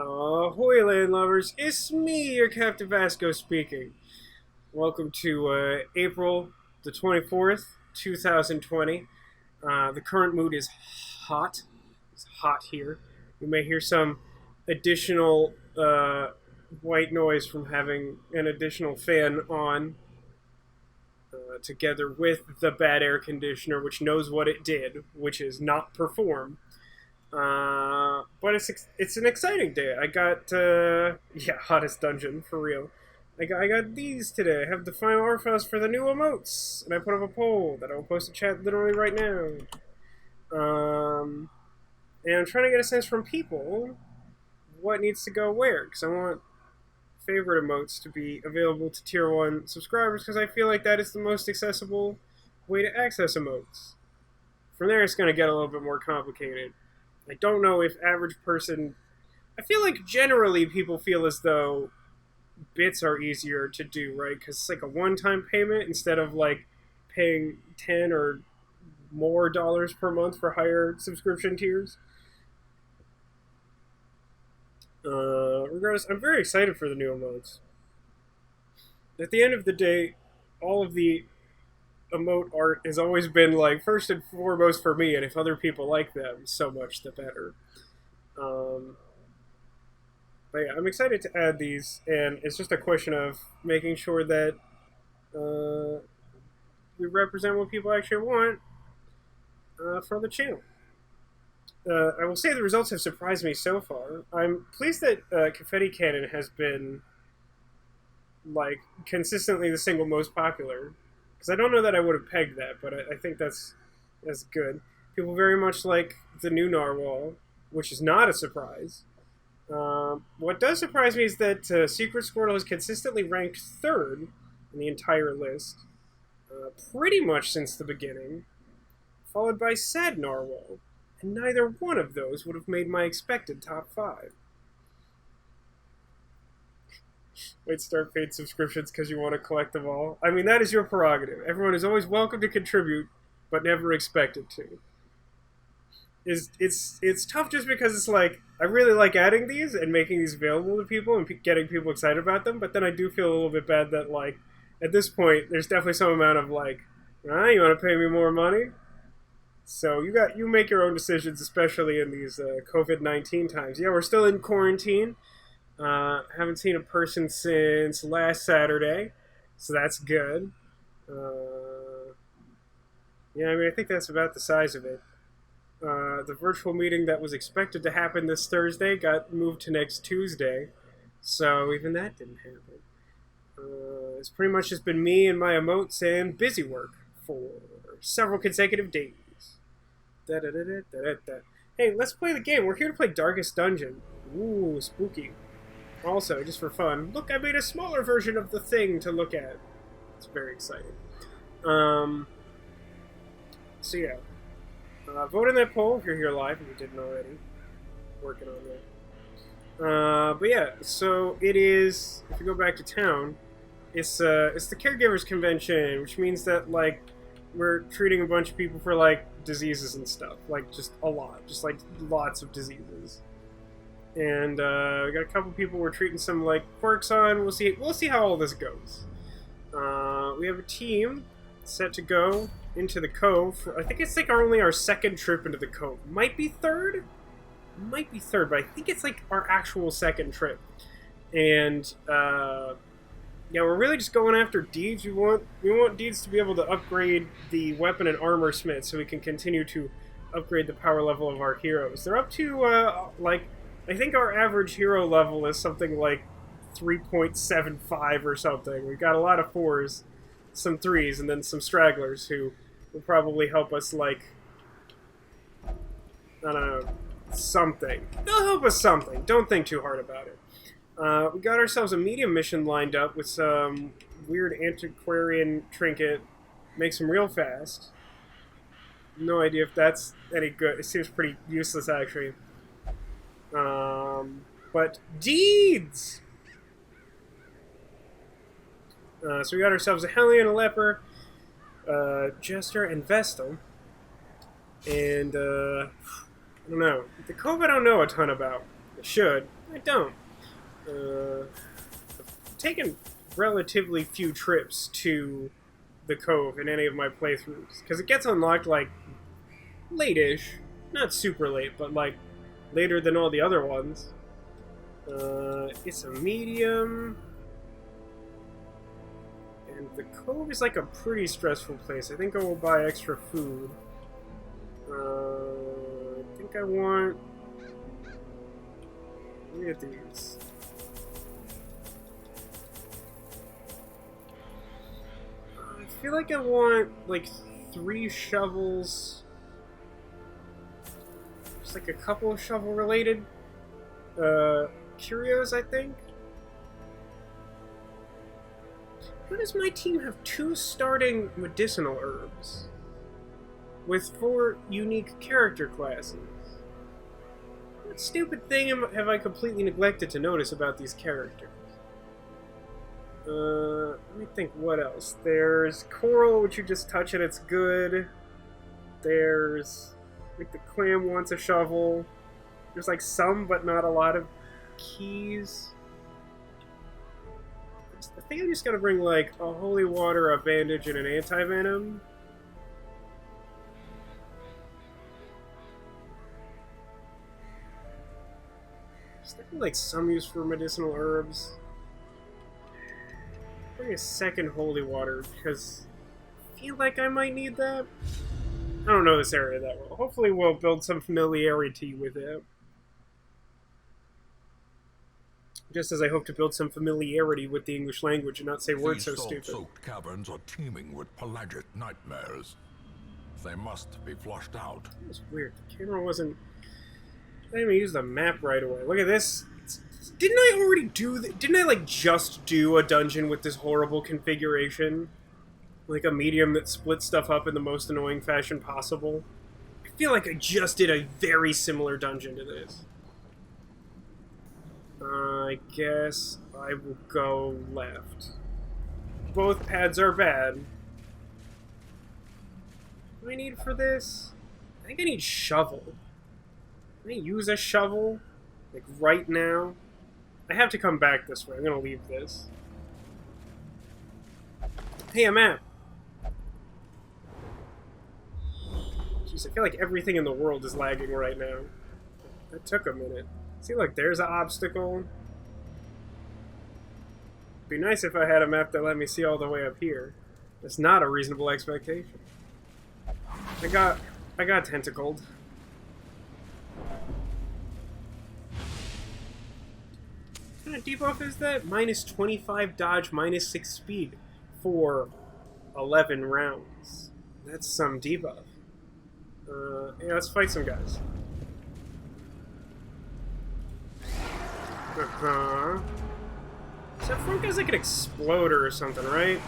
Ahoy, land lovers! It's me, your Captain Vasco speaking. Welcome to April the 24th, 2020. The current mood is hot. It's hot here. You may hear some additional white noise from having an additional fan on, together with the bad air conditioner, which knows what it did, which is not perform. But it's an exciting day. I got hottest dungeon for real. I got these today. I have the final art files for the new emotes, and I put up a poll that I will post in chat literally right now. And I'm trying to get a sense from people what needs to go where, because I want favorite emotes to be available to tier 1 subscribers, because I feel like that is the most accessible way to access emotes. From there, it's going to get a little bit more complicated. I don't know if average person... I feel like generally people feel as though bits are easier to do, right? Because it's like a one-time payment instead of like paying 10 or more dollars per month for higher subscription tiers. Regardless, I'm very excited for the new emotes. At the end of the day, all of the emote art has always been like first and foremost for me, and if other people like them, so much the better. But yeah, I'm excited to add these, and it's just a question of making sure that we represent what people actually want for the channel. I will say the results have surprised me so far. I'm pleased that Confetti Cannon has been like consistently the single most popular. Because I don't know that I would have pegged that, but I think that's good. People very much like the new Narwhal, which is not a surprise. What does surprise me is that Secret Squirtle is consistently ranked 3rd in the entire list, pretty much since the beginning, followed by Sad Narwhal, and neither one of those would have made my expected top 5. Wait, start paid subscriptions because you want to collect them all? I mean, that is your prerogative. Everyone is always welcome to contribute, but never expected to. It's tough just because it's like, I really like adding these and making these available to people and getting people excited about them, but then I do feel a little bit bad that, like, at this point, there's definitely some amount of, like, you want to pay me more money? So you make your own decisions, especially in these COVID-19 times. Yeah, we're still in quarantine. Haven't seen a person since last Saturday, so that's good. Yeah, I mean, I think that's about the size of it. The virtual meeting that was expected to happen this Thursday got moved to next Tuesday, so even that didn't happen. It's pretty much just been me and my emotes and busy work for several consecutive days. Da-da-da-da-da-da. Hey, let's play the game. We're here to play Darkest Dungeon. Ooh, spooky. Also, just for fun, look, I made a smaller version of the thing to look at. It's very exciting. So yeah. Vote in that poll if you're here live, if you didn't already. Working on that. But yeah, so it is, if you go back to town, it's the Caregivers Convention, which means that, like, we're treating a bunch of people for, like, diseases and stuff. Like, just a lot. Just, like, lots of diseases. And we got a couple people we're treating some like quirks on. We'll see how all this goes. We have a team set to go into the cove. I think it's like only our second trip into the cove. Might be third, but I think it's like our actual second trip. And yeah, we're really just going after Deeds. We want Deeds to be able to upgrade the weapon and armor smith, so we can continue to upgrade the power level of our heroes. They're up to like, I think our average hero level is something like 3.75 or something. We've got a lot of 4s, some 3s, and then some stragglers who will probably help us, like, I don't know, something. They'll help us something. Don't think too hard about it. We got ourselves a medium mission lined up with some weird antiquarian trinket. Makes them real fast. No idea if that's any good. It seems pretty useless, actually. But Deeds! So we got ourselves a Hellion, a Leper, Jester, and Vestal. And, I don't know. The Cove I don't know a ton about. I should. I don't. I've taken relatively few trips to the Cove in any of my playthroughs, because it gets unlocked, like, late-ish. Not super late, but, like, later than all the other ones. It's a medium. And the Cove is, like, a pretty stressful place. I think I will buy extra food. I think I want... Look at these. I feel like I want, like, 3 shovels. Just, like, a couple of shovel-related curios, I think. Why does my team have 2 starting medicinal herbs? With 4 unique character classes? What stupid thing have I completely neglected to notice about these characters? Let me think what else. There's coral, which you just touch and it's good. There's... like, the clam wants a shovel. There's, like, some, but not a lot of keys. I think I just gotta bring, like, a holy water, a bandage, and an anti-venom. There's definitely, like, some use for medicinal herbs. Bring a second holy water, because I feel like I might need that. I don't know this area that well. Hopefully we'll build some familiarity with it. Just as I hope to build some familiarity with the English language and not say words so stupid. These salt-soaked caverns are teeming with pelagic nightmares. They must be flushed out. That was weird. The camera wasn't... I didn't even use the map right away. Look at this. Didn't I already do... Didn't I, like, just do a dungeon with this horrible configuration? Like a medium that splits stuff up in the most annoying fashion possible? I feel like I just did a very similar dungeon to this. I guess I will go left. Both pads are bad. What do I need for this? I think I need shovel. Can I use a shovel? Like, right now? I have to come back this way. I'm gonna leave this. Hey, a map! Jeez, I feel like everything in the world is lagging right now. That took a minute. See, look, there's an obstacle. It'd be nice if I had a map that let me see all the way up here. That's not a reasonable expectation. I got tentacled. What kind of debuff is that? Minus 25 dodge, minus 6 speed for 11 rounds. That's some debuff. Yeah, let's fight some guys. Uh-huh. So that front guy's like an exploder or something, right?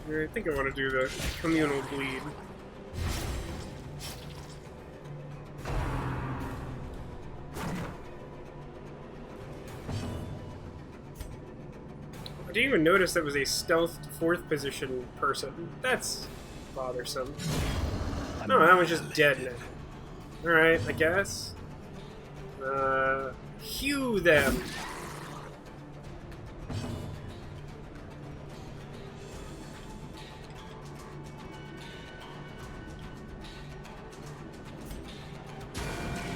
I think I want to do the communal bleed. I didn't even notice that was a stealth 4th position person. That's bothersome. No, that one's just dead now. Alright, I guess. Hew them!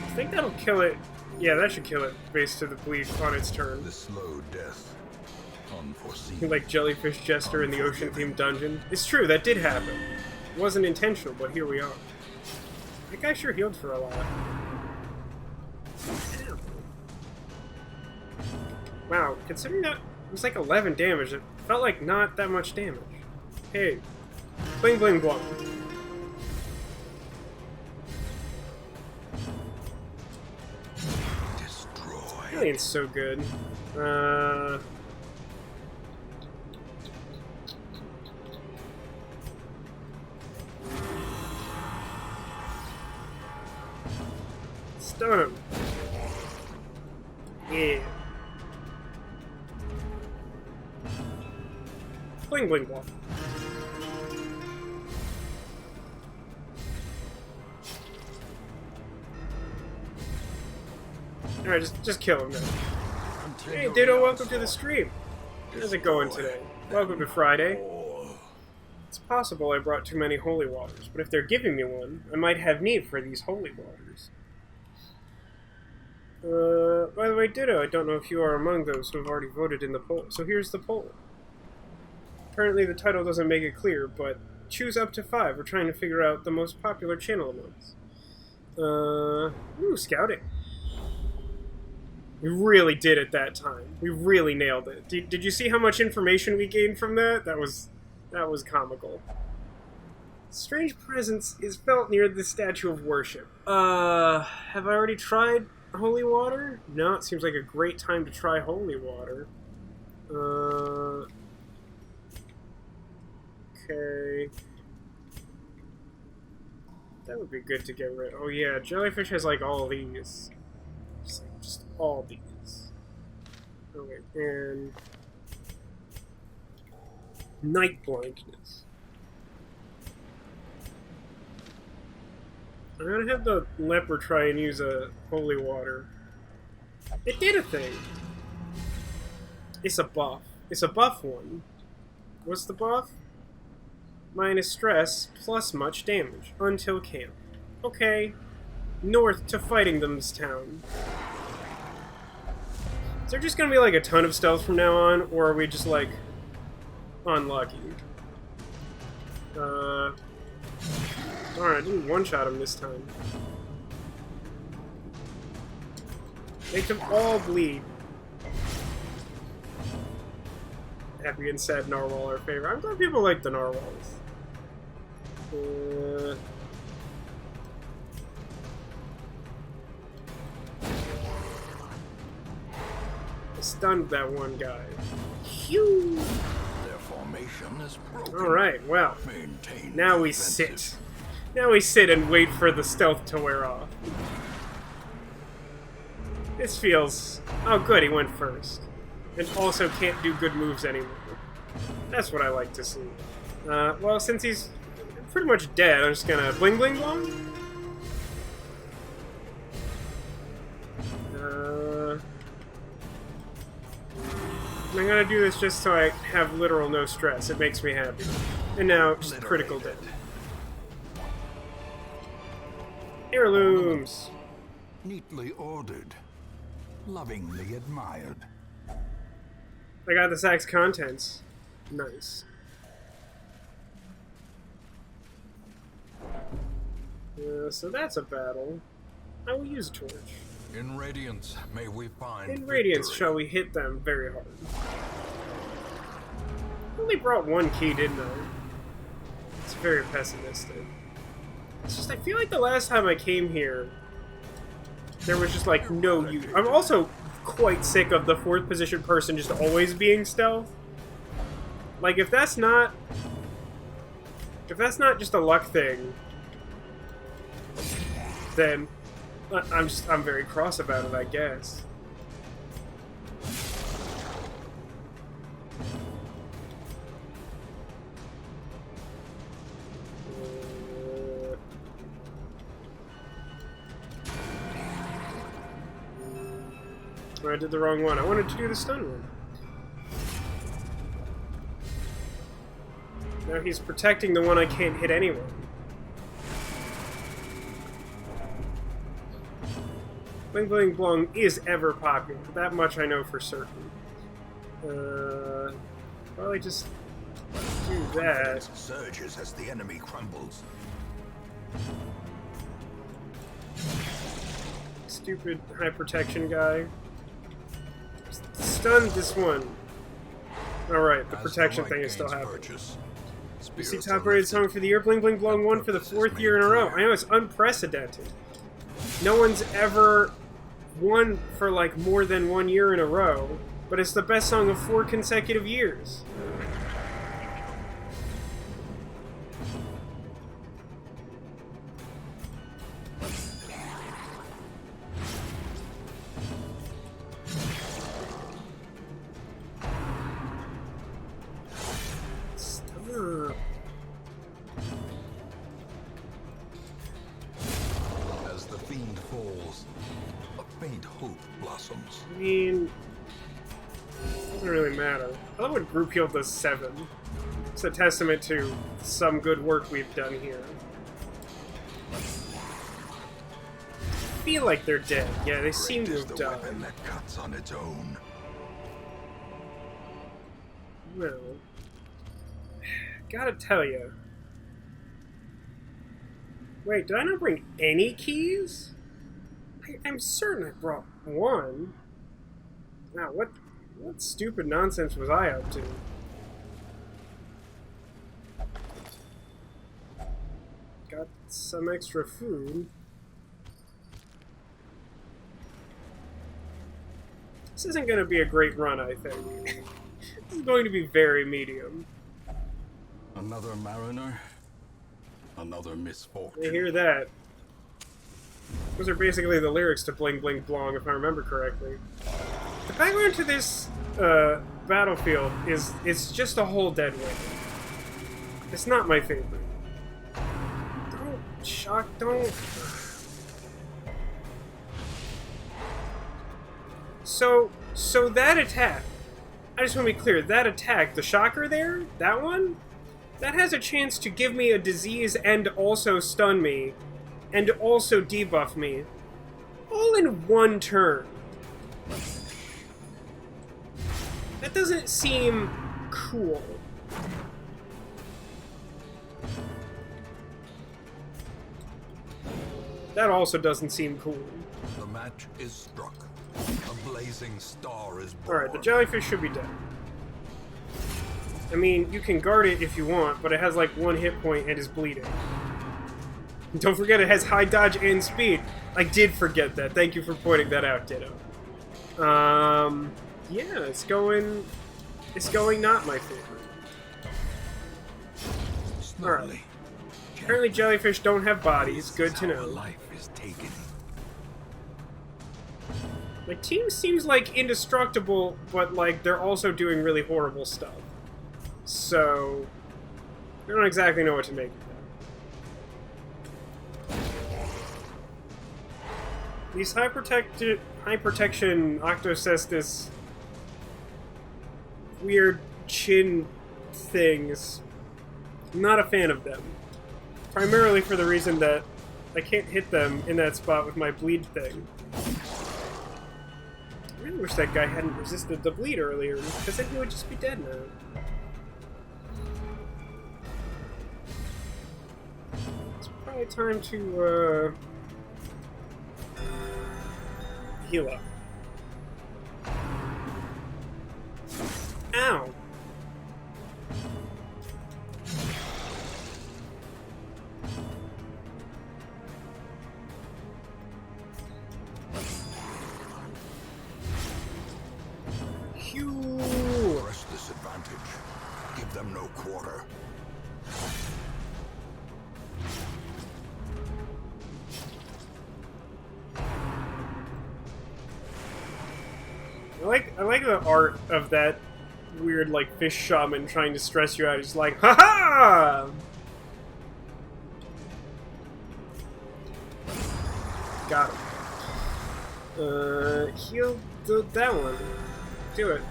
I think that'll kill it. Yeah, that should kill it based to the bleed on its turn. The slow death. Unforeseen. Like Jellyfish Jester in the ocean-themed dungeon. It's true, that did happen. It wasn't intentional, but here we are. That guy sure healed for a lot. Damn. Wow, considering that it was like 11 damage, it felt like not that much damage. Hey, bling bling blong. Alien's so good. Stun him. Yeah. bling bling blah. Alright, just kill him now. Hey, Ditto, welcome to the stream. How's it going today? Welcome to Friday. It's possible I brought too many holy waters, but if they're giving me one, I might have need for these holy waters. By the way, Ditto, I don't know if you are among those who have already voted in the poll, so here's the poll. Apparently the title doesn't make it clear, but choose up to 5. We're trying to figure out the most popular channel amongst. Ooh, scouting. We really did it that time. We really nailed it. Did you see how much information we gained from that? That was comical. Strange presence is felt near the statue of worship. Have I already tried holy water? No, it seems like a great time to try holy water. Okay. That would be good to get rid of. Oh yeah, jellyfish has like all these. Just all these. Okay, and night blindness. I'm gonna have the leper try and use a holy water. It did a thing. It's a buff. It's a buff one. What's the buff? Minus stress, plus much damage. Until camp. Okay. North to fighting them's town. Is there just gonna be like a ton of stealth from now on, or are we just like unlucky? Darn, I didn't one-shot him this time. Make them all bleed. Happy and sad narwhal are favorite. I'm glad people like the narwhals. I stunned that one guy. Phew! Their formation is broken. Alright, well. Maintain Now we defenses. sit. Now we sit and wait for the stealth to wear off. This feels... Oh good, he went first. And also can't do good moves anymore. That's what I like to see. Well, since he's pretty much dead, I'm just gonna bling bling blong? I'm gonna do this just so I have literal no stress. It makes me happy. And now, just critical death. Heirlooms! Neatly ordered. Lovingly admired. I got the sack's contents. Nice. So that's a battle. I will use a torch. In Radiance, may we find In Radiance, victory. shall we hit them very hard. I only brought one key, didn't I? It's very pessimistic. It's just, I feel like the last time I came here, there was just, like, no use. I'm also quite sick of the 4th position person just always being stealth. Like, if that's not just a luck thing, then I'm very cross about it, I guess. I did the wrong one. I wanted to do the stun one. Now he's protecting the one I can't hit anyway. Bling Bling Blong is ever popular. That much I know for certain. Probably just do that. Surges as the enemy crumbles. Stupid high protection guy. Stun this one. Alright, the protection thing is still happening. You see top rated song for the year, Bling Bling Blong 1 for the 4th year in a row. I know, it's unprecedented. No one's ever won for like more than 1 year in a row, but it's the best song of 4 consecutive years. blossoms. I mean, doesn't really matter. I love when group heal does 7. It's a testament to some good work we've done here. I feel like they're dead. Yeah, they seem to have died. Weapon that cuts on its own. Well, gotta tell you. Wait, did I not bring any keys? I'm certain I brought one. Wow, what stupid nonsense was I up to? Got some extra food. This isn't going to be a great run, I think. This is going to be very medium. Another mariner? Another misfortune. I hear that. Those are basically the lyrics to Bling Bling Blong, if I remember correctly. The background to this battlefield is just a whole dead wing. It's not my favorite. Don't. So that attack, I just want to be clear, that attack, the shocker there, that one, that has a chance to give me a disease and also stun me, and also debuff me, all in one turn. That doesn't seem cool. That also doesn't seem cool. The match is struck. A blazing star is born. Alright, the jellyfish should be dead. I mean, you can guard it if you want, but it has like 1 hit point and is bleeding. Don't forget it has high dodge and speed. I did forget that. Thank you for pointing that out, Ditto. Yeah, it's going not my favorite. Alright. Apparently jellyfish don't have bodies. Good to know. Life is taken. My team seems like indestructible, but like they're also doing really horrible stuff. So I don't exactly know what to make of that. These high protection Octocestus weird chin things, I'm not a fan of them. Primarily for the reason that I can't hit them in that spot with my bleed thing. I really wish that guy hadn't resisted the bleed earlier, because then he would just be dead now. It's probably time to, heal up. Ow! Press this advantage. Give them no quarter. I like the art of that weird, like, fish shaman trying to stress you out. He's like, ha-ha! Got him. Heal that one. Do it.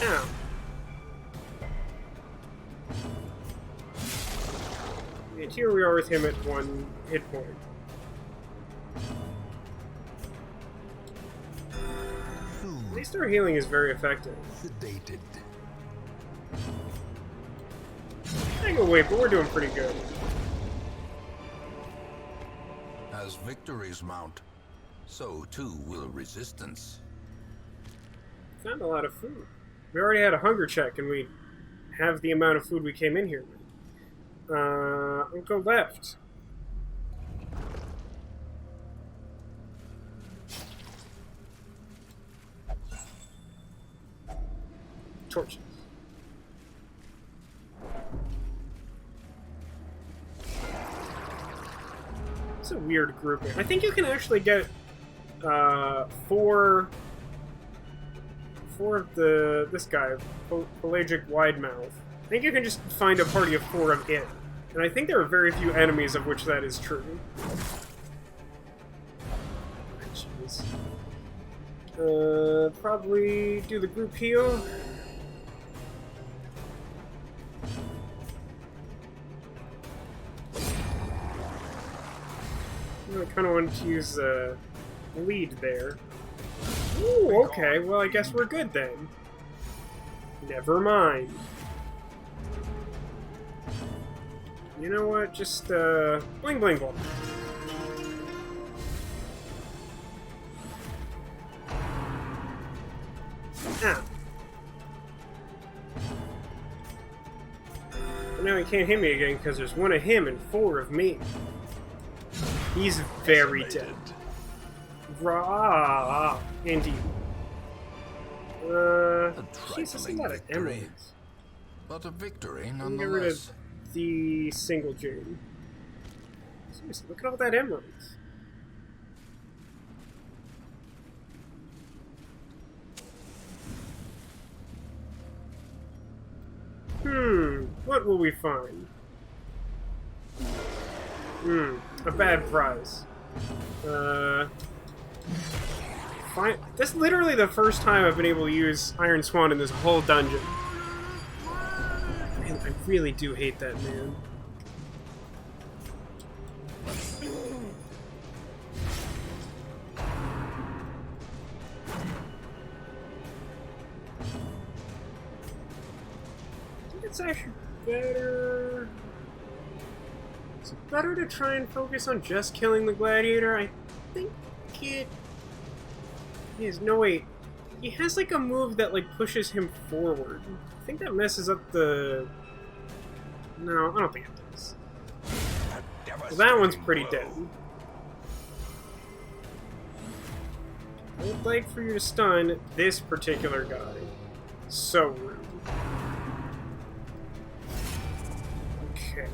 Ow. And here we are with him at 1 hit point. At least our healing is very effective. Sedated. I go wait, but we're doing pretty good. As victories mount, so too will resistance. Found a lot of food. We already had a hunger check, and we have the amount of food we came in here with. I'll go left. Torches. It's a weird grouping. I think you can actually get four of this guy, pelagic wide mouth, think you can just find a party of 4 of it. And I think there are very few enemies of which that is true. Jeez. Probably do the group heal. I kind of wanted to use lead there. Ooh, okay, well I guess we're good then. Never mind. You know what, just bling bling bling. Ah. But now he can't hit me again because there's 1 of him and 4 of me. He's very dead. Raw, indeed. Jeez, that's a lot of emeralds. But a victory Get rid of nonetheless. the single gem. Seriously, look at all that emeralds. What will we find? A bad prize. Fine. That's literally the first time I've been able to use Iron Swan in this whole dungeon. Man, I really do hate that man. I think it's actually better. Is it better to try and focus on just killing the gladiator? I think it is. No, wait. He has like a move that like pushes him forward. I think that messes up the... No, I don't think it does. Well, that one's pretty dead. I would like for you to stun this particular guy. So rude. Okay.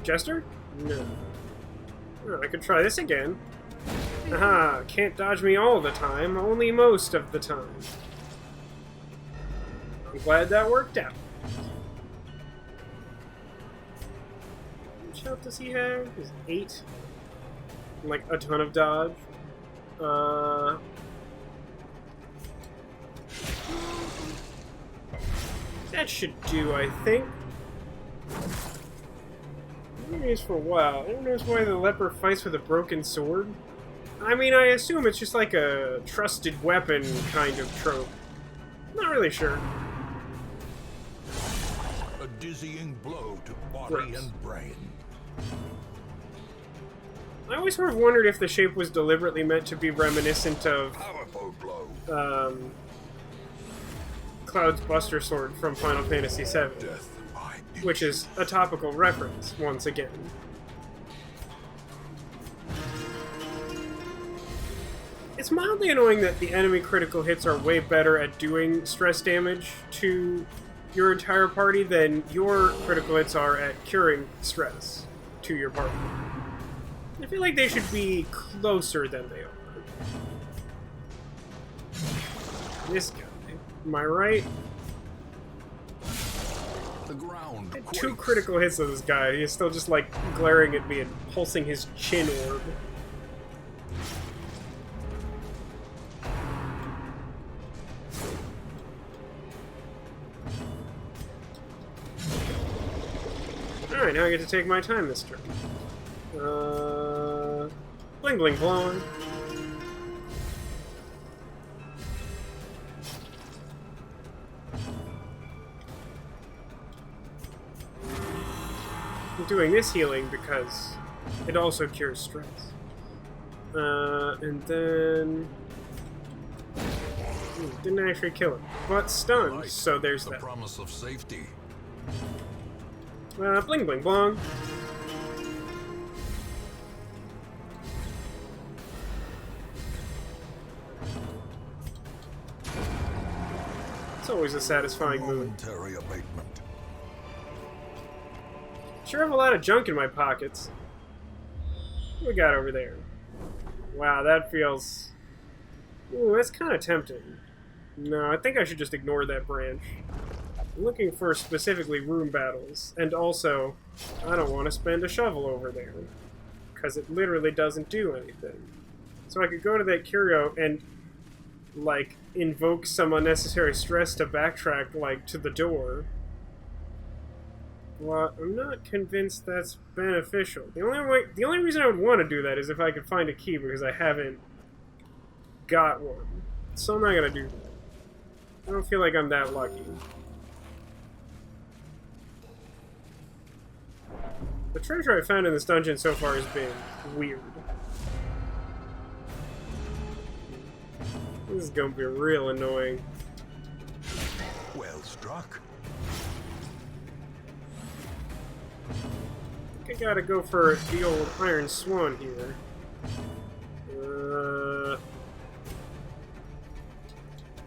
Jester? No. Oh, I could try this again. Aha, can't dodge me all the time, only most of the time. I'm glad that worked out. How much health does he have? He's 8. And like a ton of dodge. That should do, I think. I've been used for a while. Anyone knows why the leper fights with a broken sword? I mean, I assume it's just like a trusted weapon kind of trope. Not really sure. A dizzying blow to body and brain. I always sort of wondered if the shape was deliberately meant to be reminiscent of Powerful blow. Cloud's Buster Sword from Final Fantasy VII, Death by which is a topical reference, once again. It's mildly annoying that the enemy critical hits are way better at doing stress damage to your entire party than your critical hits are at curing stress to your party. I feel like they should be closer than they are. This guy, am I right? the ground. 2 critical hits of this guy. He's still just like glaring at me and pulsing his chin orb. Alright, now I get to take my time this turn. Bling bling blowing. I'm doing this healing because it also cures stress. And then... didn't actually kill him, but stunned, so there's the that. promise of safety. Bling bling blong. It's always a satisfying move. Momentary abatement. Sure have a lot of junk in my pockets. What we got over there? Wow, that feels... Ooh, that's kind of tempting. No, I think I should just ignore that branch. I'm looking for specifically room battles, and also, I don't want to spend a shovel over there, because it literally doesn't do anything. So I could go to that curio and, like, invoke some unnecessary stress to backtrack, like, to the door. Well, I'm not convinced that's beneficial. The only reason I would want to do that is if I could find a key, because I haven't got one. So I'm not gonna do that. I don't feel like I'm that lucky. The treasure I found in this dungeon so far has been weird. This is gonna be real annoying. Well struck. I think I gotta go for the old Iron Swan here.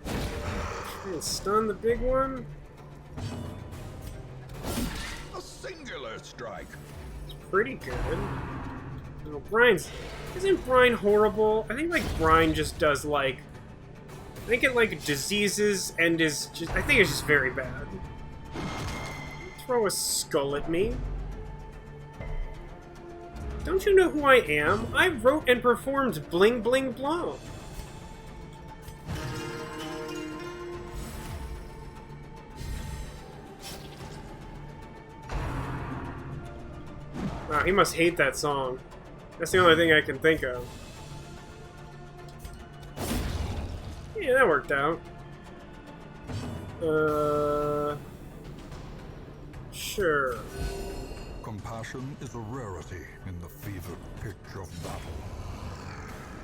Try and stun the big one. A singular strike. It's pretty good. Oh, Brine's... Isn't Brine horrible? I think, like, Brine just does, like... I think it, like, diseases and is just... I think it's just very bad. Throw a skull at me. Don't you know who I am? I wrote and performed Bling Bling Blom. Wow, he must hate that song. That's the only thing I can think of. Yeah, that worked out. Sure. Compassion is a rarity in the fevered pitch of battle.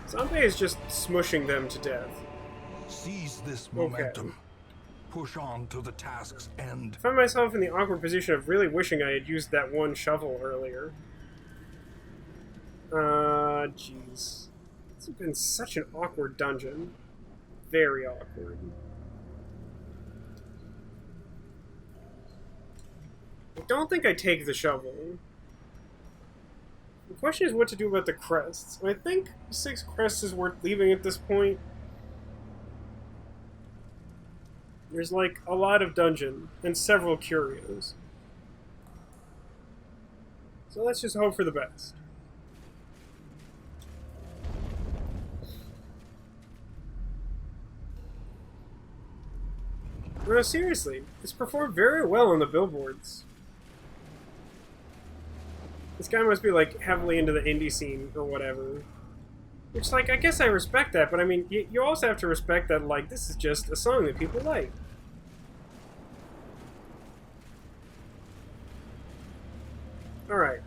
Zombie is just smushing them to death. Seize this momentum. Push on to the task's end. I find myself in the awkward position of really wishing I had used that one shovel earlier. Jeez. This has been such an awkward dungeon. Very awkward. I don't think I take the shovel. The question is what to do about the crests. I think 6 crests is worth leaving at this point. There's like a lot of dungeon and several curios. So let's just hope for the best. No, seriously, it's performed very well on the billboards. This guy must be, like, heavily into the indie scene or whatever. Which, like, I guess I respect that, but I mean, you also have to respect that, like, this is just a song that people like. Alright.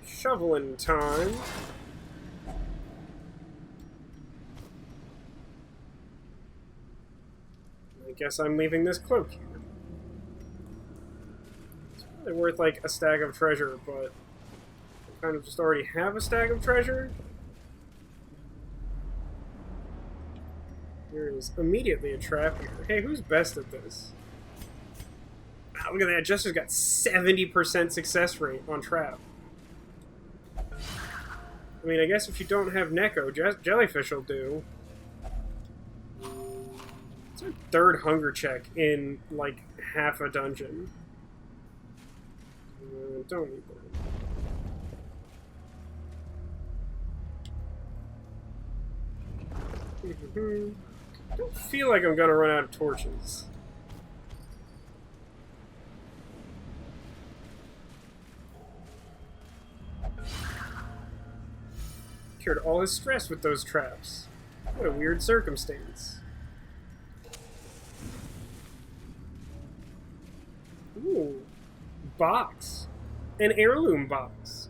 Shoveling time. I guess I'm leaving this cloak here. It's probably worth, like, a stack of treasure, but I kind of just already have a stack of treasure. There is immediately a trap here. Hey, who's best at this? Wow, look at that. Jester's got 70% success rate on trap. I mean, I guess if you don't have Neko, Jellyfish will do. It's our 3rd hunger check in, like, half a dungeon. Don't need that. Don't feel like I'm gonna run out of torches. Cured all his stress with those traps. What a weird circumstance. Ooh. Box. An heirloom box.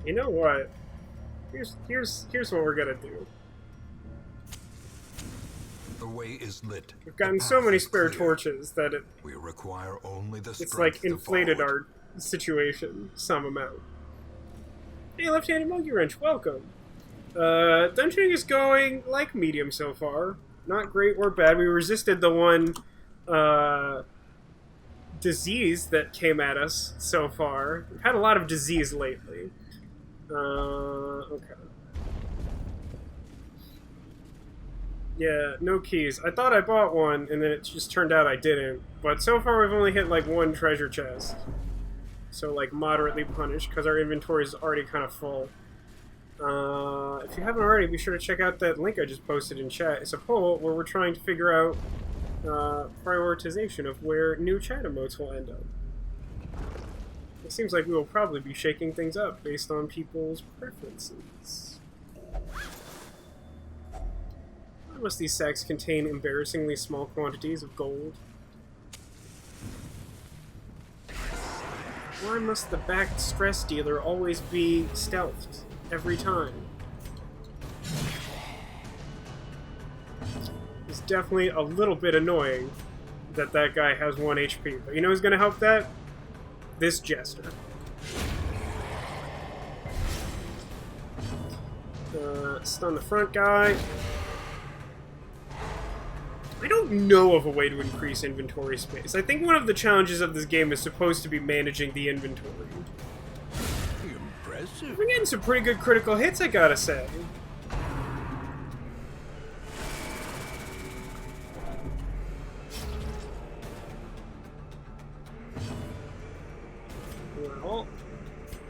You know what? Here's what we're gonna do. The way is lit. We've gotten so many spare torches that we require only the it's like inflated our situation some amount. Hey, left-handed monkey wrench, welcome. Dungeoning is going like medium so far. Not great or bad. We resisted the one disease that came at us so far. We've had a lot of disease lately. Okay. Yeah, no keys. I thought I bought one, and then it just turned out I didn't. But so far we've only hit like one treasure chest. So like moderately punished, because our inventory is already kind of full. If you haven't already, be sure to check out that link I just posted in chat. It's a poll where we're trying to figure out prioritization of where new chat emotes will end up. It seems like we will probably be shaking things up based on people's preferences. Why must these sacks contain embarrassingly small quantities of gold? Why must the backed stress dealer always be stealthed every time? It's definitely a little bit annoying that that guy has 1 HP, but you know who's gonna help that? This jester. Stun the front guy. I don't know of a way to increase inventory space. I think one of the challenges of this game is supposed to be managing the inventory. Impressive. We're getting some pretty good critical hits, I gotta say. Well,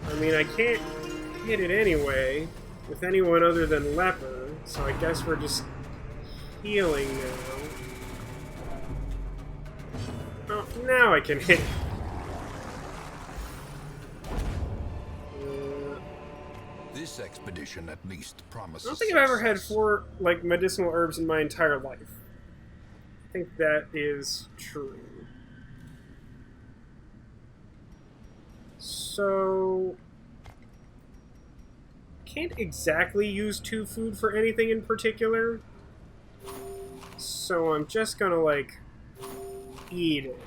I mean, I can't hit it anyway with anyone other than Leper, so I guess we're just healing now. Oh, now I can hit it. This expedition at least promises. I don't think I've ever had 4 like medicinal herbs in my entire life. I think that is true. So can't exactly use 2 food for anything in particular. So I'm just gonna like eat it.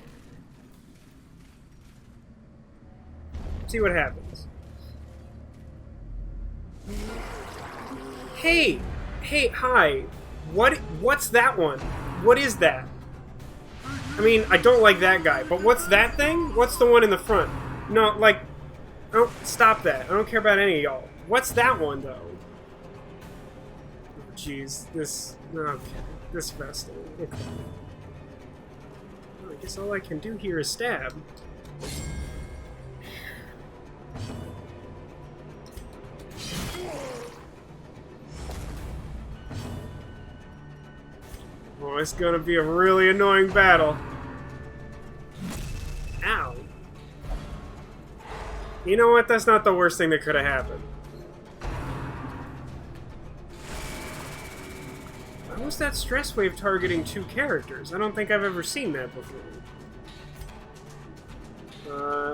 See what happens. Hey, hi. What's that one? What is that? I mean, I don't like that guy, but what's that thing? What's the one in the front? No, like, oh, stop that. I don't care about any of y'all. What's that one, though? Jeez, okay, this vestal. Okay. Well, I guess all I can do here is stab. Oh, it's gonna be a really annoying battle. Ow. You know what? That's not the worst thing that could have happened. Why was that stress wave targeting 2 characters? I don't think I've ever seen that before.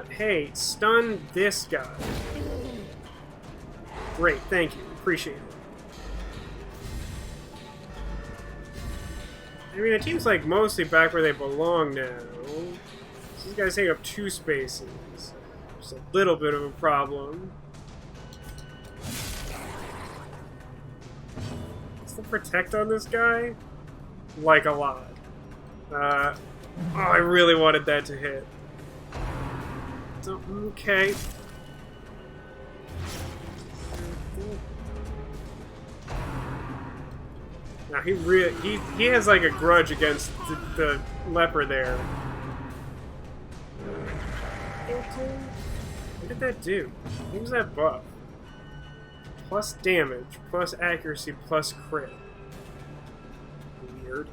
Hey, stun this guy. Great, thank you. Appreciate it. I mean, it seems like mostly back where they belong now. These guys take up 2 spaces. Just a little bit of a problem. What's the protect on this guy? Like a lot. Oh, I really wanted that to hit. So, okay. Now he has like a grudge against the leper there. What did that do? What was that buff? Plus damage, plus accuracy, plus crit. Weird.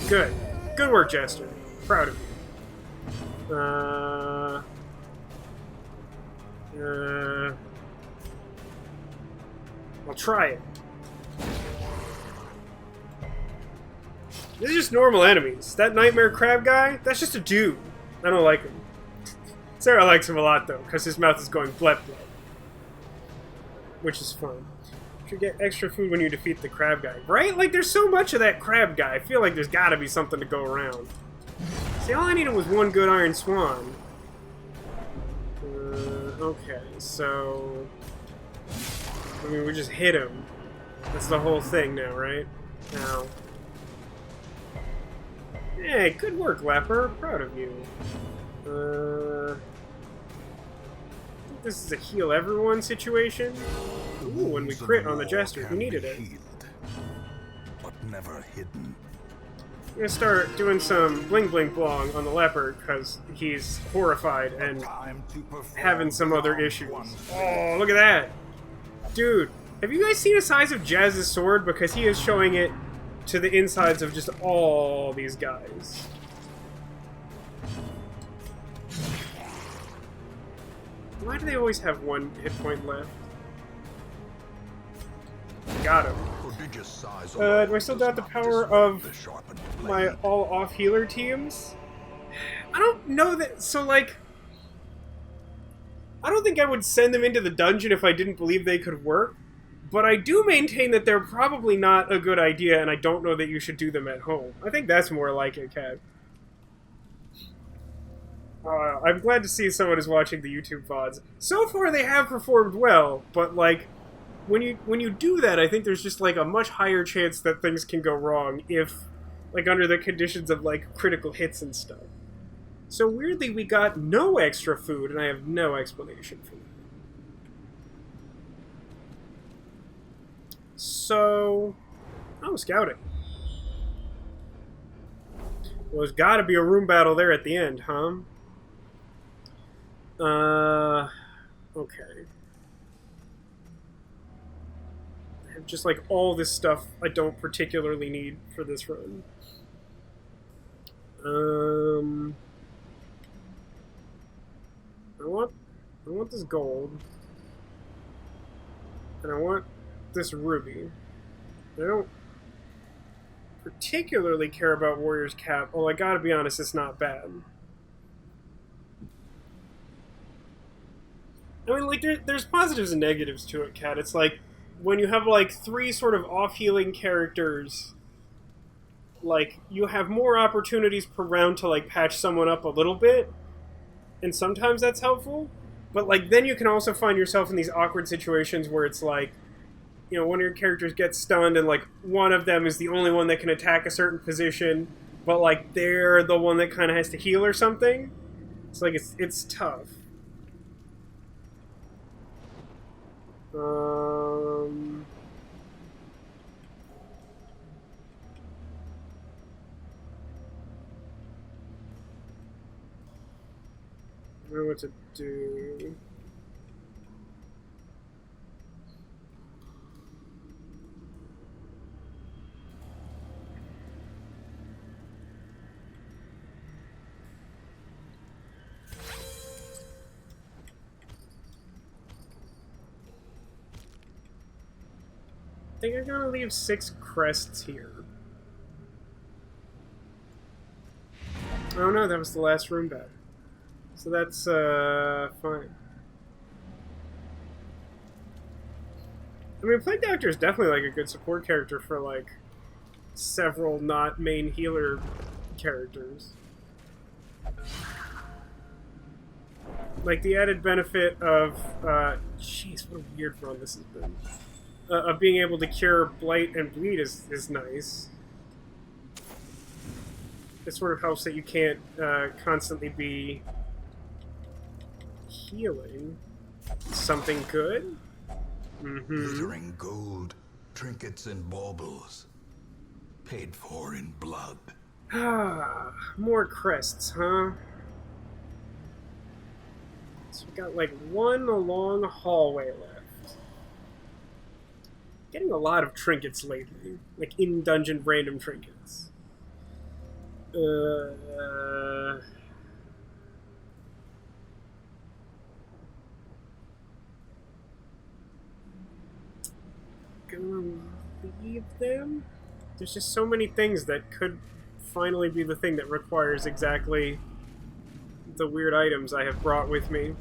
Good. Good work, Jester. Proud of you. I'll try it. These are just normal enemies. That nightmare crab guy, that's just a dude. I don't like him. Sarah likes him a lot, though, because his mouth is going blep blep. Which is fun. You should get extra food when you defeat the crab guy. Right? Like, there's so much of that crab guy. I feel like there's gotta be something to go around. See, all I needed was 1 good Iron Swan. Okay, so... I mean, we just hit him. That's the whole thing now, right? Now. Hey, good work, Lapper. Proud of you. I think this is a heal everyone situation. Ooh, when we crit on the Jester, we needed it. Healed, but never hidden. I'm gonna start doing some bling bling blong on the leopard because he's horrified and having some other issues. Oh, look at that! Dude, have you guys seen the size of Jazz's sword? Because he is showing it to the insides of just all these guys. Why do they always have one hit point left? Got him. Do I still doubt the power of my all-off healer teams? I don't know that... So, like... I don't think I would send them into the dungeon if I didn't believe they could work. But I do maintain that they're probably not a good idea, and I don't know that you should do them at home. I think that's more like it, Cat. I'm glad to see someone is watching the YouTube VODs. So far, they have performed well, but, like, when you do that, I think there's just, like, a much higher chance that things can go wrong if, like, under the conditions of, like, critical hits and stuff. So, weirdly, we got no extra food, and I have no explanation for that. So... Oh, scouting. Well, there's gotta be a room battle there at the end, huh? Okay. I have just, like, all this stuff I don't particularly need for this run. I want this gold. And I want this ruby. I don't particularly care about Warrior's Cap, although I gotta be honest, it's not bad. I mean, like, there's positives and negatives to it, Cat. It's like, when you have, like, 3 sort of off-healing characters, like, you have more opportunities per round to, like, patch someone up a little bit, and sometimes that's helpful, but, like, then you can also find yourself in these awkward situations where it's like, you know, one of your characters gets stunned and, like, one of them is the only one that can attack a certain position, but, like, they're the one that kind of has to heal or something. It's like, it's tough. I don't know what to do. I think I'm gonna leave 6 crests here. Oh no, that was the last room battle. So that's, fine. I mean, Plague Doctor is definitely, like, a good support character for, like, several not main healer characters. Like, the added benefit of, jeez, what a weird run this has been. Of being able to cure Blight and Bleed is nice. It sort of helps that you can't, constantly be healing. Something good? Glittering gold, trinkets and baubles, paid for in blood. Ah, more crests, huh? So we got like one long hallway left. Getting a lot of trinkets lately, like in-dungeon random trinkets. Gonna leave them? There's just so many things that could finally be the thing that requires exactly the weird items I have brought with me.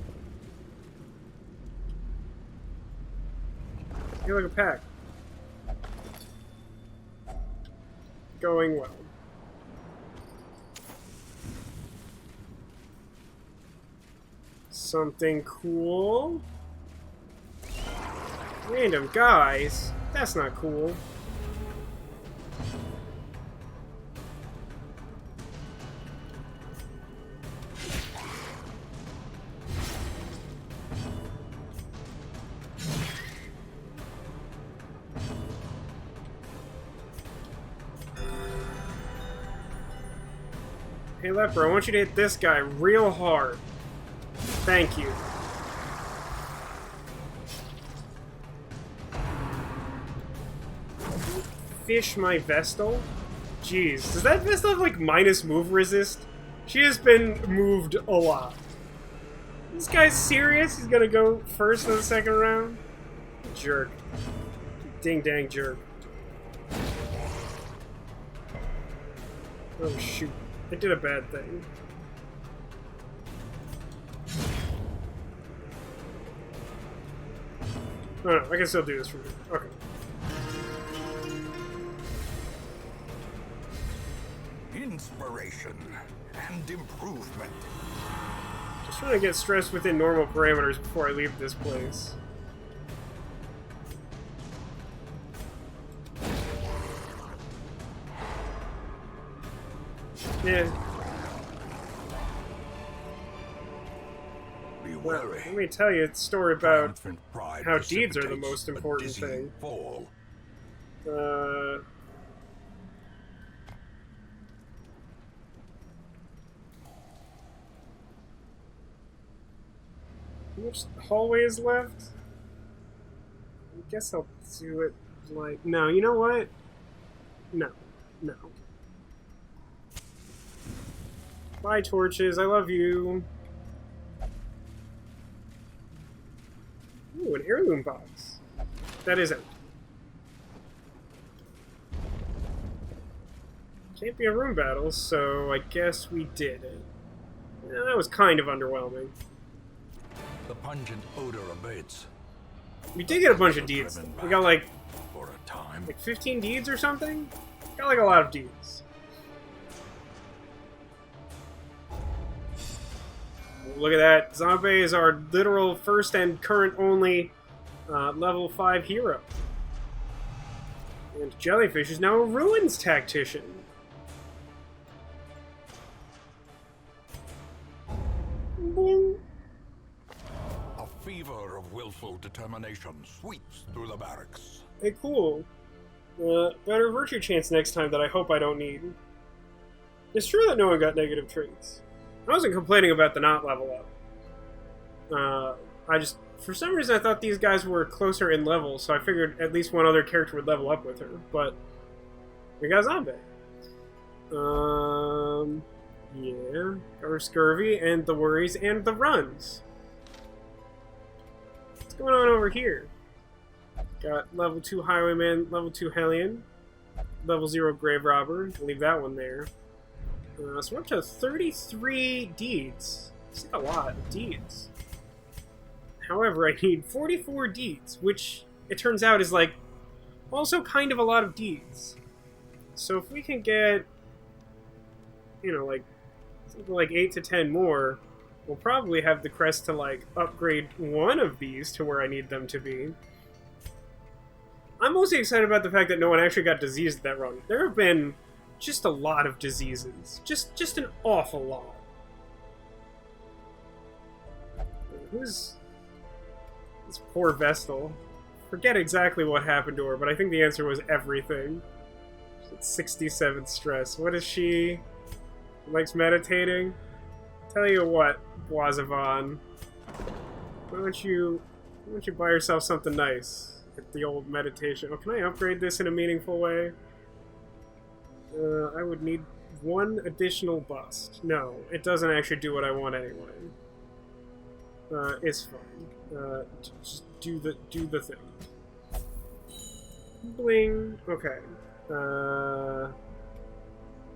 You're like a pack. Going well. Something cool. Random guys? That's not cool. Hey, Leper, I want you to hit this guy real hard. Thank you. Fish my Vestal? Jeez, does that Vestal have, like, minus move resist? She has been moved a lot. This guy's serious? He's gonna go first in the second round? Jerk. Ding-dang jerk. Oh, shoot. I did a bad thing. Oh, no, I can still do this from here. Okay. Inspiration and improvement. Just trying to get stressed within normal parameters before I leave this place. Yeah. Well, let me tell you a story about how deeds are the most important thing. Fall. Which hallway is left? I guess I'll do it like... No, you know what? No. No. Bye, torches. I love you. Ooh, an heirloom box. That is empty. Can't be a room battle, so I guess we did it. Yeah, that was kind of underwhelming. The pungent odor abates. We did get a bunch of deeds. We got like for a time. Like 15 deeds or something? Got like a lot of deeds. Look at that. Zombie is our literal first and current only level 5 hero. And Jellyfish is now a ruins tactician. Boom. A fever of willful determination sweeps through the barracks. Hey, cool. Better virtue chance next time that I hope I don't need. It's true that no one got negative traits. I wasn't complaining about the not level up. I just, for some reason, I thought these guys were closer in level, so I figured at least one other character would level up with her, but we got Zombie. Yeah, our Scurvy, and the Worries, and the Runs. What's going on over here? Got level 2 Highwayman, level 2 Hellion, level 0 Grave Robber, leave that one there. So we're up to 33 deeds. That's like a lot of deeds. However, I need 44 deeds, which it turns out is like also kind of a lot of deeds. So if we can get, you know, like something like 8 to 10 more, we'll probably have the crest to like upgrade one of these to where I need them to be. I'm mostly excited about the fact that no one actually got diseased that run. There have been just a lot of diseases. Just an awful lot. Who's this poor Vestal? Forget exactly what happened to her, but I think the answer was everything. She's at 67 stress. What is she? Likes meditating? Tell you what, Boisavon. Why don't you buy yourself something nice? Get the old meditation. Oh, can I upgrade this in a meaningful way? I would need one additional bust. No, it doesn't actually do what I want anyway. It's fine. Just do the thing. Bling. Okay.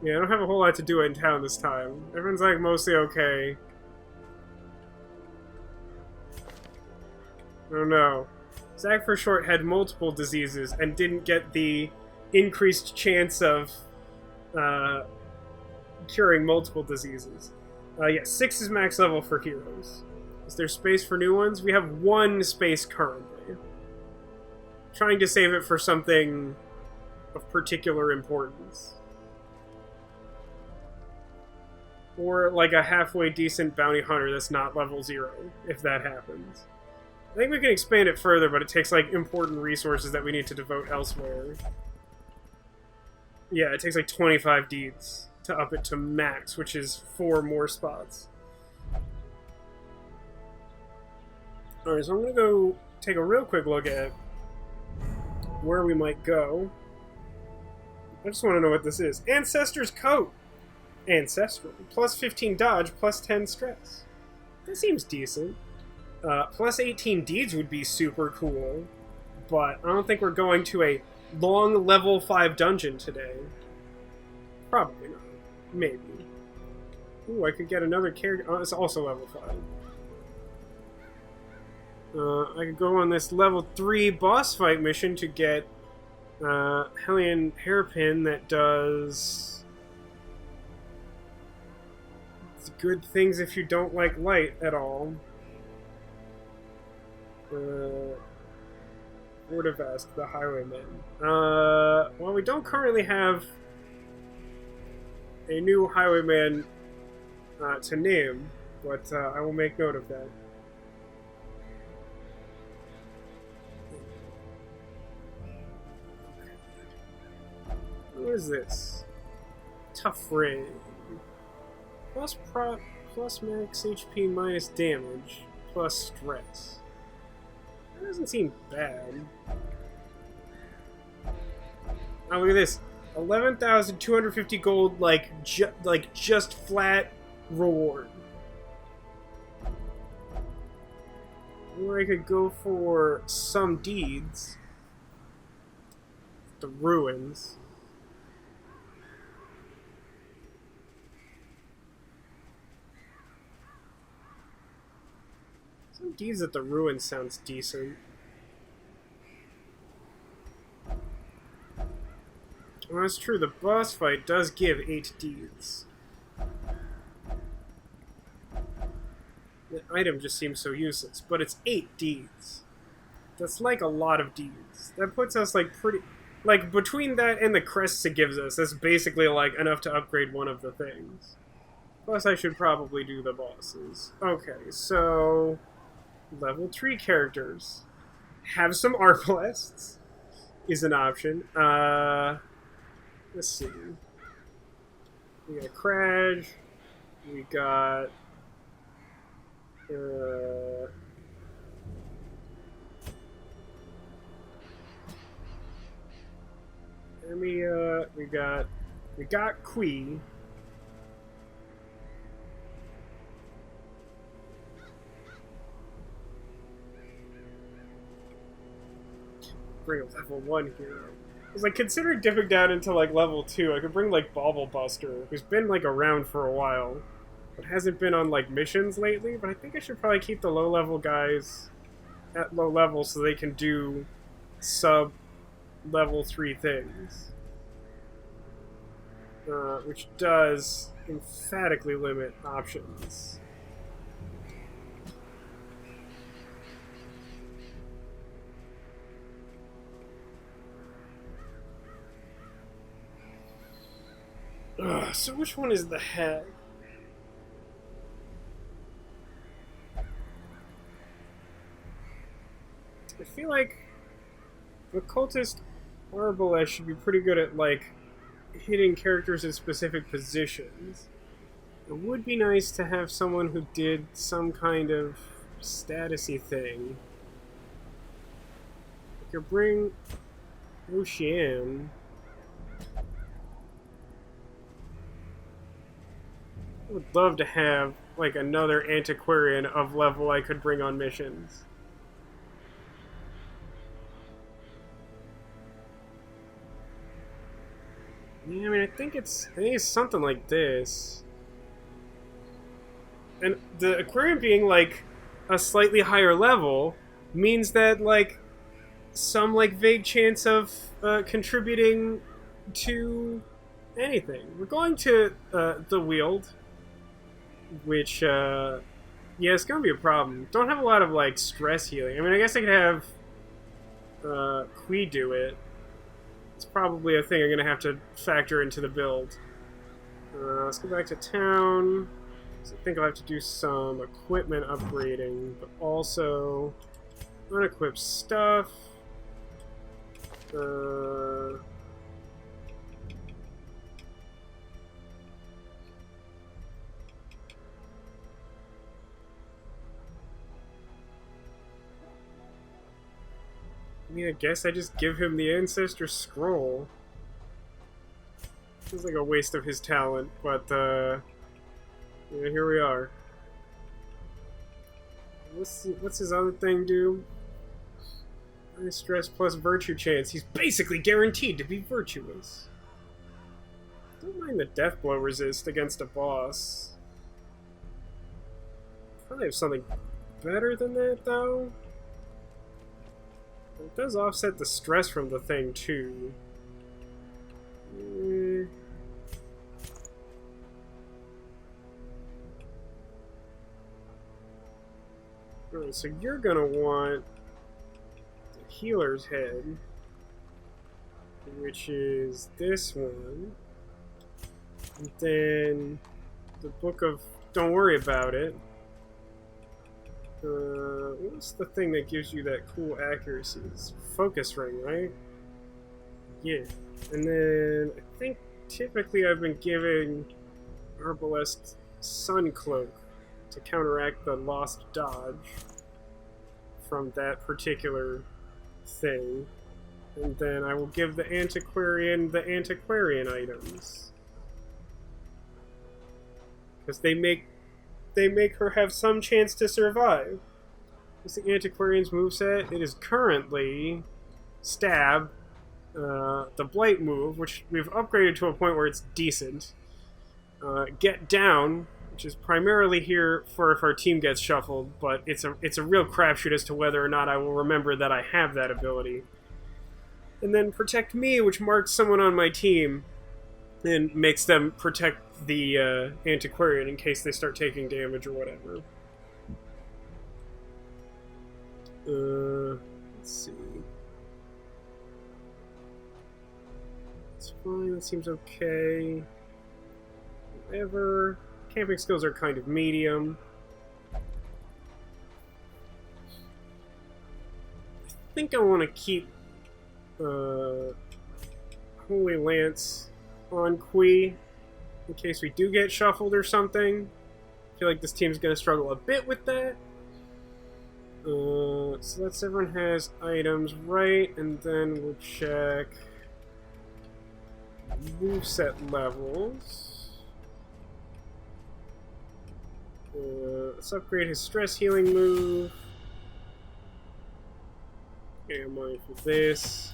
Yeah, I don't have a whole lot to do in town this time. Everyone's like mostly okay. Oh no. Zach for short had multiple diseases and didn't get the increased chance of curing multiple diseases. Yeah, 6 is max level for heroes. Is there space for new ones? We have 1 space currently. Trying to save it for something of particular importance. Or like a halfway decent bounty hunter that's not level 0, if that happens. I think we can expand it further, but it takes like important resources that we need to devote elsewhere. Yeah, it takes like 25 deeds. to up it to max, which is 4 more spots. Alright, so I'm going to go take a real quick look at where we might go. I just want to know what this is. Ancestor's Coat! Ancestral. Plus 15 dodge, plus 10 stress. That seems decent. Plus 18 deeds would be super cool, but I don't think we're going to a long level 5 dungeon today. Probably not. Maybe. Ooh, I could get another character. Oh, it's also level 5. I could go on this level 3 boss fight mission to get Hellion Hairpin that does good things if you don't like light at all. Would have asked the Highwayman. Well, we don't currently have a new Highwayman to name, but I will make note of that. What is this? Tough Rain. Plus max HP minus damage, plus stress. That doesn't seem bad. Oh, look at this. 11,250 gold, like just flat reward. Or I could go for some deeds. The ruins. Some deeds at the ruins sounds decent. Well, that's true. The boss fight does give 8 deeds. The item just seems so useless, but it's 8 deeds. That's like a lot of deeds. That puts us like pretty... Like, between that and the crests it gives us, that's basically like enough to upgrade one of the things. Plus I should probably do the bosses. Okay, so... Level 3 characters. Have some Arbaleths is an option. Let's see. We got Crash. We got... we got Quee. Bring a level 1 hero. I was like considering dipping down into like level 2. I could bring like Buster, who's been like around for a while, but hasn't been on like missions lately. But I think I should probably keep the low level guys at low level so they can do sub level 3 things, which does emphatically limit options. So which one is the head? I feel like the cultist Arbaleth should be pretty good at like hitting characters in specific positions. It would be nice to have someone who did some kind of statusy thing. I could bring Ocean. I would love to have like another antiquarian of level I could bring on missions. Yeah, I mean, I think it's something like this. And the aquarium being like a slightly higher level means that like some like vague chance of contributing to anything. We're going to the Weald, which yeah, it's gonna be a problem. Don't have a lot of like stress healing. I mean, I guess I could have Quee do it. It's probably a thing I'm gonna have to factor into the build. Let's go back to town. So I think I'll have to do some equipment upgrading, but also unequip stuff. mean, I guess I just give him the ancestor scroll. Feels like a waste of his talent, but yeah, here we are. What's his other thing do? High stress plus virtue chance. He's basically guaranteed to be virtuous. Don't mind the death blow resist against a boss. Probably have something better than that, though. It does offset the stress from the thing, too. Alright, so you're gonna want the healer's head, which is this one. And then the book of Don't Worry About It. What's the thing that gives you that cool accuracy? It's focus ring, right? Yeah. And then I think typically I've been giving Arbalest Sun Cloak to counteract the lost dodge from that particular thing. And then I will give the antiquarian items. Because they make her have some chance to survive. What's the antiquarian's moveset? It is currently stab, the blight move, which we've upgraded to a point where it's decent. Get down, which is primarily here for if our team gets shuffled, but it's a real crapshoot as to whether or not I will remember that I have that ability. And then protect me, which marks someone on my team and makes them protect the antiquarian in case they start taking damage or whatever. Let's see. It's fine, that seems okay. Whatever. Camping skills are kind of medium. I think I want to keep Holy Lance on Kui in case we do get shuffled or something. I feel like this team's going to struggle a bit with that. So let's everyone has items, right? And then we'll check moveset levels. Let's upgrade his stress healing move. Okay, I'm money for this.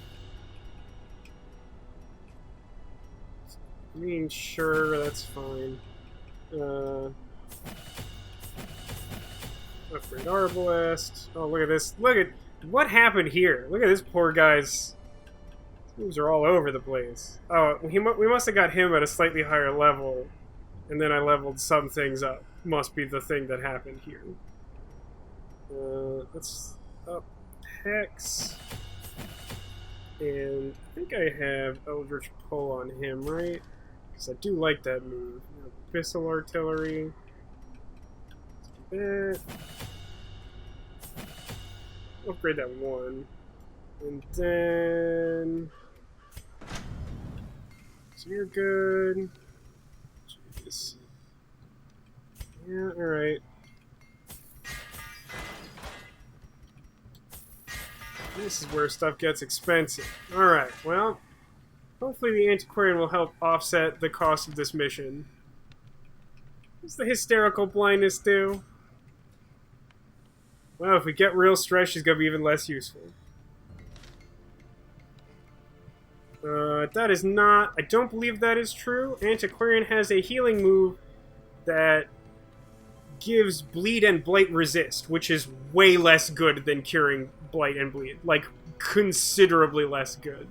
I mean, sure, that's fine. Upgrade Arbalest. Oh, look at this. Look at what happened here. Look at this poor guy's moves are all over the place. Oh, we must have got him at a slightly higher level, and then I leveled some things up. Must be the thing that happened here. Let's up Hex. And I think I have Eldritch Pull on him, right? Because I do like that move. Abyssal Artillery. That. Upgrade that one. And then... So you're good. Jeez. Yeah, alright. This is where stuff gets expensive. Alright, well... Hopefully the Antiquarian will help offset the cost of this mission. What's the hysterical blindness do? Well, if we get real stress, she's gonna be even less useful. That is not... I don't believe that is true. Antiquarian has a healing move that gives Bleed and Blight resist, which is way less good than curing Blight and Bleed. Like, considerably less good.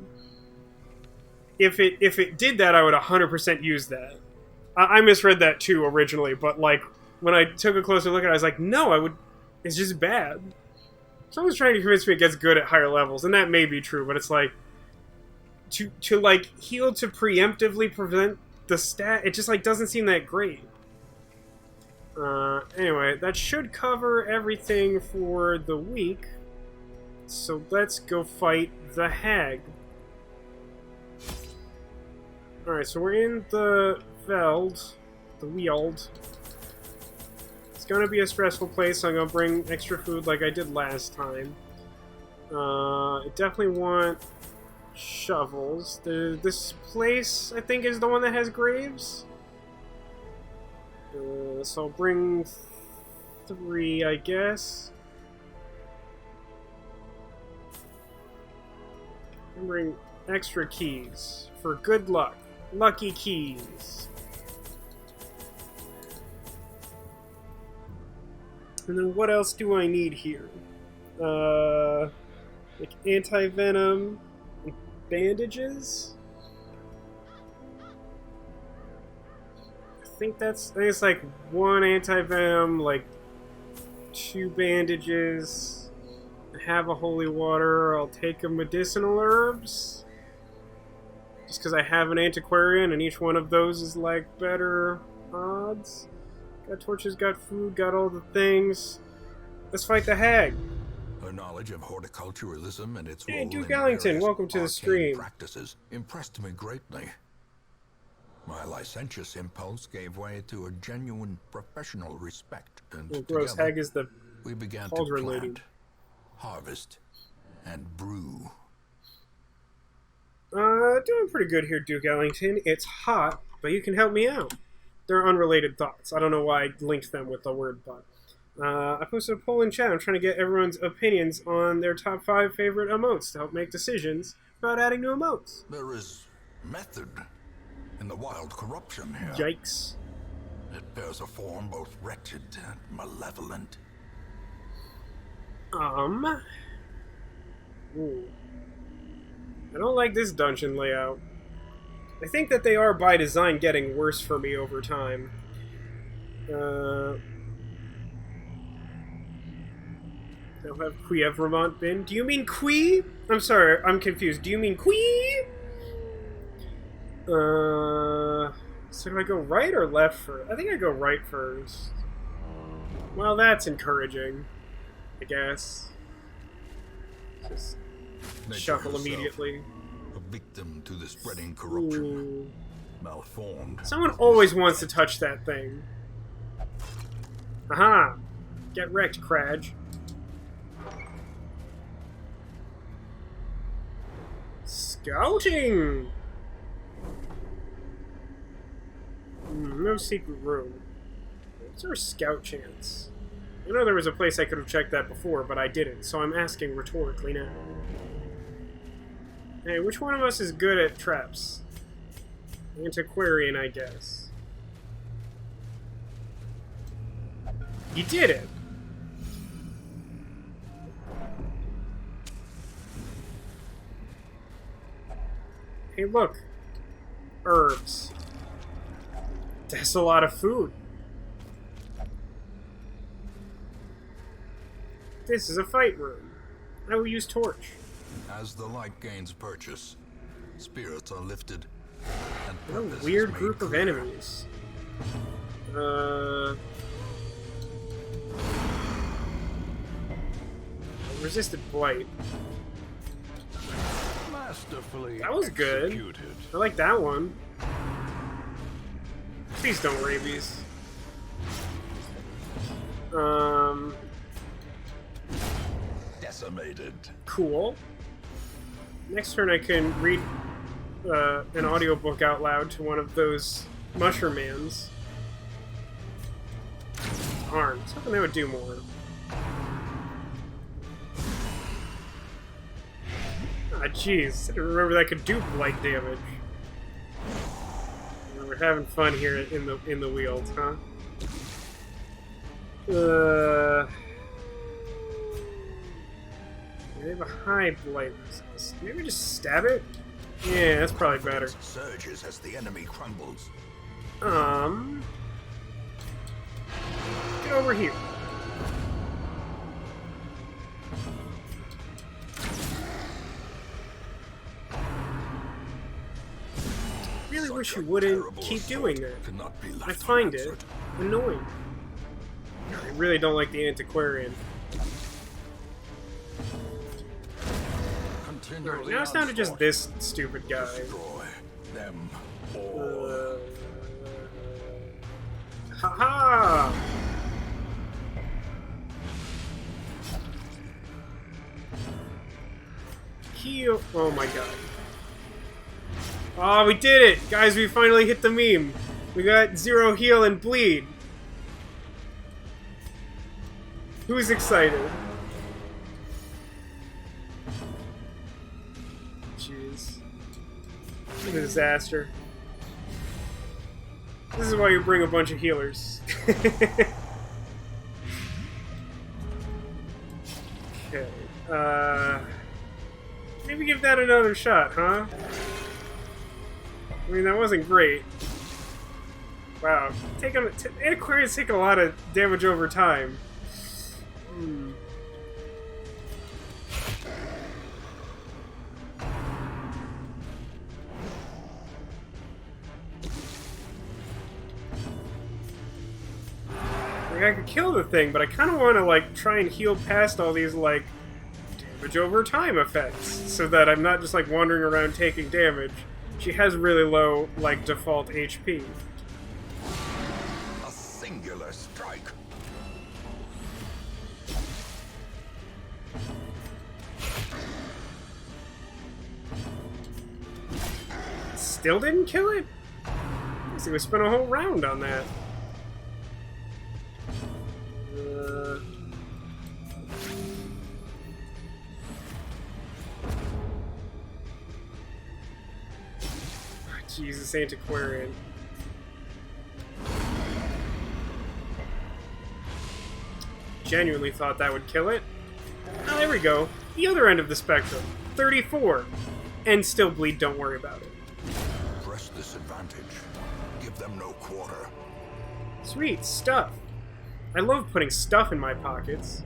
If it did that, I would 100% use that. I misread that too originally, but like, when I took a closer look at it, I was like, no, I would... It's just bad. Someone's trying to convince me it gets good at higher levels, and that may be true, but it's like... To like, heal to preemptively prevent the stat, it just, like, doesn't seem that great. Anyway, that should cover everything for the week. So let's go fight the Hag. Alright, so we're in the Veld, the Weald. It's gonna be a stressful place, so I'm gonna bring extra food like I did last time. I definitely want shovels. This place, I think, is the one that has graves. So I'll bring 3, I guess. And bring extra keys for good luck. Lucky keys. And then what else do I need here? Like anti-venom and bandages? I think it's like 1 anti-venom, like 2 bandages. I have a holy water. I'll take a medicinal herbs. Just because I have an antiquarian and each one of those is like better odds. Got torches, got food, got all the things. Let's fight the hag. Her knowledge of horticulturalism and its Hey, role Duke in Ellington, various welcome to the arcane stream. practices impressed me greatly. My licentious impulse gave way to a genuine professional respect, and Oh, gross. together Hag is the we began to cauldron plant, lady. harvest, and brew. Doing pretty good here, Duke Ellington. It's hot, but you can help me out. They're unrelated thoughts. I don't know why I linked them with the word thought. I posted a poll in chat. I'm trying to get everyone's opinions on their top 5 favorite emotes to help make decisions about adding new emotes. There is method in the wild corruption here. Yikes. It bears a form both wretched and malevolent. Ooh. I don't like this dungeon layout. I think that they are, by design, getting worse for me over time. How have Vermont been? Do you mean Quee? I'm sorry, I'm confused. Do you mean Quee? So do I go right or left first? I think I go right first. Well, that's encouraging, I guess. Just shuffle herself, immediately. A victim to the spreading corruption. Ooh. Malformed. Someone always wants to touch that thing. Aha! Get wrecked, Crag. Scouting! No secret room. What's our scout chance? I know there was a place I could have checked that before, but I didn't, so I'm asking rhetorically now. Hey, which one of us is good at traps? Antiquarian, I guess. You did it! Hey, look. Herbs. That's a lot of food. This is a fight room. I will use torch. As the light gains purchase, spirits are lifted, and What a purpose weird is made group of clear. enemies. Resisted blight. Masterfully That was good. executed. I like that one. Please don't rabies. Decimated. Cool. Next turn I can read an audiobook out loud to one of those mushroom mans. Arms. I was hoping they would do more. Ah, jeez. I didn't remember that could do blight damage. We're having fun here in the Weald, huh? They have a high blight resistance. Maybe just stab it? Yeah, that's probably better. Surges as the enemy crumbles. Get over here. Really wish Such you a wouldn't terrible keep assault doing that. cannot be left I find it unanswered. annoying. I really don't like the antiquarian. Continually Alright, now it's down to just onslaught. this stupid guy. Destroy them all. Haha! Oh my god. Oh, we did it! Guys, we finally hit the meme. We got 0 heal and bleed. Who's excited? Jeez. What a disaster. This is why you bring a bunch of healers. Okay. Maybe give that another shot, huh? I mean, that wasn't great. Wow. Antiquarians take a lot of damage over time. Hmm. Like, I could kill the thing, but I kind of want to, like, try and heal past all these, like, damage over time effects, so that I'm not just, like, wandering around taking damage. She has really low, like, default HP. A singular strike. Still didn't kill it? I see we spent a whole round on that. Jesus, Antiquarian. Genuinely thought that would kill it. Oh, there we go. The other end of the spectrum. 34. And still bleed, don't worry about it. Press this advantage. Give them no quarter. Sweet, stuff. I love putting stuff in my pockets.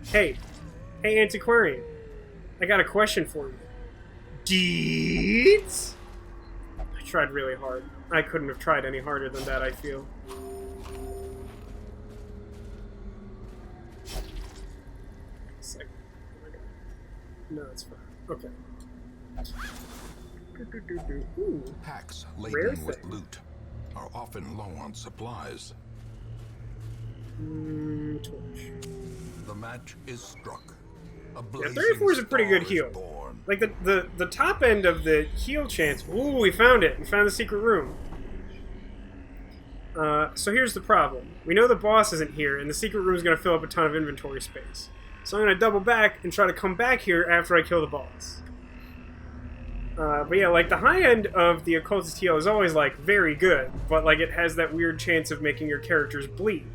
Hey. Hey, Antiquarian. I got a question for you. Deeds? I tried really hard. I couldn't have tried any harder than that, I feel. Second. Oh my god. No, it's fine. Okay. Ooh. Packs laden with loot are often low on supplies. Torch. The match is struck. Yeah, 34 is a pretty good heal. Like, the top end of the heal chance... Ooh, we found it! We found the secret room. So here's the problem. We know the boss isn't here, and the secret room is going to fill up a ton of inventory space. So I'm going to double back and try to come back here after I kill the boss. But yeah, like, the high end of the occultist heal is always, like, very good, but, like, it has that weird chance of making your characters bleed.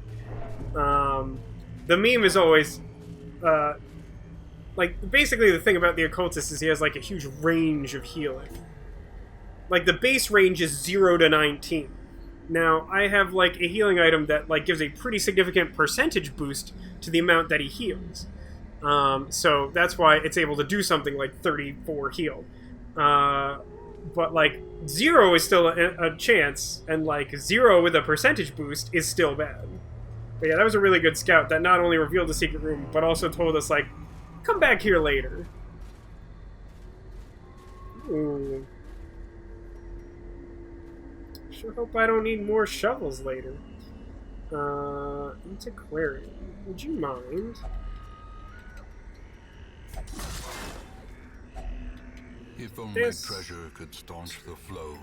The meme is always... like, basically the thing about the occultist is he has, like, a huge range of healing. Like, the base range is 0 to 19. Now, I have, like, a healing item that, like, gives a pretty significant percentage boost to the amount that he heals. So that's why it's able to do something like 34 heal. But, like, 0 is still a chance, and, like, 0 with a percentage boost is still bad. But yeah, that was a really good scout that not only revealed the secret room, but also told us, like, come back here later. Ooh. Sure hope I don't need more shovels later. Antiquarian. Would you mind? If only treasure could staunch the flow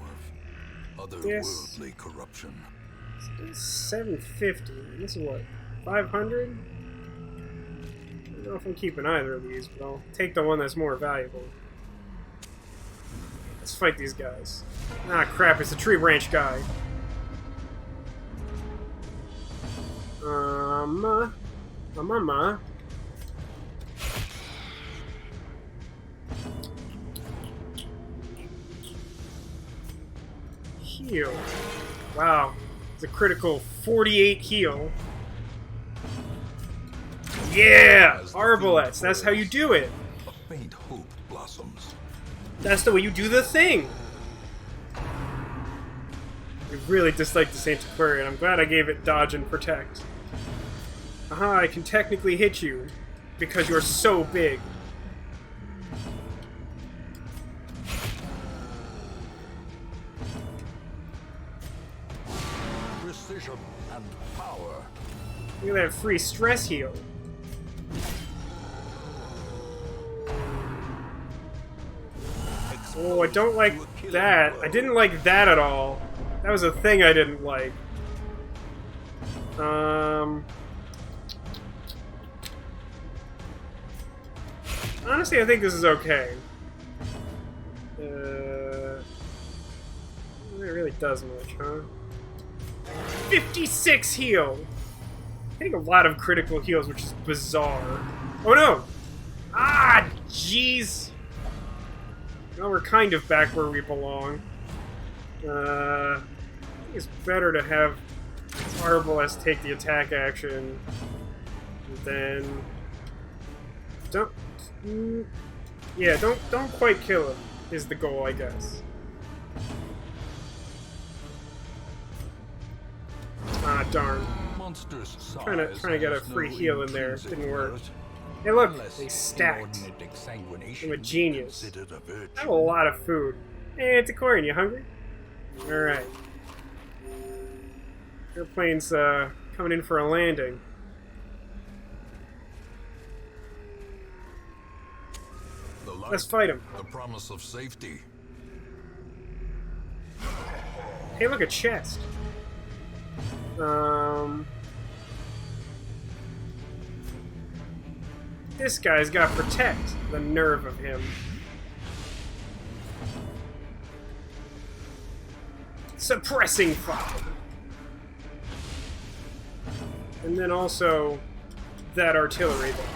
of otherworldly corruption. 750. This is what? 500? I don't know if I'm keeping either of these, but I'll take the one that's more valuable. Let's fight these guys. Ah, crap, it's a tree branch guy. Heal. Wow. It's a critical 48 heal. Yeah! Arbalets, that's how you do it. A faint hope blossoms. That's the way you do the thing. I really dislike this Antiquarian. I'm glad I gave it dodge and protect. Aha, I can technically hit you because you're so big. Precision and power. Look at that free stress heal. Oh, I don't like that. I didn't like that at all. That was a thing I didn't like. Honestly, I think this is okay. It really does much, huh? 56 heal! I think a lot of critical heals, which is bizarre. Oh no! Ah, jeez! Well, we're kind of back where we belong. I think it's better to have Arbalest take the attack action than... Yeah, don't quite kill him, is the goal, I guess. Ah, darn. Trying to get a free heal in there. Didn't work. Hey, look, they stacked. I'm a genius. I have a lot of food. Hey, Antiquarian, you hungry? Alright. Airplane's coming in for a landing. Let's fight him. The promise of safety. Hey, look, a chest. This guy's got protect. The nerve of him. Suppressing fire. And then also that artillery there.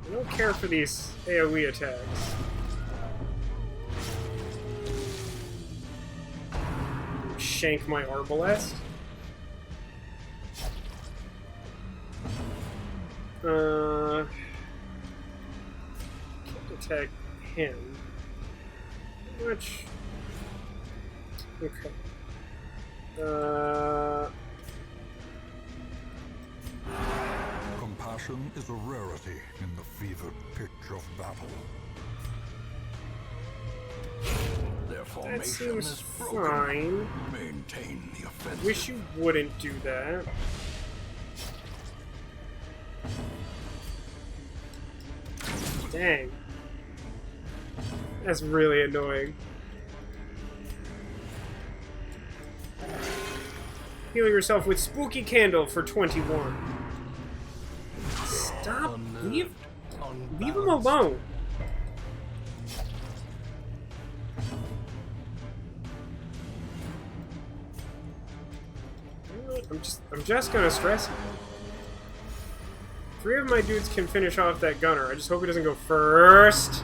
I don't care for these AoE attacks. Shank my Arbalest. Can't attack him. Which... Okay. Compassion is a rarity in the fevered pitch of battle. Their That formation seems is broken. fine. Maintain the offensive. Wish you wouldn't do that. Dang. That's really annoying. Heal yourself with Spooky Candle for 21. Stop. Leave him alone. I'm just gonna stress him. 3 of my dudes can finish off that gunner. I just hope he doesn't go first.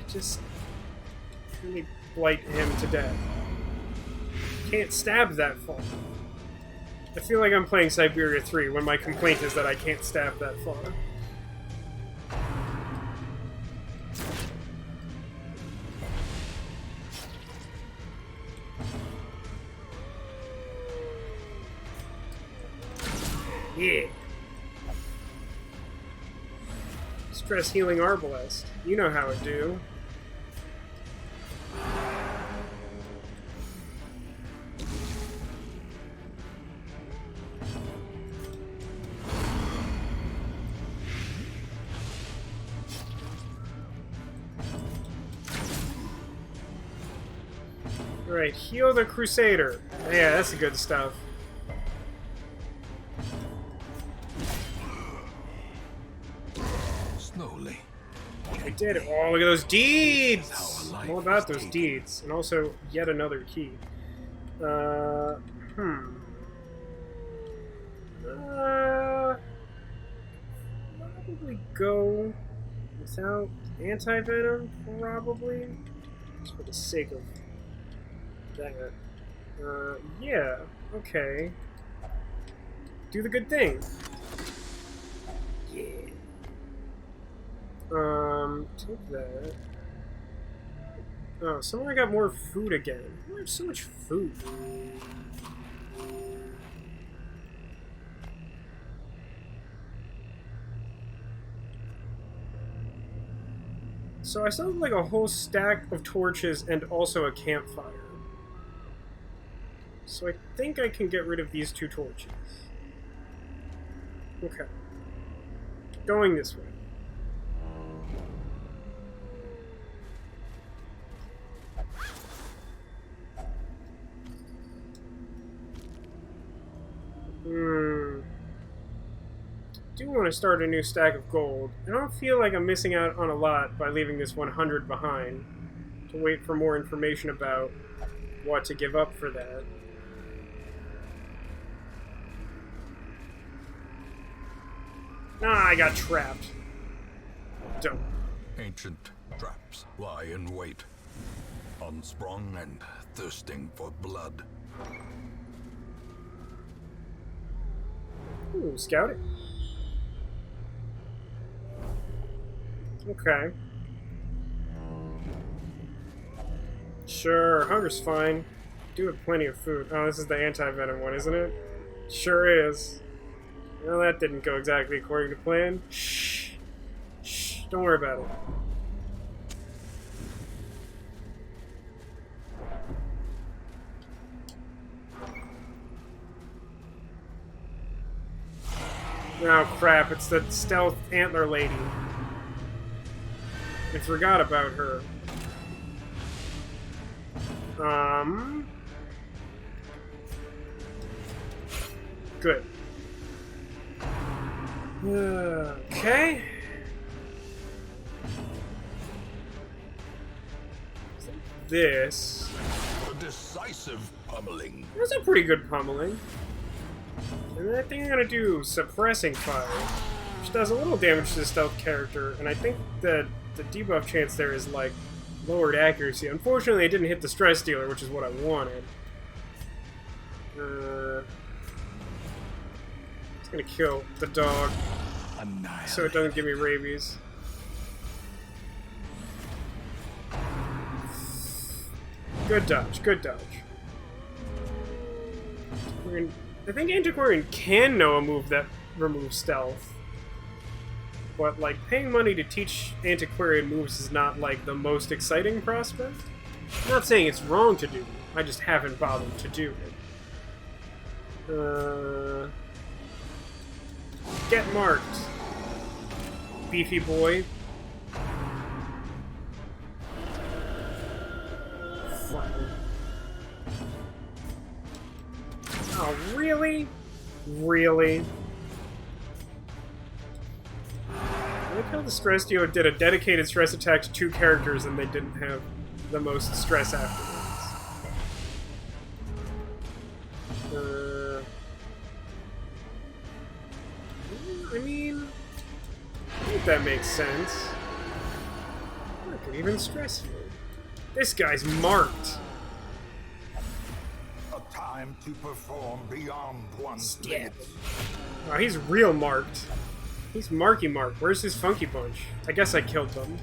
Just really blight him to death. Can't stab that far. I feel like I'm playing Siberia 3 when my complaint is that I can't stab that far. Yeah. Stress healing Arbalest. You know how it do. Alright, heal the Crusader. Yeah, that's the good stuff. Slowly. I did it. Oh, look at those deeds! I'm all about those deeds. And also, yet another key. Probably go without anti-venom, probably. Just for the sake of that. Yeah, okay. Do the good thing. Yeah. Take that. Oh, somewhere I got more food again. I have so much food. So I still have like a whole stack of torches and also a campfire. So I think I can get rid of these 2 torches. Okay. Going this way. Do want to start a new stack of gold. I don't feel like I'm missing out on a lot by leaving this 100 behind to wait for more information about what to give up for that. Ah, I got trapped. Don't. Ancient traps lie in wait, unsprung and thirsting for blood. Ooh, scouting. Okay. Sure, hunger's fine. Do have plenty of food. Oh, this is the anti-venom one, isn't it? Sure is. Well, that didn't go exactly according to plan. Shh. Shh. Don't worry about it. Oh crap, it's the stealth antler lady. I forgot about her. Good. Okay. This. A decisive pummeling. That's a pretty good pummeling. And I think I'm gonna do suppressing fire, which does a little damage to the stealth character, and I think that the debuff chance there is like lowered accuracy. Unfortunately, I didn't hit the stress dealer, which is what I wanted. It's gonna kill the dog, so it doesn't give me rabies. Good dodge, good dodge. I think Antiquarian can know a move that removes stealth. But, like, paying money to teach Antiquarian moves is not, like, the most exciting prospect. I'm not saying it's wrong to do. I just haven't bothered to do it. Get marked. Beefy boy. Fine. Oh, really? Really? I like how the stress dealer did a dedicated stress attack to 2 characters and they didn't have the most stress afterwards. I mean, I think that makes sense. I can even stress you. This guy's marked. A time to perform beyond one's limits. Oh, he's real marked. He's Marky Mark. Where's his funky bunch? I guess I killed them.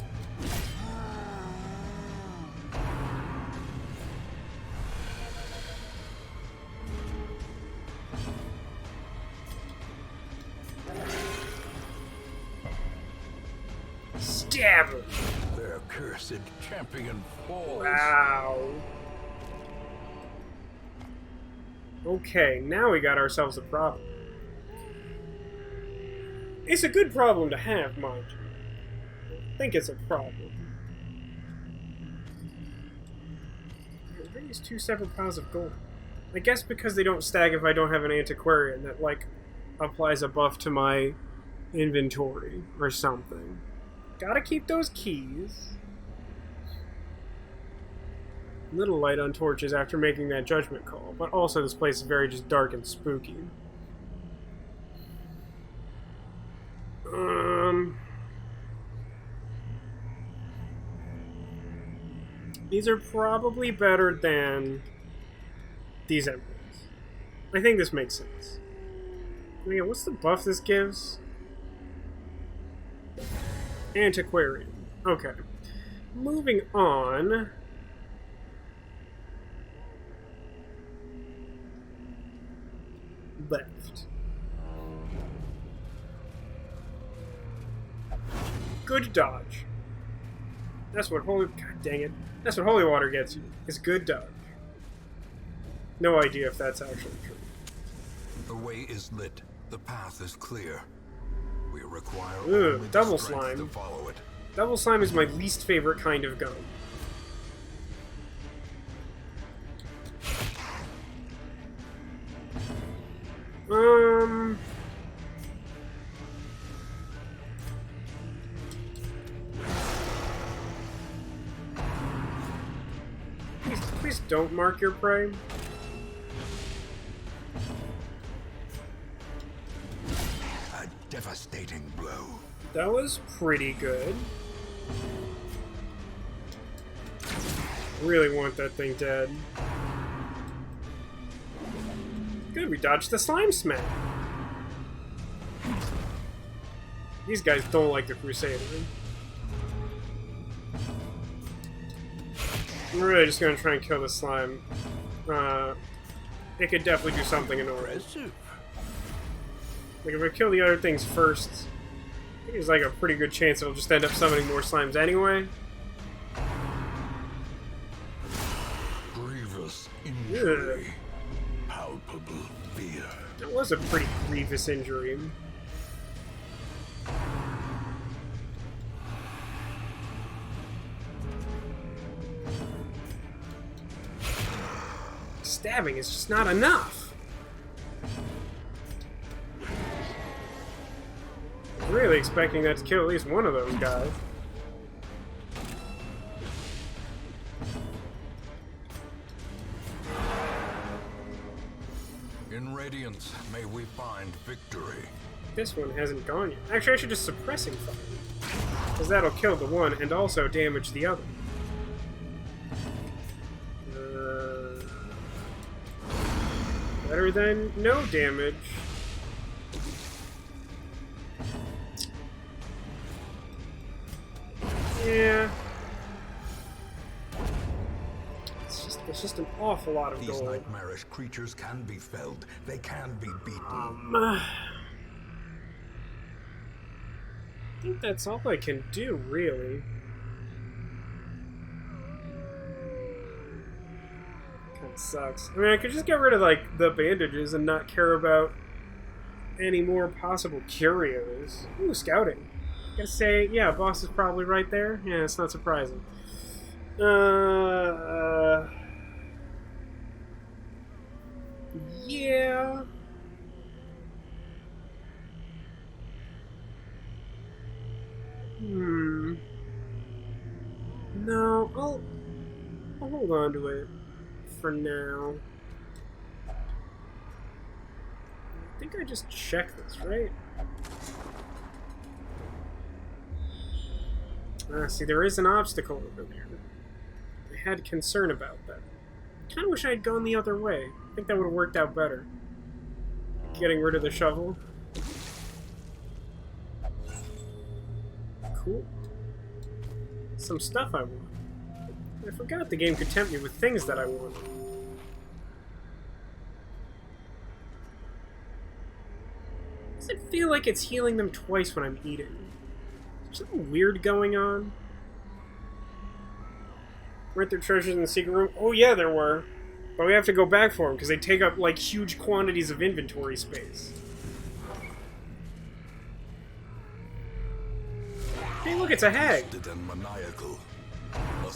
Stab him! Their cursed champion falls. Wow. Okay, now we got ourselves a problem. It's a good problem to have, mind you. I think it's a problem. These 2 separate piles of gold. I guess because they don't stack if I don't have an antiquarian that, like, applies a buff to my inventory or something. Gotta keep those keys. Little light on torches after making that judgment call, but also this place is very just dark and spooky. These are probably better than these emeralds. I think this makes sense. Yeah, what's the buff this gives? Antiquarian. Okay. Moving on. Left. Good dodge. That's what holy... God dang it. That's what holy water gets you. It's good dodge. No idea if that's actually true. The way is lit. The path is clear. We require Ooh, only the double strength slime. to follow it. Double slime is my least favorite kind of gum. Please don't mark your prey. A devastating blow. That was pretty good. Really want that thing dead. Good, we dodged the slime smack. These guys don't like the Crusader. I'm really just gonna try and kill the slime. It could definitely do something annoying. Like, if I kill the other things first, I think there's like a pretty good chance it'll just end up summoning more slimes anyway. Grievous injury. Palpable fear. That was a pretty grievous injury. Stabbing is just not enough. I was really expecting that to kill at least one of those guys. In Radiance, may we find victory. This one hasn't gone yet. Actually, I should just suppressing fire, because that'll kill the one and also damage the other. Better than no damage. Yeah. It's just an awful lot of These gold. nightmarish creatures can be felled. They can be beaten. I think that's all I can do, really. Kinda sucks. I mean, I could just get rid of, like, the bandages and not care about any more possible curios. Ooh, scouting. Gotta say, yeah, boss is probably right there. Yeah, it's not surprising. Yeah. No, I'll hold on to it for now. I think I just checked this, right? See, there is an obstacle over there. I had concern about that. I kind of wish I had gone the other way. I think that would have worked out better. Getting rid of the shovel. Cool. Some stuff I want. I forgot the game could tempt me with things that I want. Does it feel like it's healing them twice when I'm eating? Is there something weird going on? Weren't there treasures in the secret room? Oh yeah, there were. But we have to go back for them because they take up like huge quantities of inventory space. Hey, look, it's a hag.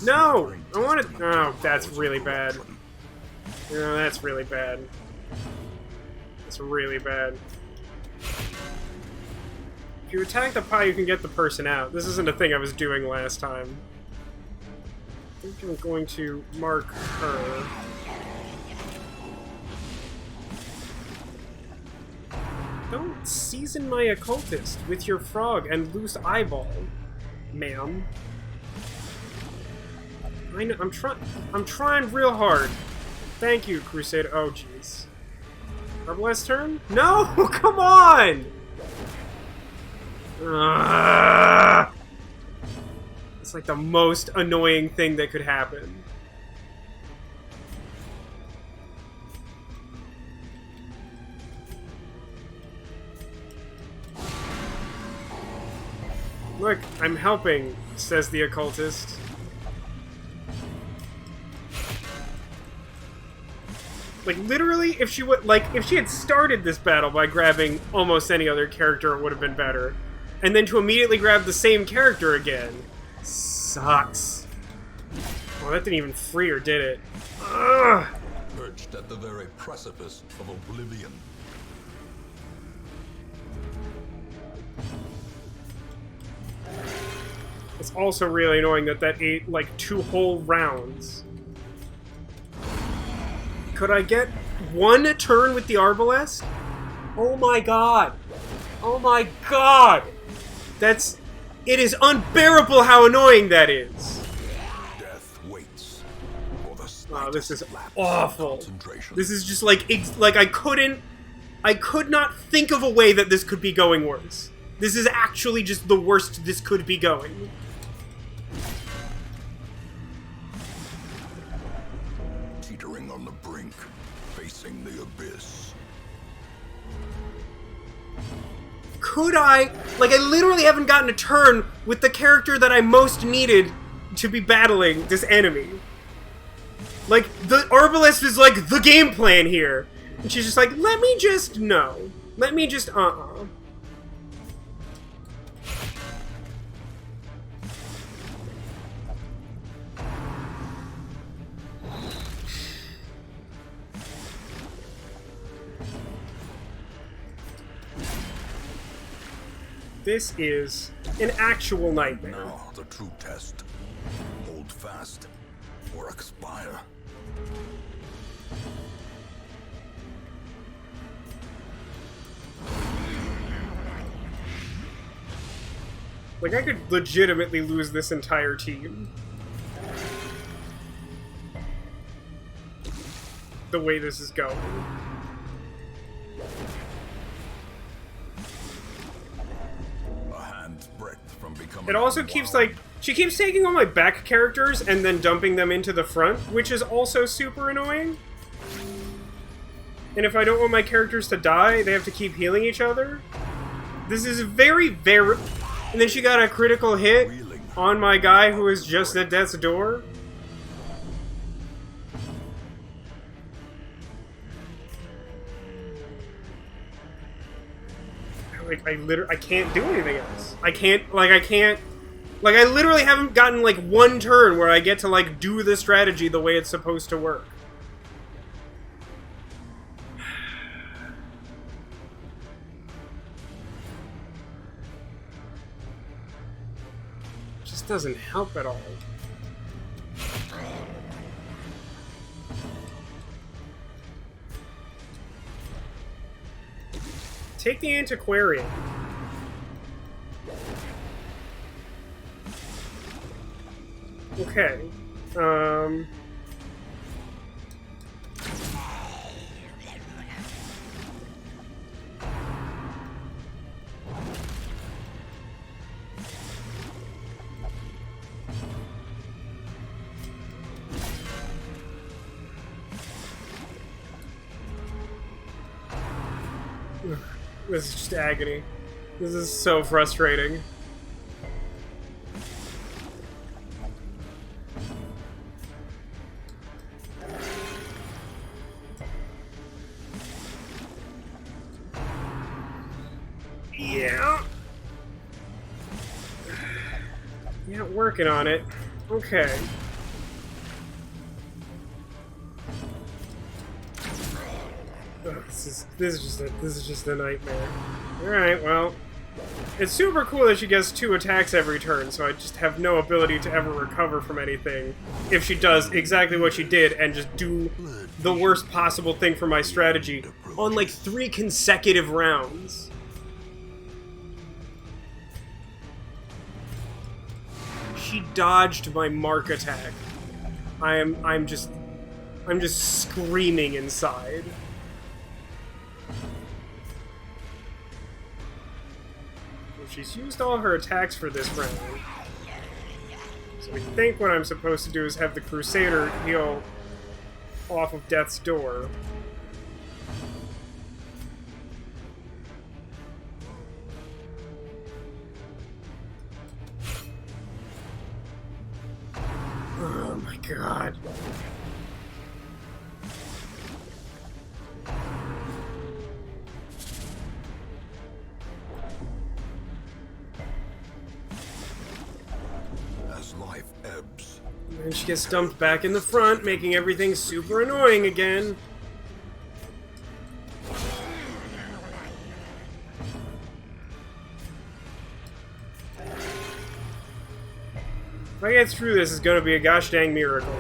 No! I want it. Oh, that's really bad. No, that's really bad. That's really bad. If you attack the pie, you can get the person out. This isn't a thing I was doing last time. I think I'm going to mark her. Don't season my occultist with your frog and loose eyeball, ma'am. I know, I'm trying real hard. Thank you, Crusader. Oh, jeez. Arbalest turn? No! Come on! It's like the most annoying thing that could happen. Look, I'm helping, says the occultist. Like, literally, if she would, like, if she had started this battle by grabbing almost any other character, it would have been better. And then to immediately grab the same character again sucks. Oh, that didn't even free her, did it? Ugh. Perched at the very precipice of oblivion. It's also really annoying that that ate, like, 2 whole rounds. Could I get 1 turn with the Arbalest? Oh my god! Oh my god! That's... It is unbearable how annoying that is! Death waits for the Wow, this is lapse awful. of concentration. This is just like I could not think of a way that this could be going worse. This is actually just the worst this could be going. Teetering on the brink, facing the abyss. Could I... Like, I literally haven't gotten a turn with the character that I most needed to be battling this enemy. Like, the Arbalest is, like, the game plan here. And she's just like, let me just... No. Let me just... This is an actual nightmare. Now the true test. Hold fast or expire. Like, I could legitimately lose this entire team. The way this is going. A hand's breadth from becoming It also keeps, like... She keeps taking all my back characters and then dumping them into the front, which is also super annoying. And if I don't want my characters to die, they have to keep healing each other. This is very, very... And then she got a critical hit on my guy who was just at death's door. Like, I can't do anything else. I literally haven't gotten, like, 1 turn where I get to, like, do the strategy the way it's supposed to work. Just doesn't help at all. Take the antiquarian. Okay. This is just agony. This is so frustrating. Yeah. Yeah, working on it. Okay. Ugh, this is just a nightmare. Alright, well. It's super cool that she gets 2 attacks every turn, so I just have no ability to ever recover from anything if she does exactly what she did and just do the worst possible thing for my strategy on like 3 consecutive rounds. She dodged my mark attack. I'm just screaming inside. She's used all her attacks for this round. So I think what I'm supposed to do is have the Crusader heal off of Death's Door. Oh my god. life ebbs. And she gets dumped back in the front, making everything super annoying again. If I get through this, it's gonna be a gosh dang miracle.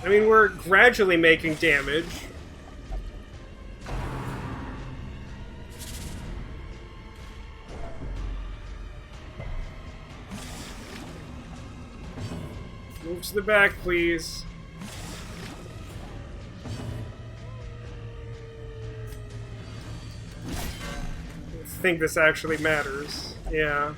I mean, we're gradually making damage. Move to the back, please. I think this actually matters. Yeah.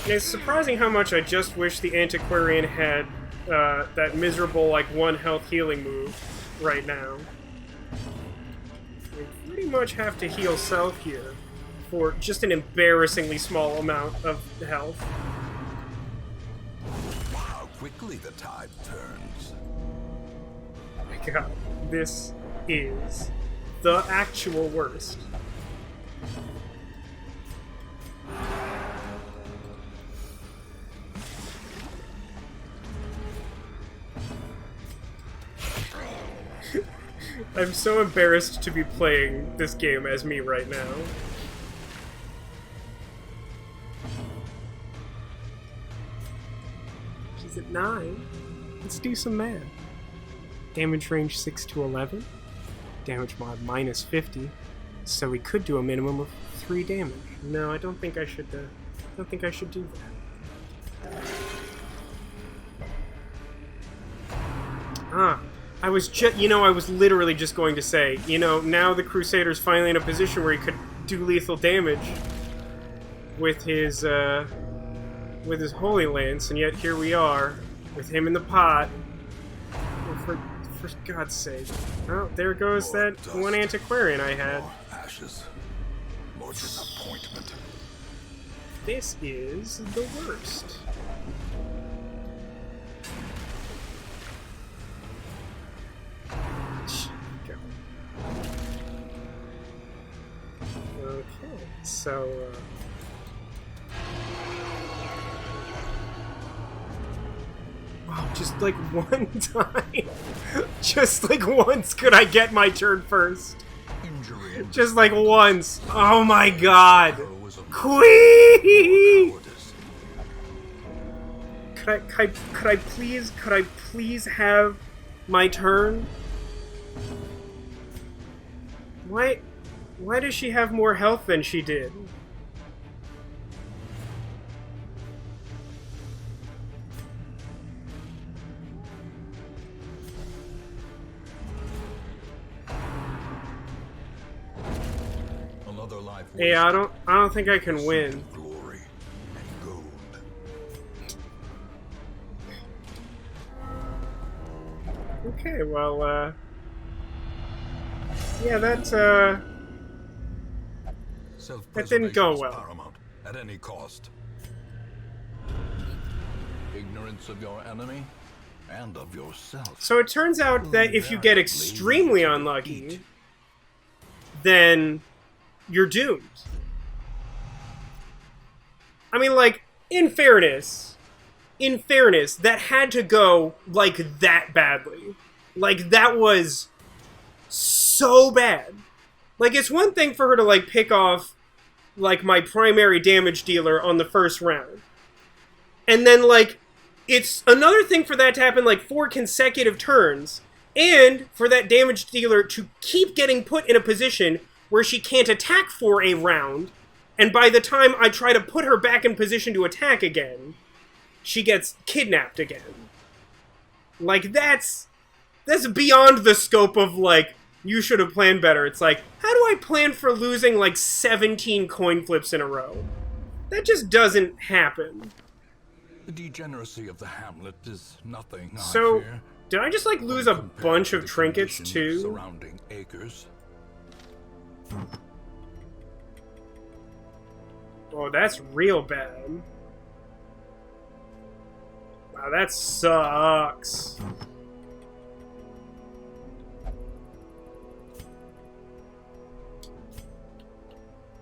And it's surprising how much I just wish the Antiquarian had that miserable, like, 1 health healing move right now. We pretty much have to heal self here for just an embarrassingly small amount of health. How quickly the tide turns. Oh my god, this is the actual worst. I'm so embarrassed to be playing this game as me right now. She's at 9. Let's do some math. Damage range 6 to 11. Damage mod minus 50. So we could do a minimum of 3 damage. No, I don't think I should. I don't think I should do that. I was I was literally just going to say, now the Crusader's finally in a position where he could do lethal damage with his Holy Lance, and yet here we are, with him in the pot. For God's sake. Oh, there goes More that dust, one Antiquarian I had. More ashes. More disappointment. This is the worst. Okay, so, oh, just like one time. Just like once could I get my turn first. Injury. Just like once. Oh my god. Queen! Could I please have my turn? Why does she have more health than she did? Another life. Yeah, I don't think I can win. Glory and gold. Okay, well, yeah, that didn't go well. Paramount at any cost. Ignorance of your enemy and of yourself. So it turns out that if you get extremely unlucky, then you're doomed. I mean, like, in fairness, that had to go, like, that badly. Like, that was so bad. Like, it's one thing for her to, like, pick off, like, my primary damage dealer on the first round. And then, like, it's another thing for that to happen, like, 4 consecutive turns, and for that damage dealer to keep getting put in a position where she can't attack for a round, and by the time I try to put her back in position to attack again, she gets kidnapped again. Like, that's beyond the scope of, like, you should have planned better. It's like, how do I plan for losing, like, 17 coin flips in a row? That just doesn't happen. The degeneracy of the hamlet is nothing. So, I fear, did I just, like, lose a compared bunch to of the trinkets, condition too? Surrounding acres. Oh, that's real bad. Wow, that sucks.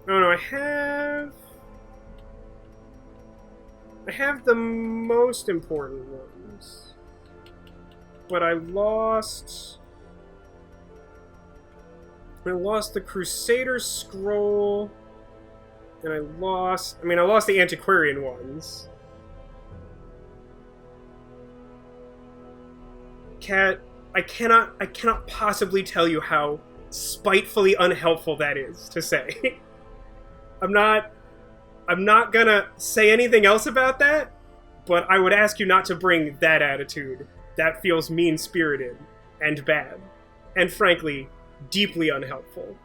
Oh no, I have the most important ones. But I lost the Crusader Scroll, and I lost the Antiquarian ones. Cat, I cannot possibly tell you how spitefully unhelpful that is to say. I'm not gonna say anything else about that, but I would ask you not to bring that attitude. That feels mean-spirited and bad, and frankly, deeply unhelpful.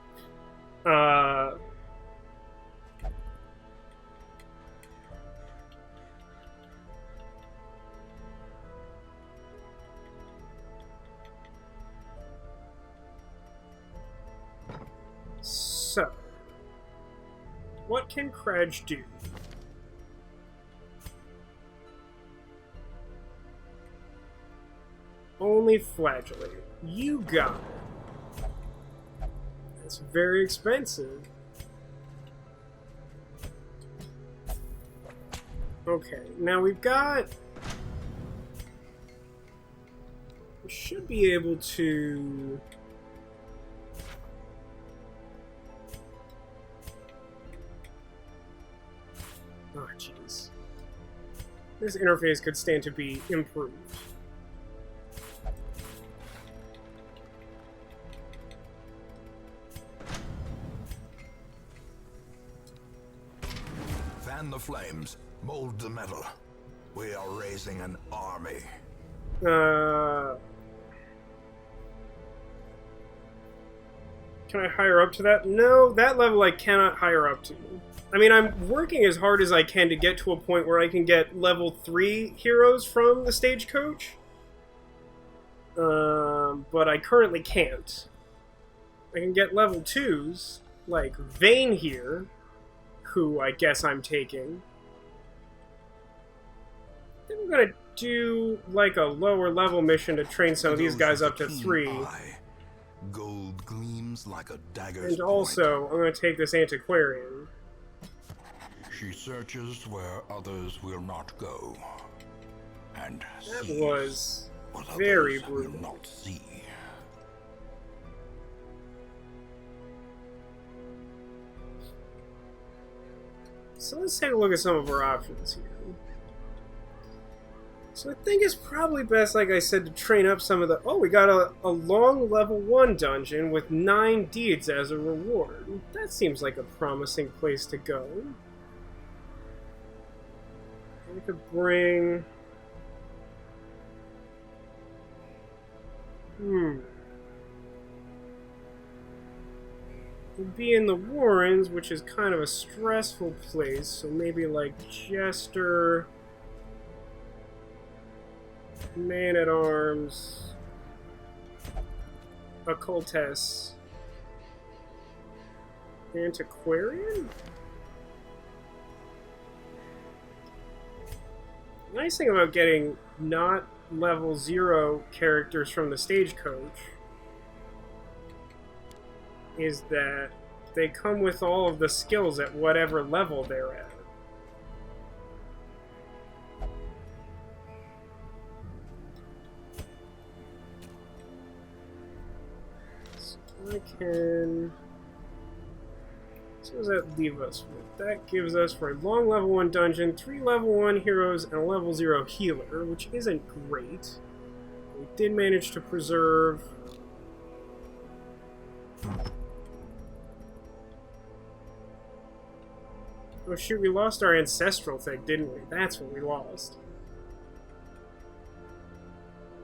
So, what can Kraj do? Only flagellate. You got it. That's very expensive. Okay, now we've got... We should be able to... Oh, jeez. This interface could stand to be improved. Fan the flames, mold the metal. We are raising an army. Can I hire up to that? No, that level I cannot hire up to. I mean, I'm working as hard as I can to get to a point where I can get level 3 heroes from the stagecoach. But I currently can't. I can get level 2s, like Vayne here, who I guess I'm taking. I think I'm gonna do, like, a lower level mission to train some of these guys up to 3. Gold gleams like a dagger's And also, I'm gonna take this Antiquarian. She searches where others will not go, and That sees was what very others will brutal. not see. So let's take a look at some of our options here. So I think it's probably best, like I said, to train up some of the... Oh, we got a long level 1 dungeon with 9 deeds as a reward. That seems like a promising place to go. We could bring... We'd be in the Warrens, which is kind of a stressful place, so maybe like Jester... Man-at-Arms, Occultess, Antiquarian? Nice thing about getting not level 0 characters from the stagecoach is that they come with all of the skills at whatever level they're at. I can... So what does that leave us with? That gives us, for a long level 1 dungeon, 3 level 1 heroes and a level 0 healer, which isn't great. We did manage to preserve... Oh shoot, we lost our ancestral thing, didn't we? That's what we lost.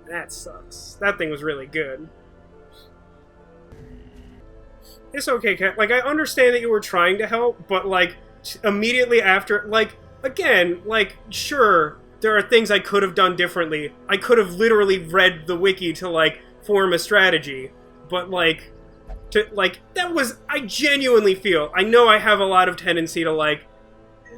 That sucks. That thing was really good. It's okay, Kat. Like, I understand that you were trying to help, but, like, immediately after, like, again, like, sure, there are things I could have done differently. I could have literally read the wiki to, like, form a strategy, but, like, that was, I genuinely feel, I know I have a lot of tendency to, like,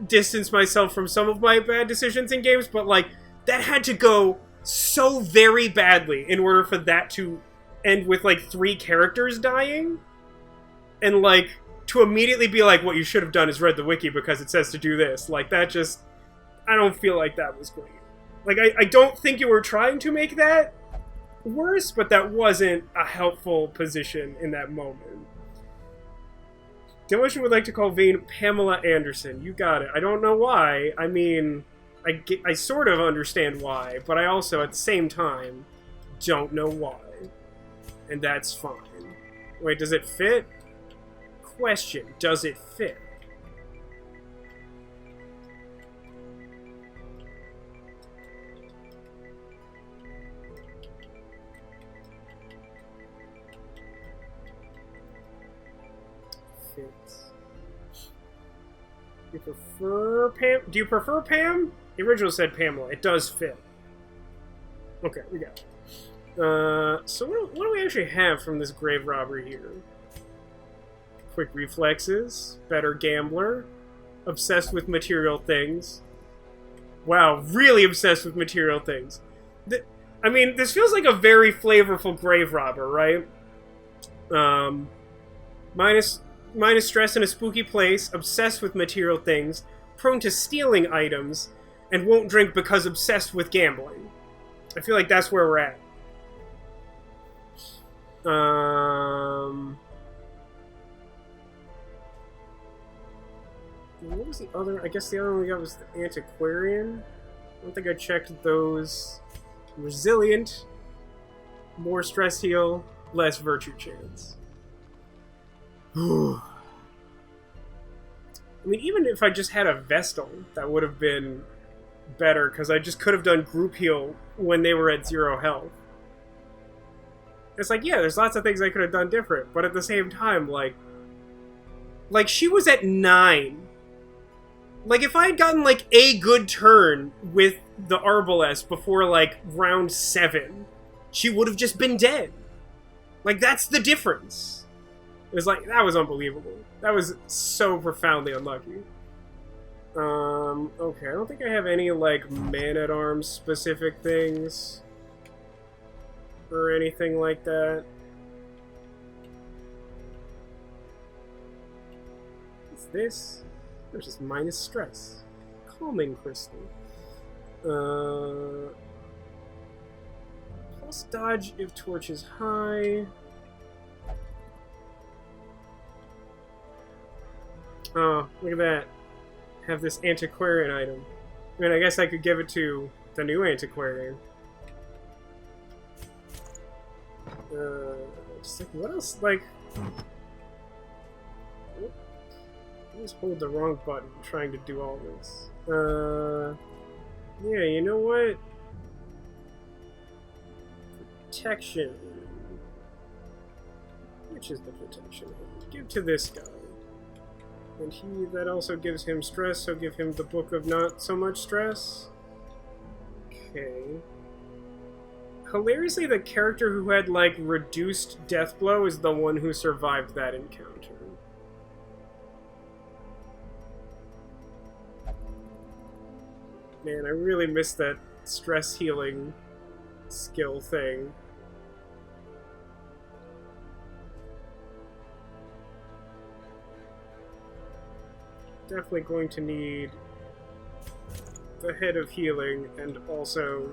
distance myself from some of my bad decisions in games, but, like, that had to go so very badly in order for that to end with, like, 3 characters dying. And, like, to immediately be like, what you should have done is read the wiki because it says to do this. Like, that just... I don't feel like that was great. Like, I don't think you were trying to make that worse, but that wasn't a helpful position in that moment. Demolition would like to call Vane Pamela Anderson. You got it. I don't know why. I mean, I sort of understand why, but I also, at the same time, don't know why. And that's fine. Wait, does it fit? Question, does it fit? Do you prefer Pam? Do you prefer Pam? The original said Pamela. It does fit. Okay, we got it. So what do we actually have from this grave robber here? Quick reflexes, better gambler, obsessed with material things. Wow, really obsessed with material things. I mean, this feels like a very flavorful grave robber, right? Minus stress in a spooky place, obsessed with material things, prone to stealing items, and won't drink because obsessed with gambling. I feel like that's where we're at. What was the other? I guess the other one we got was the antiquarian. I don't think I checked those. Resilient, more stress heal, less virtue chance. I mean, even if I just had a Vestal, that would have been better, because I just could have done group heal when they were at 0 health. It's like, yeah, there's lots of things I could have done different, but at the same time, like she was at 9. Like, if I had gotten, like, a good turn with the Arbalest before, like, round 7, she would have just been dead. Like, that's the difference. It was like, that was unbelievable. That was so profoundly unlucky. Okay, I don't think I have any, like, man-at-arms specific things. Or anything like that. What's this? There's just minus stress. Calming crystal. Plus dodge if torch is high. Oh, look at that. Have this antiquarian item. I mean, I guess I could give it to the new antiquarian. Just like, what else? Like, I just hold the wrong button trying to do all this. Yeah, you know what? Protection. Which is the protection? Give to this guy. And that also gives him stress, so give him the Book of Not So Much Stress. Okay. Hilariously, the character who had, like, reduced death blow is the one who survived that encounter. Man, I really missed that stress healing skill thing. Definitely going to need the Head of Healing and also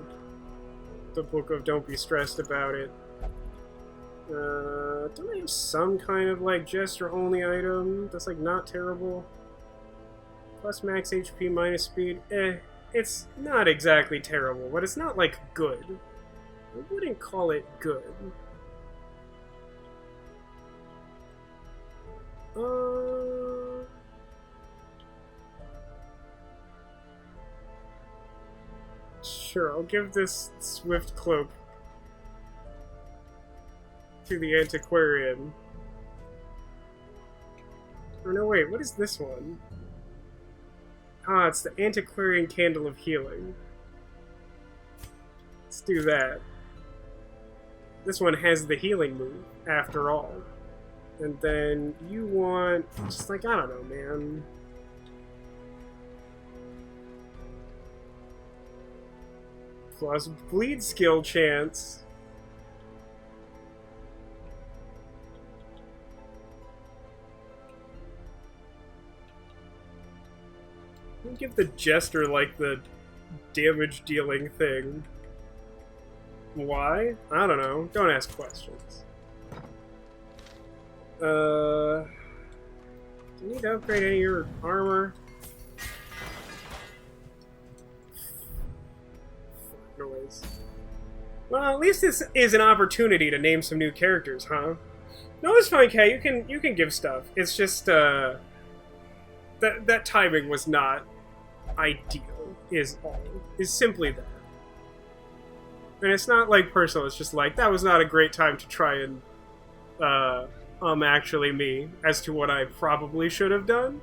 the Book of Don't Be Stressed About It. Don't I have some kind of, like, gesture-only item that's, like, not terrible? Plus max HP, minus speed. It's not exactly terrible, but it's not, like, good. I wouldn't call it good. Sure, I'll give this Swift Cloak to the Antiquarian. Oh, no, wait, what is this one? Ah, it's the Antiquarian Candle of Healing. Let's do that. This one has the healing move, after all. And then you want... just like, I don't know, man. Plus bleed skill chance. Give the jester like the damage dealing thing. Why? I don't know. Don't ask questions. Do you need to upgrade any of your armor? Noise. Well, at least this is an opportunity to name some new characters, huh? No, it's fine, Kay. You can give stuff. It's just that timing was not ideal. Is simply that. And it's not like personal. It's just like that was not a great time to try and actually me as to what I probably should have done.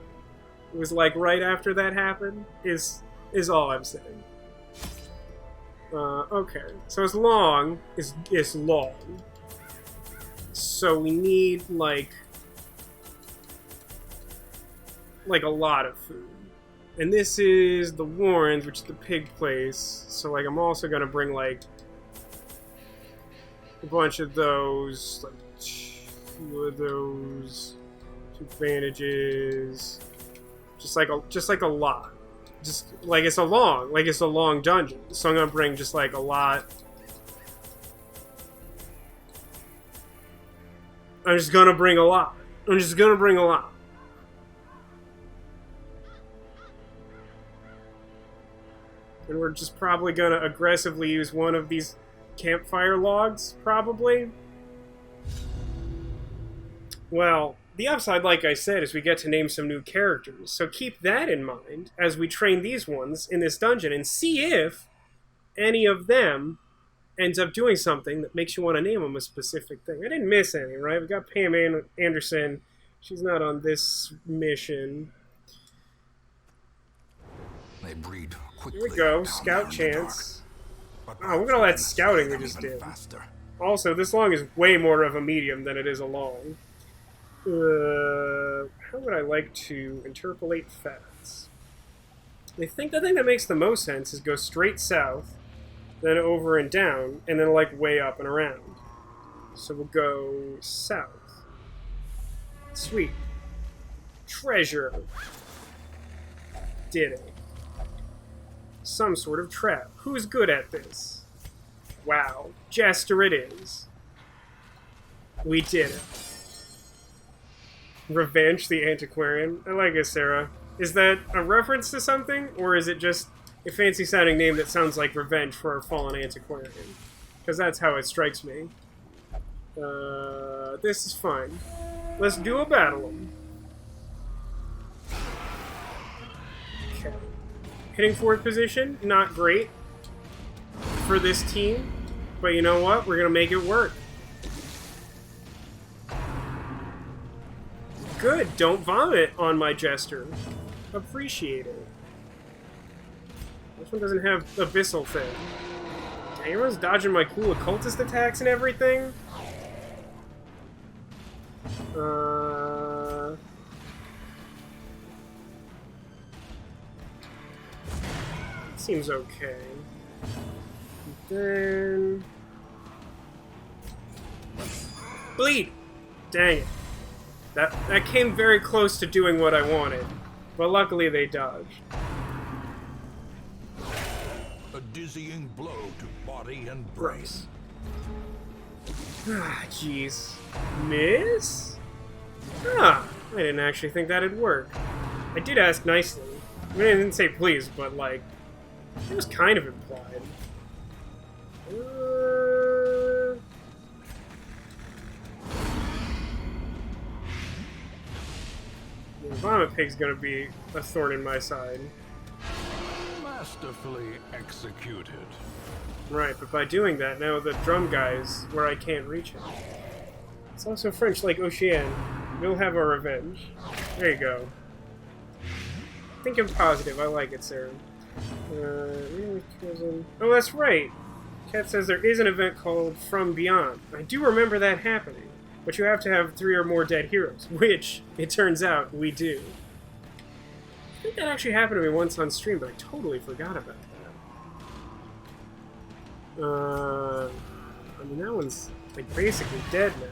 It was like right after that happened. Is all I'm saying. Okay, so as long is long. So we need like a lot of food. And this is the Warrens, which is the pig place. So like I'm also gonna bring like a bunch of those, like 2 of those, 2 bandages, just like a lot. Just like it's a long dungeon, so I'm gonna bring just like a lot. I'm just gonna bring a lot. And we're just probably gonna aggressively use one of these campfire logs, probably. Well, the upside, like I said, is we get to name some new characters, so keep that in mind as we train these ones in this dungeon and see if any of them ends up doing something that makes you want to name them a specific thing. I didn't miss any, right? We got Pam Anderson. She's not on this mission. They breed quickly. Here we go, scout chance. Oh, we're gonna let scouting we just did. Also, this long is way more of a medium than it is a long. How would I like to interpolate fats? I think the thing that makes the most sense is go straight south, then over and down, and then like way up and around. So we'll go south. Sweet. Treasure. Did it. Some sort of trap. Who's good at this? Wow. Jester it is. We did it. Revenge the Antiquarian. I like it, Sarah. Is that a reference to something, or is it just a fancy-sounding name that sounds like revenge for our fallen Antiquarian? Because that's how it strikes me. This is fine. Let's do a battle 'em. Okay. Hitting 4th position, not great for this team, but you know what? We're gonna make it work. Good, don't vomit on my jester. Appreciate it. This one doesn't have abyssal thing. Dang, everyone's dodging my cool occultist attacks and everything. Seems okay. And then bleed. Dang it. That came very close to doing what I wanted, but luckily they dodged. A dizzying blow to body and brain. Ah, jeez. Miss? Ah, I didn't actually think that'd work. I did ask nicely. I mean, I didn't say please, but like, it was kind of implied. The Vomit Pig's gonna be a thorn in my side. Masterfully executed. Right, but by doing that, now the drum guy's where I can't reach him. It's also French like Ocean. We'll have our revenge. There you go. Thinking positive. I like it, Sarah. Oh, that's right. Kat says there is an event called From Beyond. I do remember that happening. But you have to have 3 or more dead heroes, which, it turns out, we do. I think that actually happened to me once on stream, but I totally forgot about I mean, that one's like basically dead now.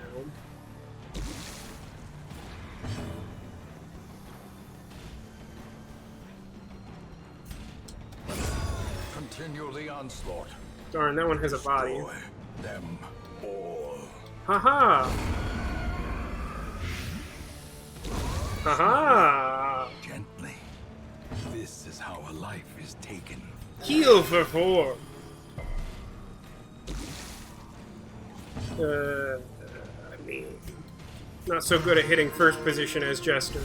Continue the onslaught. Darn, that one has a body. Destroy them all. Haha! Haha! Gently. This is how a life is taken. Heal for 4! I mean, not so good at hitting first position as Jester.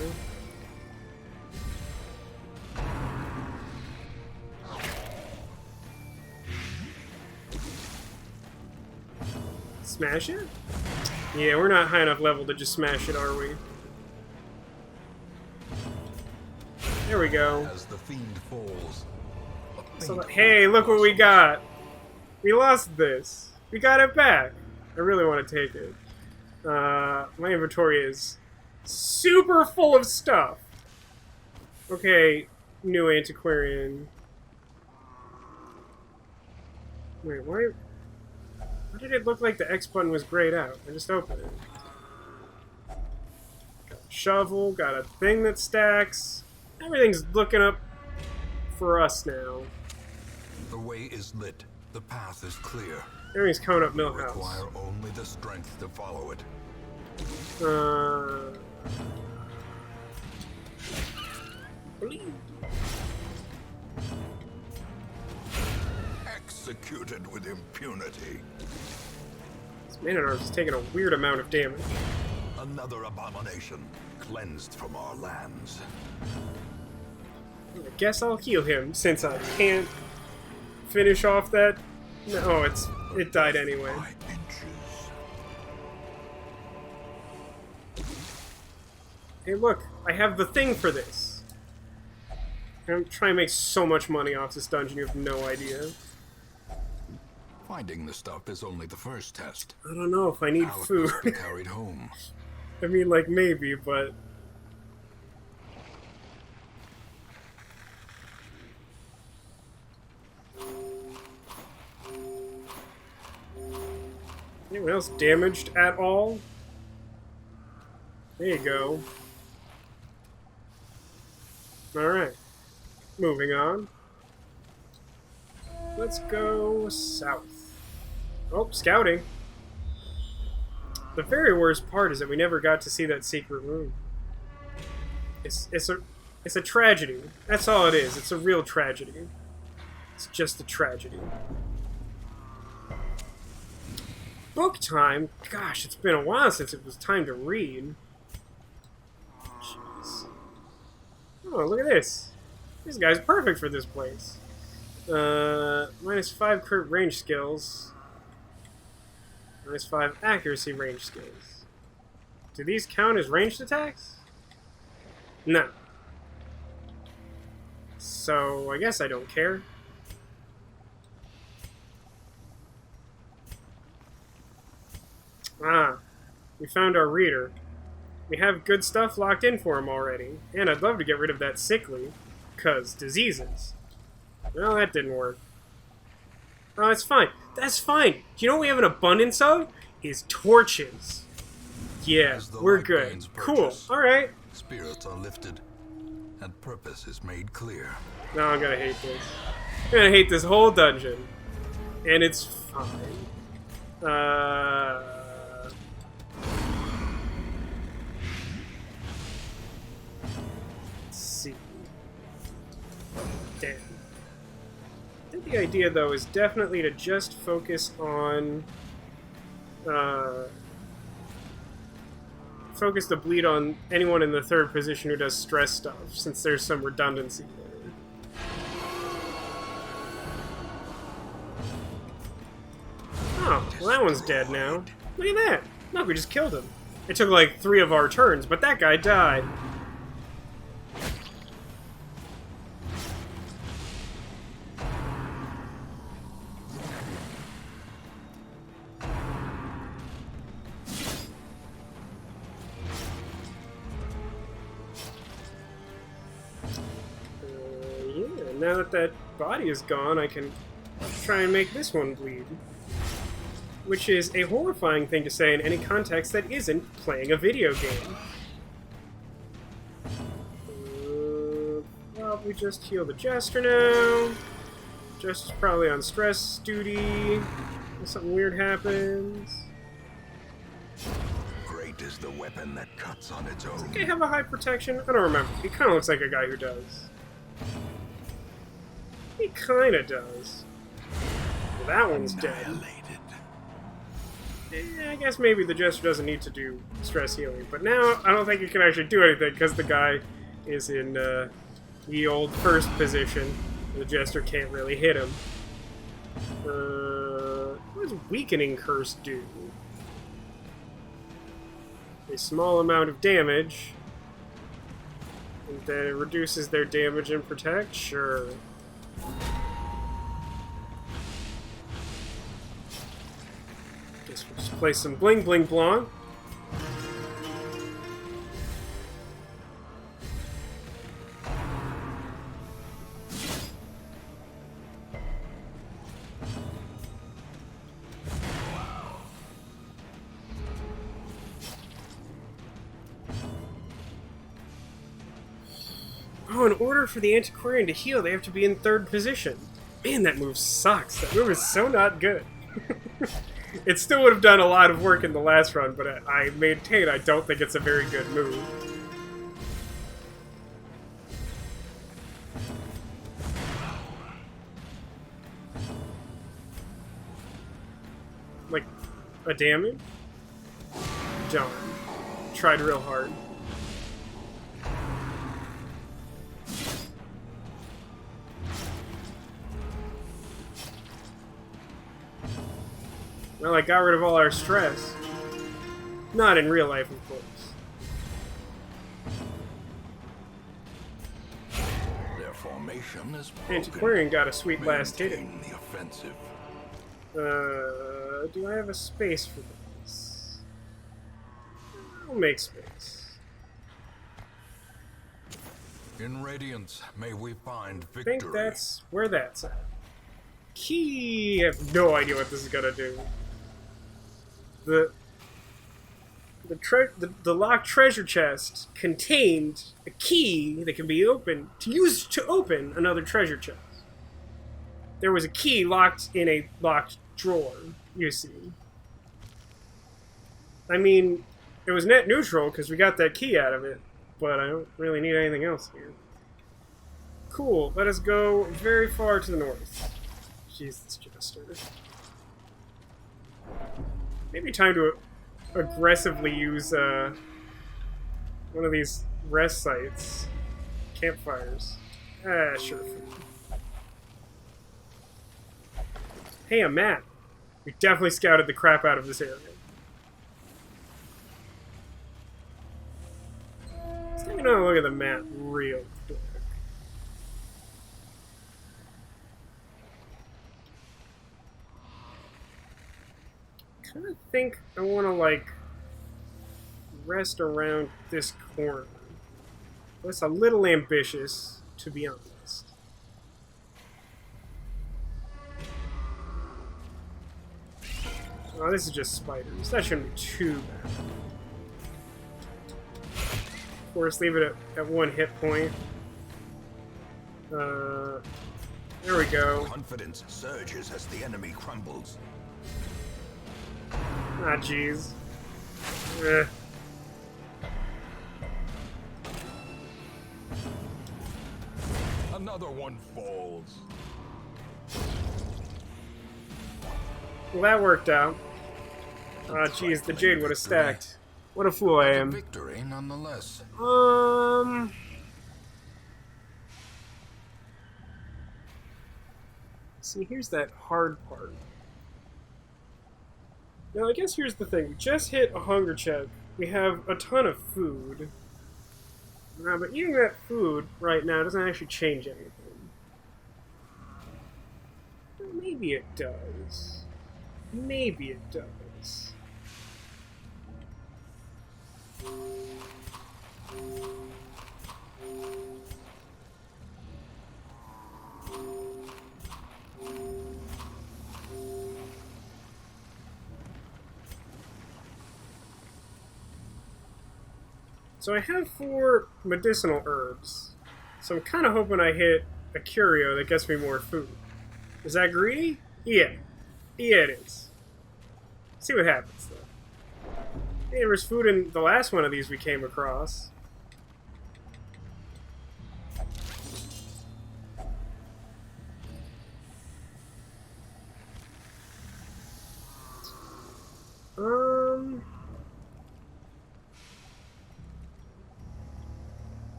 Smash it? Yeah, we're not high enough level to just smash it, are we? There we go. As the fiend falls. So, hey, look what we got! We lost this. We got it back. I really want to take it. My inventory is super full of stuff. Okay, new antiquarian. Wait, why did it look like the X button was grayed out? I just opened it. Got a shovel, got a thing that stacks. Everything's looking up for us now. The way is lit. The path is clear. Everything's coming up You Millhouse. require only the strength to follow it. Bleed. Executed with impunity. This Man-at-Arms is taking a weird amount of damage. Another abomination cleansed from our lands. I guess I'll heal him since I can't finish off that. No, it died anyway. 5 inches. Hey, look, I have the thing for this. I'm trying to make so much money off this dungeon. You have no idea. Finding the stuff is only the first test. I don't know if I need Alec food. must be carried home. I mean, like maybe, but anyone else damaged at all? There you go. Alright. Moving on. Let's go south. Oh, scouting. The very worst part is that we never got to see that secret room. It's a tragedy. That's all it is. It's a real tragedy. It's just a tragedy. Book time? Gosh, it's been a while since it was time to read. Jeez. Oh, look at this. This guy's perfect for this place. -5 crit range skills. -5 accuracy range skills. Do these count as ranged attacks? No. So, I guess I don't care. Ah, we found our reader. We have good stuff locked in for him already. And I'd love to get rid of that sickly, 'cause diseases. Well, that didn't work. Oh, it's fine. That's fine. Do you know what we have an abundance of? Is torches. Yeah, As the we're light good. gains Cool. purchase, Alright. Spirits are lifted, and purpose is made clear. Now I'm gonna hate this. I'm gonna hate this whole dungeon. And it's fine. Let's see. Damn. I think the idea, though, is definitely to just focus on... focus the bleed on anyone in the third position who does stress stuff, since there's some redundancy there. Oh, well that one's dead now. Look at that! Look, we just killed him. It took like 3 of our turns, but that guy died. Yeah, now that that body is gone, I can Let's try and make this one bleed. Which is a horrifying thing to say in any context that isn't playing a video game. Probably just heal the Jester now. Jester's probably on stress duty. If something weird happens. Great is the weapon that cuts on its own. Does the guy have a high protection? I don't remember. He kind of looks like a guy who does. He kind of does. Well, that one's dead. I guess maybe the Jester doesn't need to do stress healing. But now, I don't think he can actually do anything because the guy is in the old first position. The Jester can't really hit him. What does Weakening Curse do? A small amount of damage. And then it reduces their damage and protect? Sure. Guess we'll just play some Bling Bling Blanc. Oh, in order for the Antiquarian to heal, they have to be in third position. Man, that move sucks. That move is so not good. It still would have done a lot of work in the last run, but I maintain I don't think it's a very good move. Like, a damage? John. Tried real hard. Well, I got rid of all our stress. Not in real life, of course. Their formation is broken. Antiquarian got a sweet last hit. Maintain the offensive. Do I have a space for this? I'll make space. In Radiance, may we find I victory. think that's where that's at. Key! I have no idea what this is gonna do. The locked treasure chest contained a key that can be opened to open another treasure chest. There was a key locked in a locked drawer, you see. I mean, it was net neutral because we got that key out of it, but I don't really need anything else here. Cool, let us go very far to the north. Jeez, this Jester. Maybe time to aggressively use one of these rest sites. Campfires. Sure. Hey, a map. We definitely scouted the crap out of this area. Let's take another look at the map real quick. I kind of think I want to, like, rest around this corner. That's a little ambitious, to be honest. Oh, this is just spiders. That shouldn't be too bad. Of course, leave it at 1 hit point. There we go. Confidence surges as the enemy crumbles. Ah, jeez. Another one falls. Well, that worked out. Ah, jeez, the Jade would have stacked. What a fool I am. Victory, nonetheless. See, here's that hard part. Now, I guess here's the thing. We just hit a hunger check. We have a ton of food. But eating that food right now doesn't actually change anything. Well, maybe it does. Maybe it does. So I have 4 medicinal herbs. So I'm kind of hoping I hit a curio that gets me more food. Is that greedy? Yeah. Yeah, it is. See what happens, though. Hey, there was food in the last one of these we came across.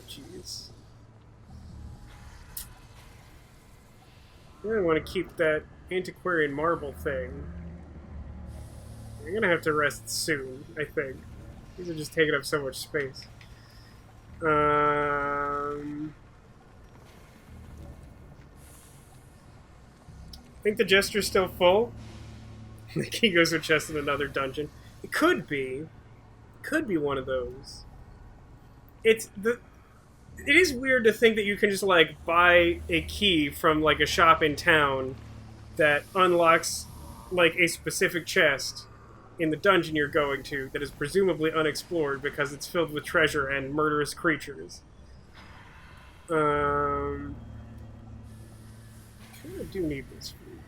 Jeez. I want to keep that antiquarian marble thing. I'm gonna have to rest soon, I think. These are just taking up so much space. I think the Jester's still full. I think he goes with chest in another dungeon. It could be. Could be one of those. It is weird to think that you can just, like, buy a key from, like, a shop in town that unlocks, like, a specific chest in the dungeon you're going to that is presumably unexplored because it's filled with treasure and murderous creatures. I kind of do need this food.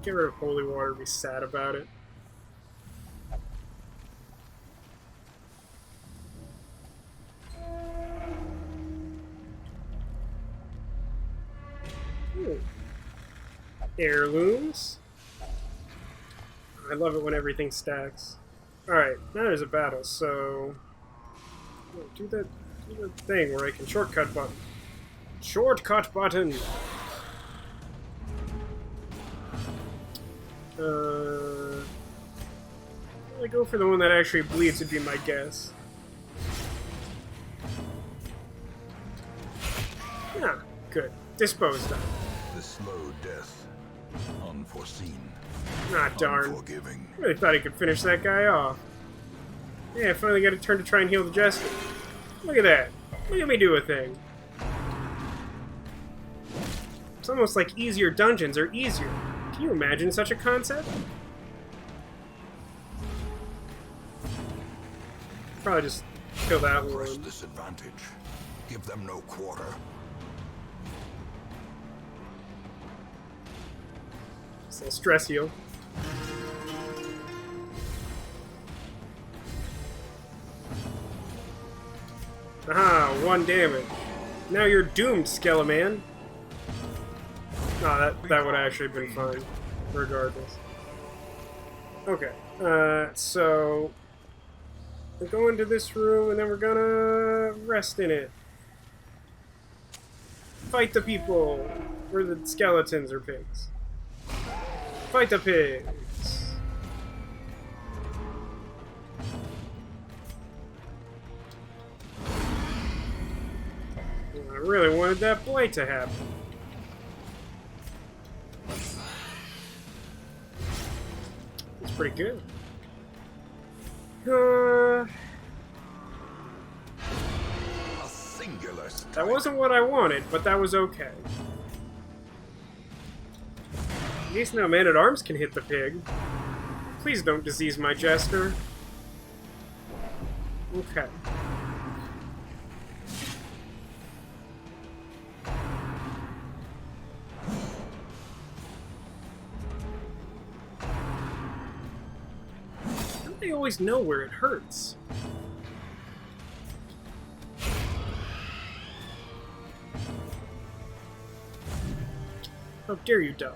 Get rid of holy water, be sad about it. Ooh. Heirlooms. I love it when everything stacks. Alright, now there's a battle, so... do the thing where I can shortcut button. Shortcut button! I go for the one that actually bleeds would be my guess. Ah, good. Disposed of. The slow death. Unforeseen. Ah, darn. Unforgiving. I really thought he could finish that guy off. Yeah, I finally got a turn to try and heal the Jester. Look at that. Look at me do a thing. It's almost like easier dungeons are easier. Can you imagine such a concept? Probably just kill that Press one. disadvantage. Give them no quarter. So stress heal. Aha, 1 damage. Now you're doomed, Skeleman. Oh, that would actually have been fine, regardless. Okay, so... we're going to this room, and then we're gonna rest in it. Fight the people! Or the skeletons or pigs. Fight the pigs! I really wanted that blight to happen. It's pretty good. A singular strike. That wasn't what I wanted, but that was okay. At least now Man-at-Arms can hit the pig. Please don't disease my Jester. Okay. They always know where it hurts. How dare you dodge?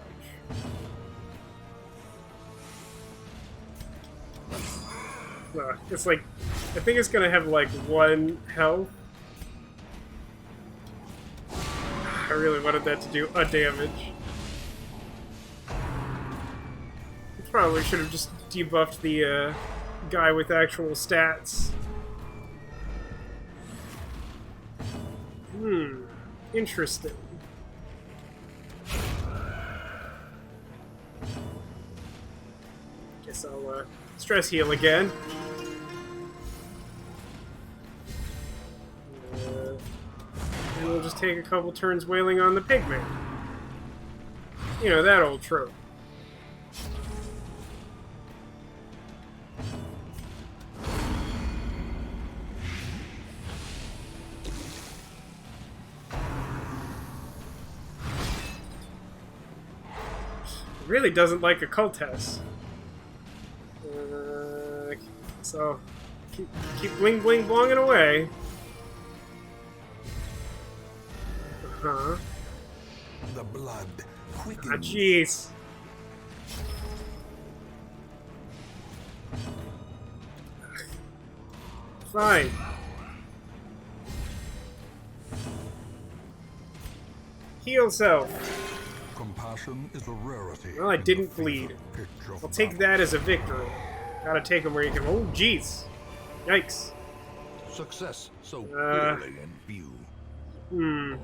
It's like, I think it's gonna have like 1 health. I really wanted that to do a damage. Probably should have just debuffed the guy with actual stats. Interesting. Guess I'll stress heal again. take a couple turns wailing on the pigman. You know, that old trope. Really doesn't like occultists. So keep bling bling blonging away. Uh-huh. The blood quickens. Ah, jeez. Fine. Heal self. Compassion is a rarity. Well, I didn't bleed. I'll take that as a victory. Gotta take them where you can. Oh, jeez. Yikes. Success so clearly in view.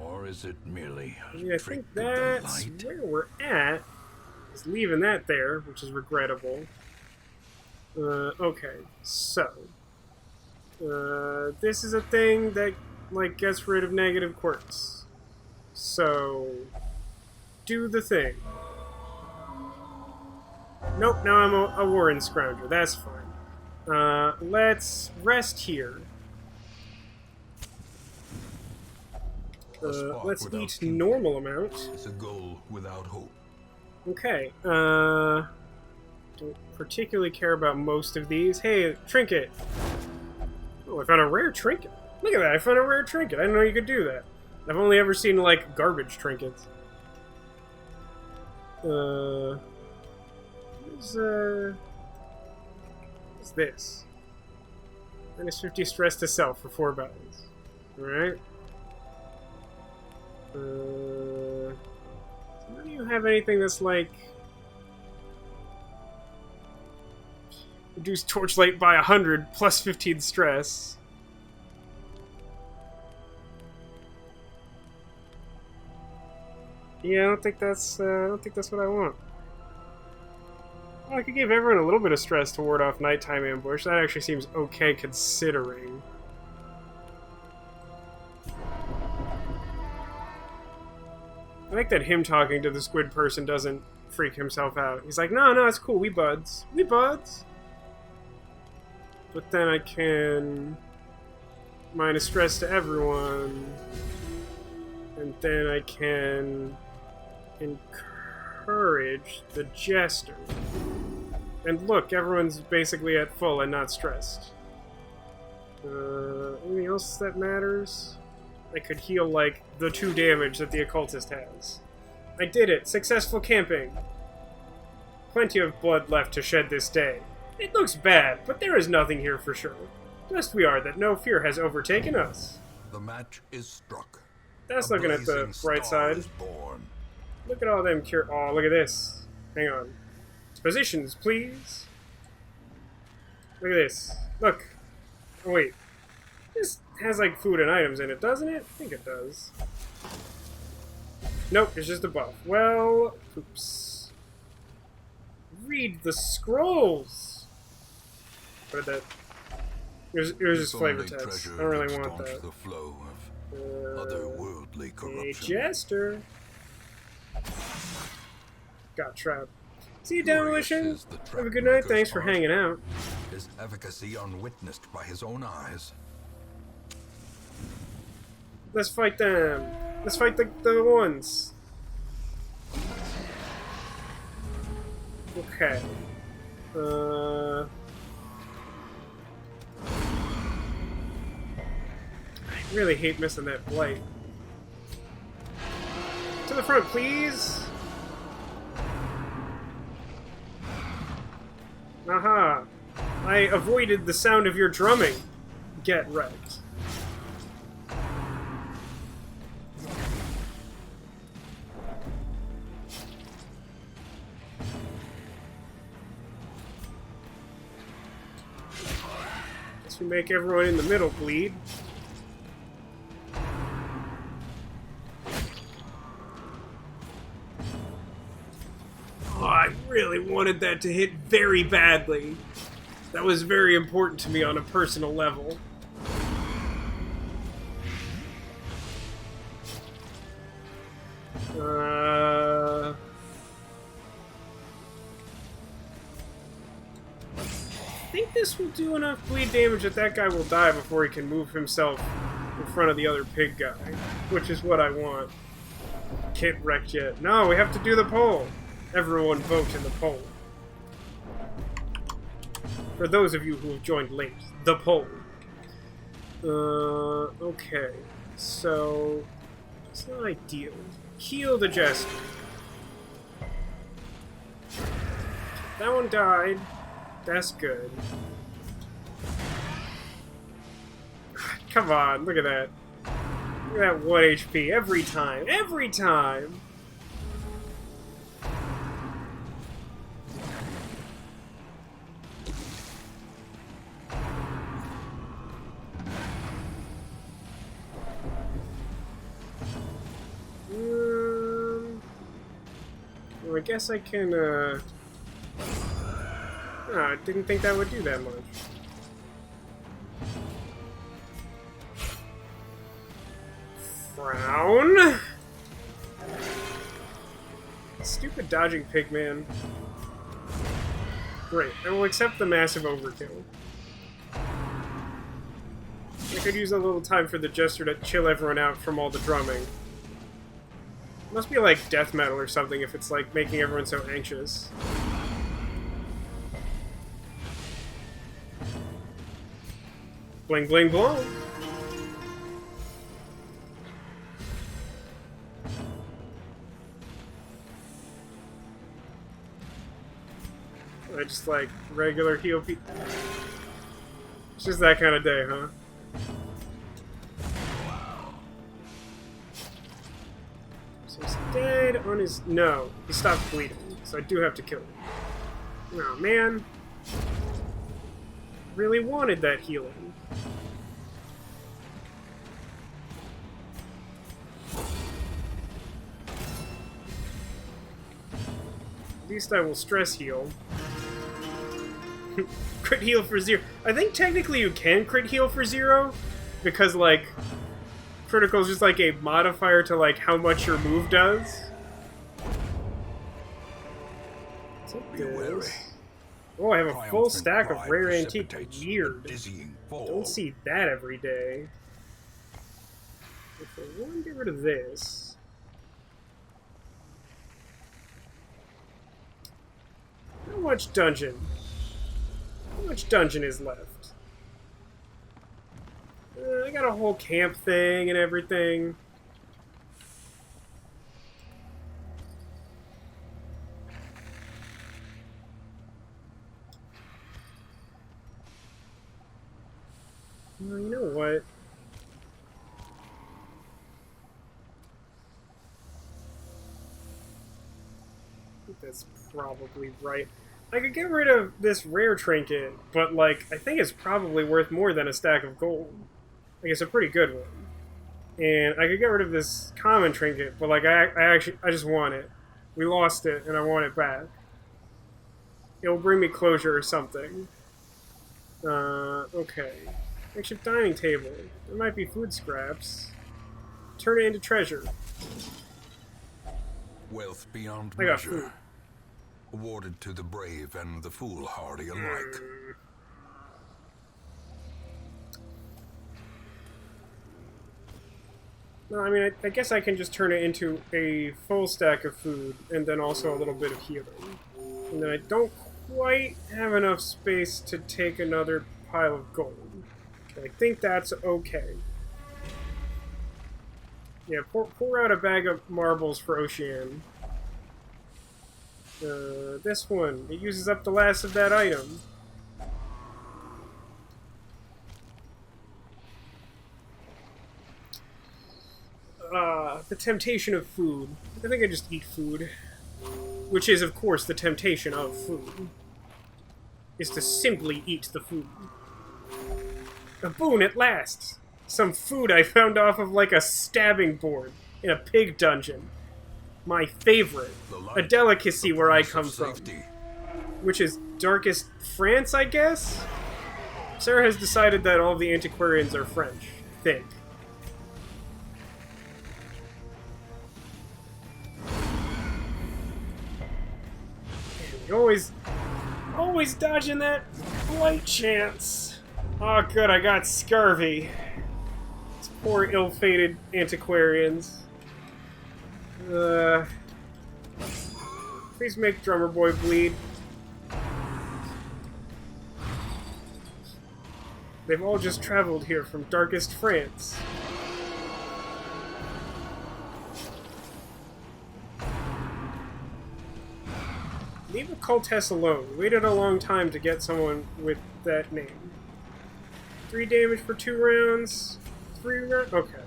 Or is it merely I think that's where we're at. Just leaving that there, which is regrettable. Okay, so this is a thing that like gets rid of negative quirks. So do the thing. Nope, now I'm a Warren Scrounger. That's fine. Let's rest here. Let's eat normal amount. It's a goal without hope. Okay. Don't particularly care about most of these. Hey, trinket. Oh, I found a rare trinket. Look at that, I found a rare trinket. I didn't know you could do that. I've only ever seen, like, garbage trinkets. What's this? Minus 50 stress to self for 4 battles. Alright. None of you have anything that's like reduce torchlight by 100 plus 15 stress. Yeah, I don't think that's what I want. Well, I could give everyone a little bit of stress to ward off nighttime ambush. That actually seems okay considering. I like that him talking to the squid person doesn't freak himself out. He's like, no, it's cool, we buds. We buds. But then I can minus stress to everyone. And then I can encourage the jester. And look, everyone's basically at full and not stressed. Anything else that matters? I could heal, like, the 2 damage that the occultist has. I did it! Successful camping! Plenty of blood left to shed this day. It looks bad, but there is nothing here for sure. Blessed we are that no fear has overtaken us. The match is struck. That's looking at the bright side. Look at all them Oh, look at this. Hang on. Positions, please. Look at this. Look. Oh, wait. This has, like, food and items in it, doesn't it? I think it does. Nope, it's just a buff. Well, oops. Read the scrolls! What did that... It was just flavor text. I don't really want that. The flow of otherworldly corruption. Hey, Jester! Got trapped. See you, Demolition! Have a good night, thanks for hanging out. His efficacy unwitnessed by his own eyes. Let's fight them. Let's fight the ones. Okay. I really hate missing that blight. To the front, please. Aha. I avoided the sound of your drumming. Get wrecked. Guess we make everyone in the middle bleed. Oh, I really wanted that to hit very badly. That was very important to me on a personal level. this will do enough bleed damage that that guy will die before he can move himself in front of the other pig guy, which is what I want. Can't wreck yet. No, we have to do the poll. Everyone vote in the poll. For those of you who have joined late, the poll. Okay. So, it's not ideal. Heal the Jester. That one died. That's good. Come on, look at that. Look at that 1 HP every time. Every time! Well, I guess I can, I didn't think that would do that much. Frown? Stupid dodging pigman. Great, I will accept the massive overkill. I could use a little time for the Jester to chill everyone out from all the drumming. Must be like death metal or something if it's like making everyone so anxious. Bling bling blong. I just like regular heal people. It's just that kind of day, huh? So he's dead on his... No, he stopped bleeding, so I do have to kill him. Oh man. Really wanted that healing. At least I will stress heal. Crit heal for 0. I think technically you can crit heal for 0, because, like, critical is just like a modifier to, like, how much your move does. Oh, I have a full stack of rare antique. Weird. Don't see that every day. If I want to get rid of this... How much dungeon? How much dungeon is left? I got a whole camp thing and everything. Well, you know what? I think that's probably right. I could get rid of this rare trinket, but, like, I think it's probably worth more than a stack of gold. Like, it's a pretty good one. And I could get rid of this common trinket, but, like, I just want it. We lost it, and I want it back. It'll bring me closure or something. Okay. Makeshift dining table. There might be food scraps. Turn it into treasure. Wealth beyond I got food. measure. Awarded to the brave and the foolhardy alike. No, I mean, I guess I can just turn it into a full stack of food, and then also a little bit of healing. And then I don't quite have enough space to take another pile of gold. I think that's okay. Yeah, pour out a bag of marbles for Ocean. This one, it uses up the last of that item. The temptation of food. I think I just eat food. Which is, of course, the temptation of food. Is to simply eat the food. A boon at last! Some food I found off of, like, a stabbing board in a pig dungeon. My favorite. A delicacy where I come from. Which is darkest France, I guess? Sarah has decided that all the antiquarians are French. I think. Always dodging that. Blight chance. Oh, good, I got scurvy. These poor ill-fated antiquarians. Please make Drummer Boy bleed. They've all just traveled here from darkest France. Leave a cultist alone. We waited a long time to get someone with that name. 3 damage for 2 rounds. 3 rounds? Okay.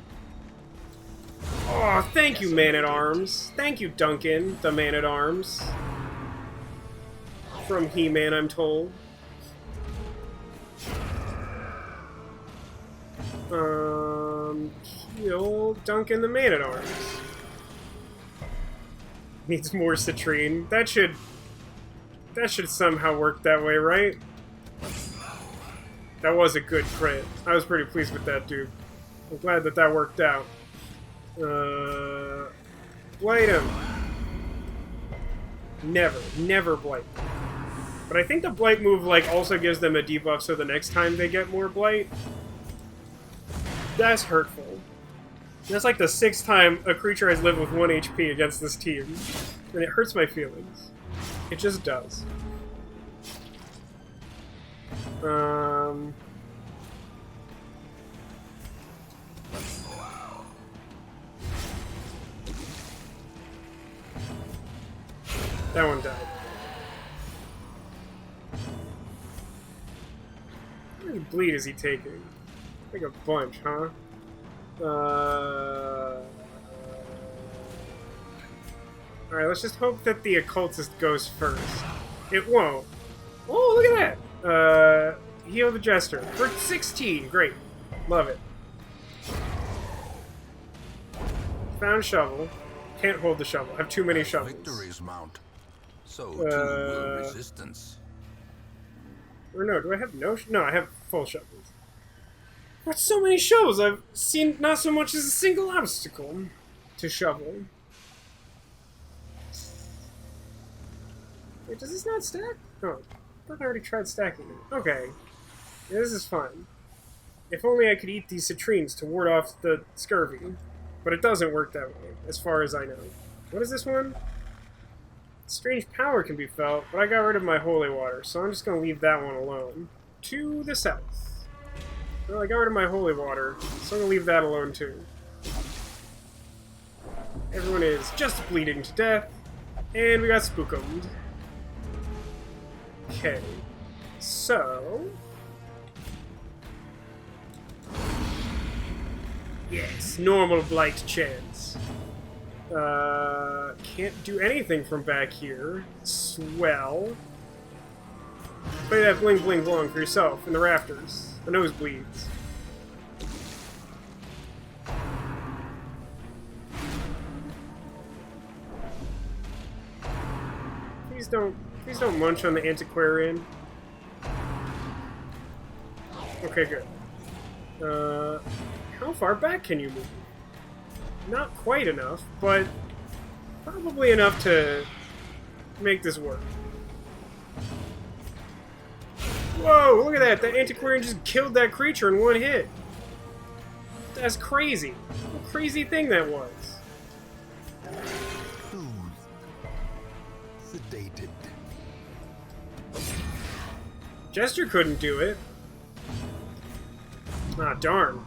Oh, thank you, Man-at-Arms. Thank you, Duncan, the Man-at-Arms. From He-Man, I'm told. Heal Duncan the Man-at-Arms. Needs more citrine. That should somehow work that way, right? That was a good crit. I was pretty pleased with that, dude. I'm glad that that worked out. Blight him. Never blight. But I think the blight move, like, also gives them a debuff so the next time they get more blight. That's hurtful. That's like the 6th time a creature has lived with 1 HP against this team. And it hurts my feelings. It just does. That one died. How many bleed is he taking? Like a bunch, huh? Alright, let's just hope that the occultist goes first. It won't. Oh, look at that! Heal the Jester. For 16! Great. Love it. Found shovel. Can't hold the shovel. I have too many shovels. Victory's mount. So too will resistance. Or no, do I have no? No, I have full shovels. What, so many shovels? I've seen not so much as a single obstacle to shovel. Wait, does this not stack? Oh, I thought I already tried stacking it. Okay. Yeah, this is fun. If only I could eat these citrines to ward off the scurvy. But it doesn't work that way, as far as I know. What is this one? Strange power can be felt, but I got rid of my holy water, so I'm just going to leave that one alone. To the south. Well, I got rid of my holy water, so I'm going to leave that alone too. Everyone is just bleeding to death, and we got spookumed. Okay, so... Yes, normal blight chance. Can't do anything from back here. Swell. Play that bling bling blong for yourself in the rafters. The nosebleeds. Please don't munch on the antiquarian. Okay, good. How far back can you move? Not quite enough, but probably enough to make this work. Whoa, look at that! The antiquarian just killed that creature in 1 hit. That's crazy. What a crazy thing that was. Sedated. Jester couldn't do it. Ah, darn.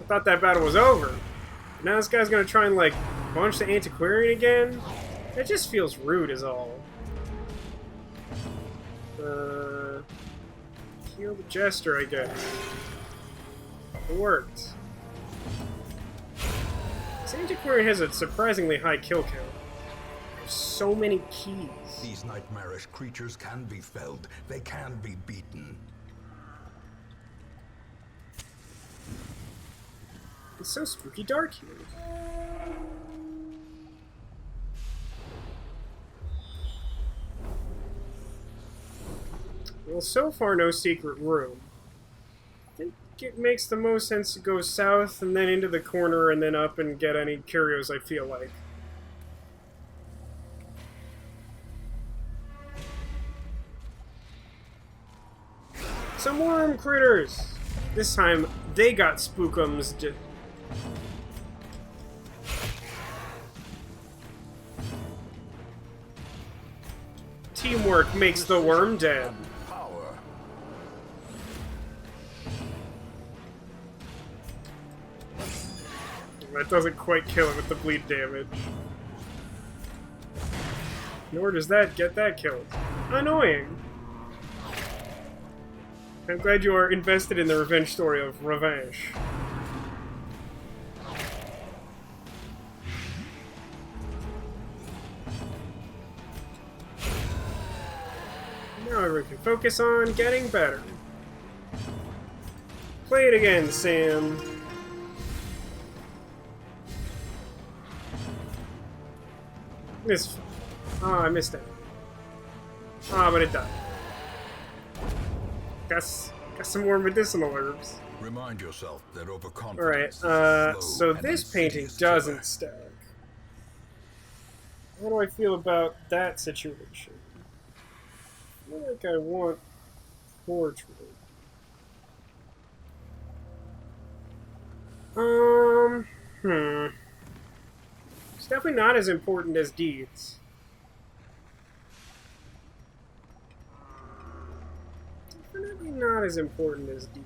I thought that battle was over. Now this guy's gonna try and, like, launch the antiquarian again? That just feels rude is all. Heal the Jester, I guess. It worked. This antiquarian has a surprisingly high kill count. There's so many keys. These nightmarish creatures can be felled. They can be beaten. It's so spooky dark here. Well, so far no secret room. I think it makes the most sense to go south and then into the corner and then up and get any curios I feel like. some worm critters. This time, they got spookums. Teamwork makes the worm dead. Power. That doesn't quite kill it with the bleed damage. Nor does that get that killed. Annoying. I'm glad you are invested in the revenge story of Revenge. Now everyone can focus on getting better. Play it again, Sam. Oh, I missed it. Oh, but it died. Got some more medicinal herbs. Remind yourself that overconfidence. Alright, so this painting doesn't stack. How do I feel about that situation? I feel like I want portrait. It's definitely not as important as deeds. Definitely not as important as deeds.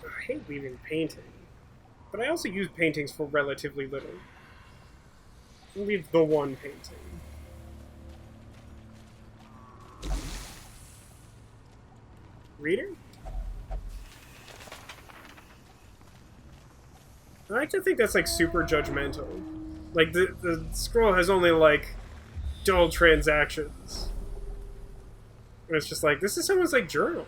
I hate leaving painting. But I also use paintings for relatively little. I'll leave the one painting. Reader? I like to think that's like super judgmental. Like the scroll has only like dull transactions. And it's just like, this is someone's like journal.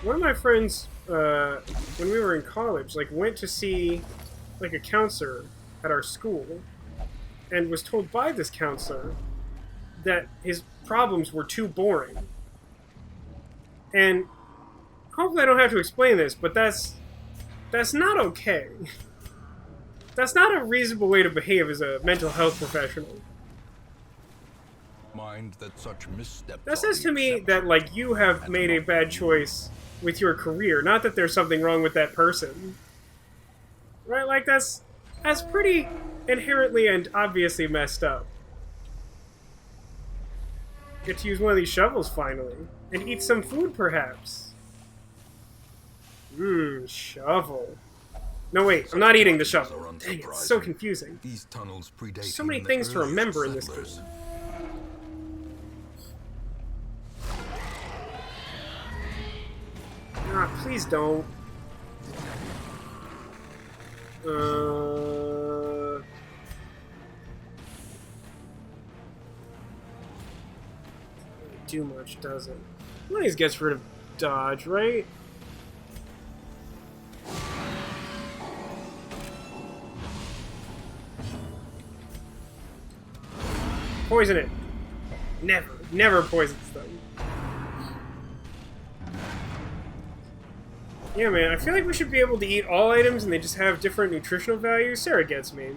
One of my friends, when we were in college, like went to see like a counselor at our school and was told by this counselor that his problems were too boring. And hopefully I don't have to explain this, but that's not okay. That's not a reasonable way to behave as a mental health professional. Mind that such missteps. That says to me that, like, you have made a bad choice with your career, not that there's something wrong with that person. Right? Like, that's pretty inherently and obviously messed up. Get to use one of these shovels, finally. And eat some food, perhaps. Shovel. No, wait, I'm not eating the shovel. Dang, it's so confusing. These tunnels predate So many even the things to remember earliest in this settlers. game. Ah, please don't. Do much, does it? One of these gets rid of dodge, right? Poison it. Never poisons them. Yeah, man, I feel like we should be able to eat all items and they just have different nutritional values. Sarah gets me.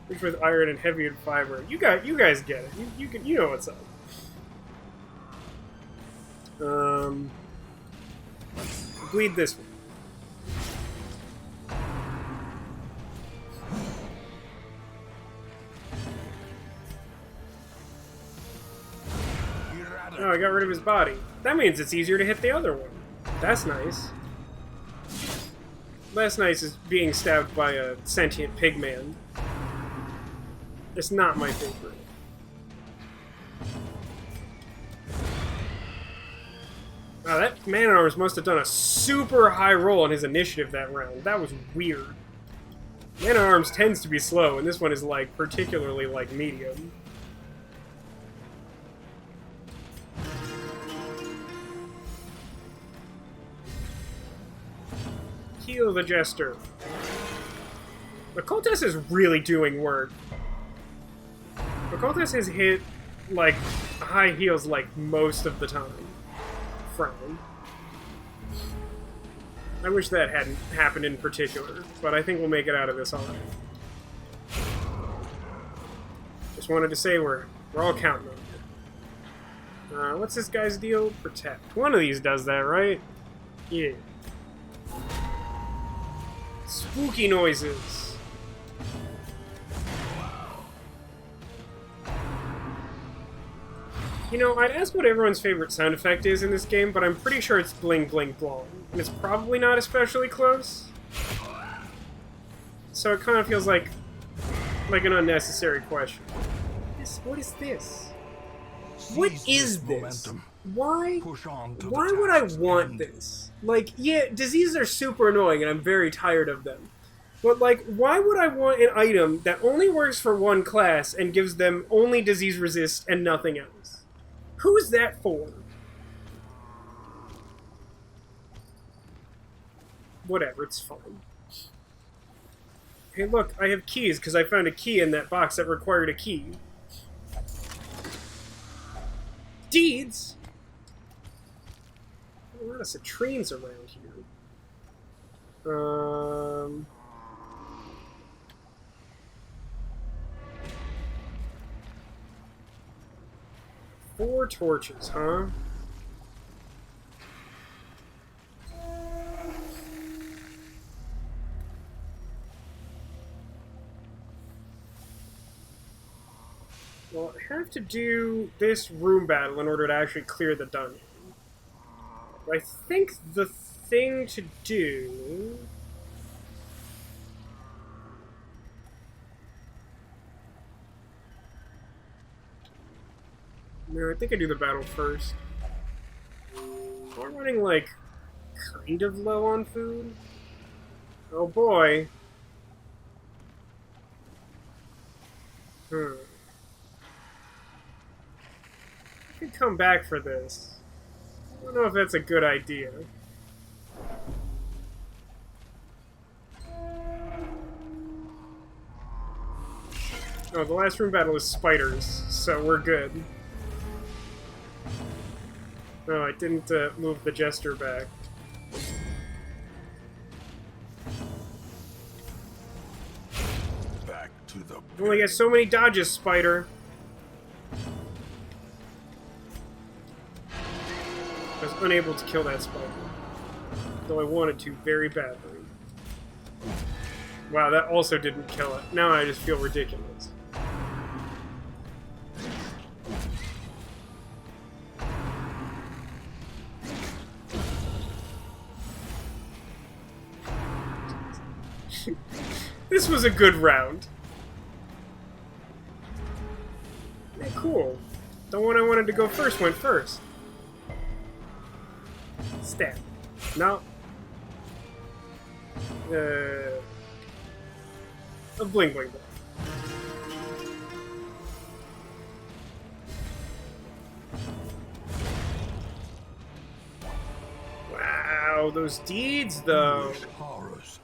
Rich with iron and heavy in fiber. You guys get it. You know what's up. Bleed this one. Oh, I got rid of his body. That means it's easier to hit the other one. That's nice. Less nice is being stabbed by a sentient pigman. It's not my favorite. Wow, that Man-at-Arms must have done a super high roll on his initiative that round. That was weird. Man-at-Arms tends to be slow, and this one is, like, particularly, like, medium. Heal the Jester. The Cultist is really doing work. The Cultist has hit, like, high heals, like, most of the time. Frown. I wish that hadn't happened in particular, but I think we'll make it out of this alright. Just wanted to say we're all counting on you. What's this guy's deal? Protect. One of these does that, right? Yeah. Spooky noises. You know, I'd ask what everyone's favorite sound effect is in this game, but I'm pretty sure it's bling bling blong. And it's probably not especially close. So it kind of feels like an unnecessary question. What is this? What is this? Why would I want this? Like, yeah, diseases are super annoying and I'm very tired of them. But, like, why would I want an item that only works for one class and gives them only disease resist and nothing else? Who's that for? Whatever, it's fine. Hey, look, I have keys because I found a key in that box that required a key. Deeds? A lot of citrines around here. 4 torches, huh? Well, I have to do this room battle in order to actually clear the dungeon. I think the thing to do... No, I think I do the battle first. I'm running, like, kind of low on food. Oh boy. I could come back for this. I don't know if that's a good idea. Oh, the last room battle is spiders, so we're good. No, I didn't move the jester back. Back to the You only get so many dodges, spider. I was unable to kill that spider. Though I wanted to very badly. Wow, that also didn't kill it. Now I just feel ridiculous. This was a good round. Yeah, cool. The one I wanted to go first went first. Stab. No. A bling bling bling. Wow, those deeds though. Horrors.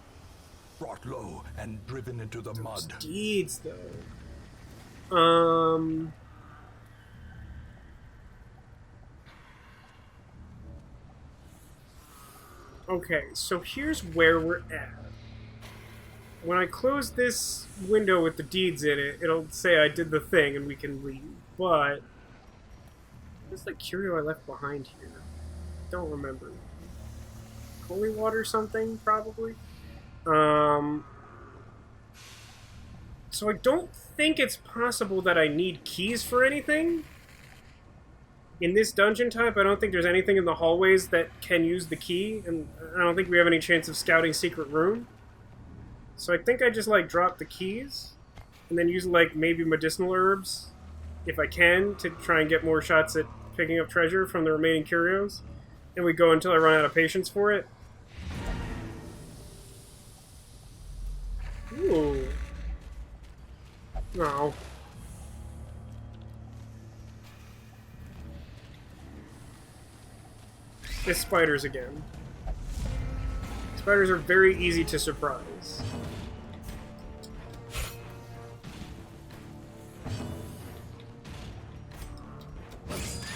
Brought low and driven into the mud. Deeds though. Okay, so here's where we're at. When I close this window with the deeds in it, it'll say I did the thing and we can leave. But what's the curio I left behind here? Don't remember. Holy water something, probably? So I don't think it's possible that I need keys for anything. In this dungeon type, I don't think there's anything in the hallways that can use the key, and I don't think we have any chance of scouting secret room. So I think I just, like, drop the keys, and then use, like, maybe medicinal herbs, if I can, to try and get more shots at picking up treasure from the remaining curios. And we go until I run out of patience for it. Ooh. No. It's spiders again. Spiders are very easy to surprise.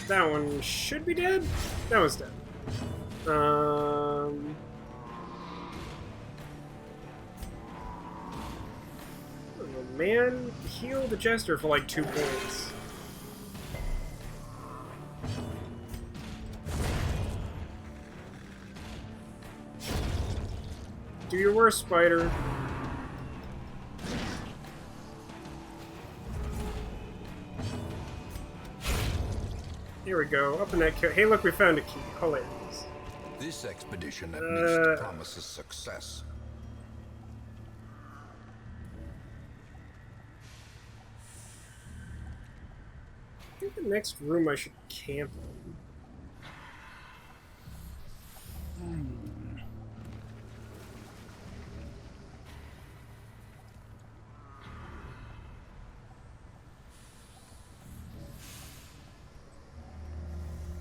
That one should be dead? That was dead. Man, heal the Jester for like 2 points. Do your worst, Spider. Here we go, up in that kill. Hey, look, we found a key. Hilarious. This expedition at least promises success. I think the next room I should camp in.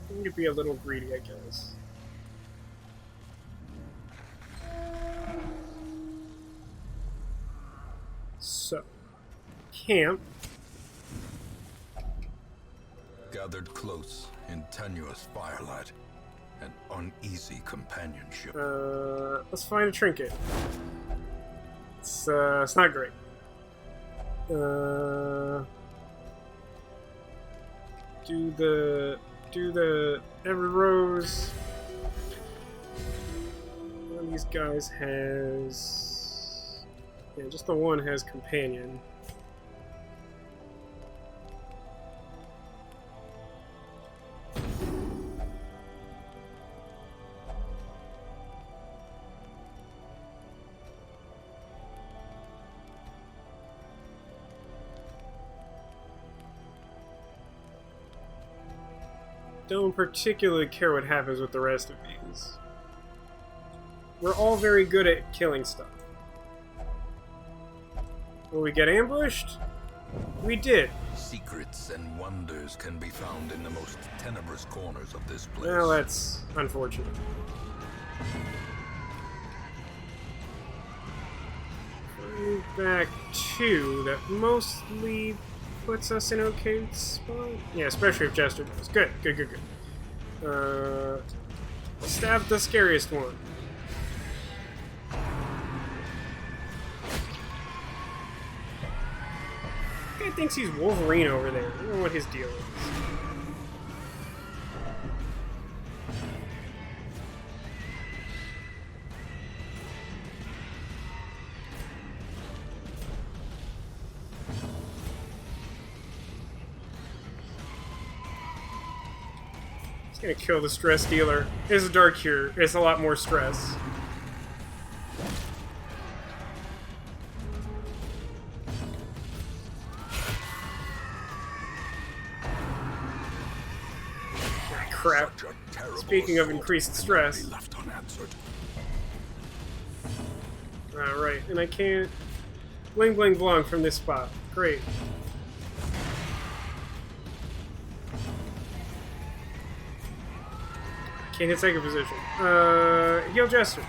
I need to be a little greedy, I guess. So, camp. Gathered close in tenuous firelight and uneasy companionship. Let's find a trinket. It's not great. Do the every rose. One of these guys has, yeah, just the one has companion. Don't particularly care what happens with the rest of these. We're all very good at killing stuff. Will we get ambushed? We did. Secrets and wonders can be found in the most tenebrous corners of this place. Well, that's unfortunate. Going back to that mostly puts us in okay spot. Yeah, especially if Jester goes. Good, good, good, good. Stab the scariest one. Guy thinks he's Wolverine over there. I don't know what his deal is. Gonna kill the stress dealer. It's a dark cure. It's a lot more stress. Ah, crap. Speaking of increased stress. Alright, and I can't bling bling blong from this spot. Great. Can't hit second position. Heal Jester.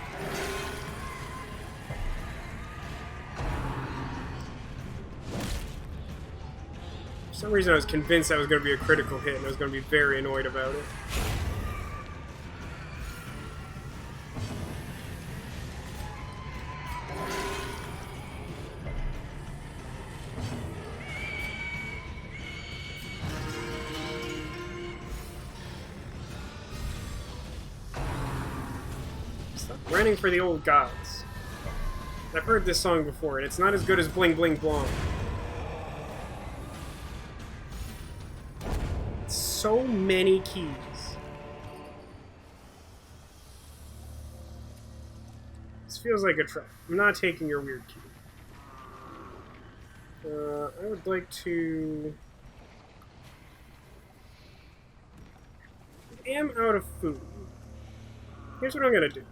For some reason I was convinced that was going to be a critical hit, and I was going to be very annoyed about it. Running for the old gods. I've heard this song before, and it's not as good as Bling Bling Blong. So many keys. This feels like a trap. I'm not taking your weird key. I would like to... I am out of food. Here's what I'm gonna do.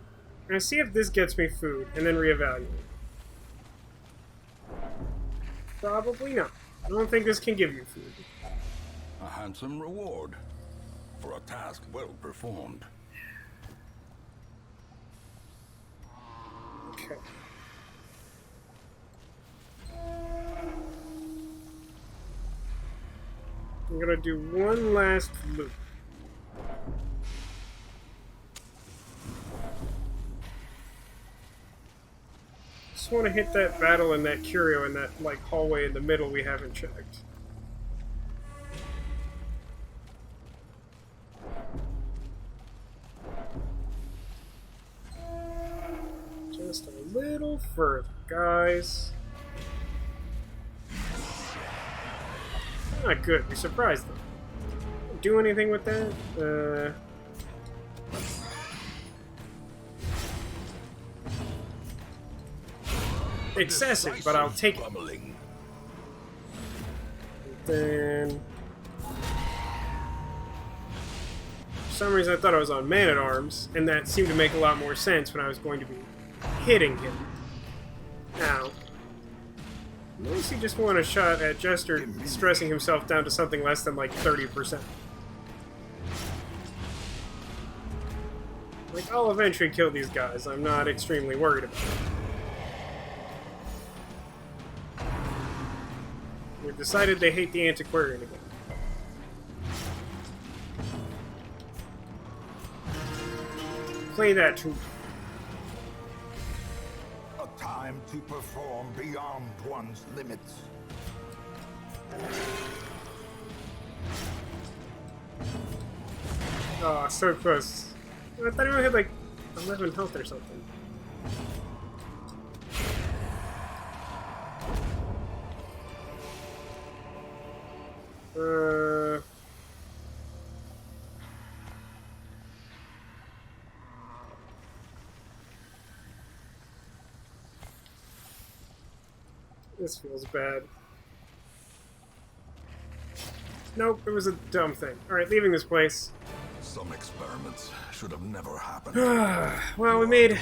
I'm gonna see if this gets me food, and then reevaluate. Probably not. I don't think this can give you food. A handsome reward for a task well performed. Okay. I'm gonna do one last loop. Just want to hit that battle and that curio in that like hallway in the middle we haven't checked. Just a little further, guys. Ah, good. We surprised them. Do anything with that? Excessive, but I'll take it. And then... For some reason I thought I was on Man-at-Arms, and that seemed to make a lot more sense when I was going to be hitting him. Ow. Notice he just won a shot at Jester stressing himself down to something less than like 30%. Like, I'll eventually kill these guys. I'm not extremely worried about it. We've decided they hate the antiquarian again. Play that too. A time to perform beyond one's limits. Oh, so close. I thought he only had like 11 health or something. This feels bad. Nope, it was a dumb thing. Alright, leaving this place. Some experiments should have never happened. Well, we made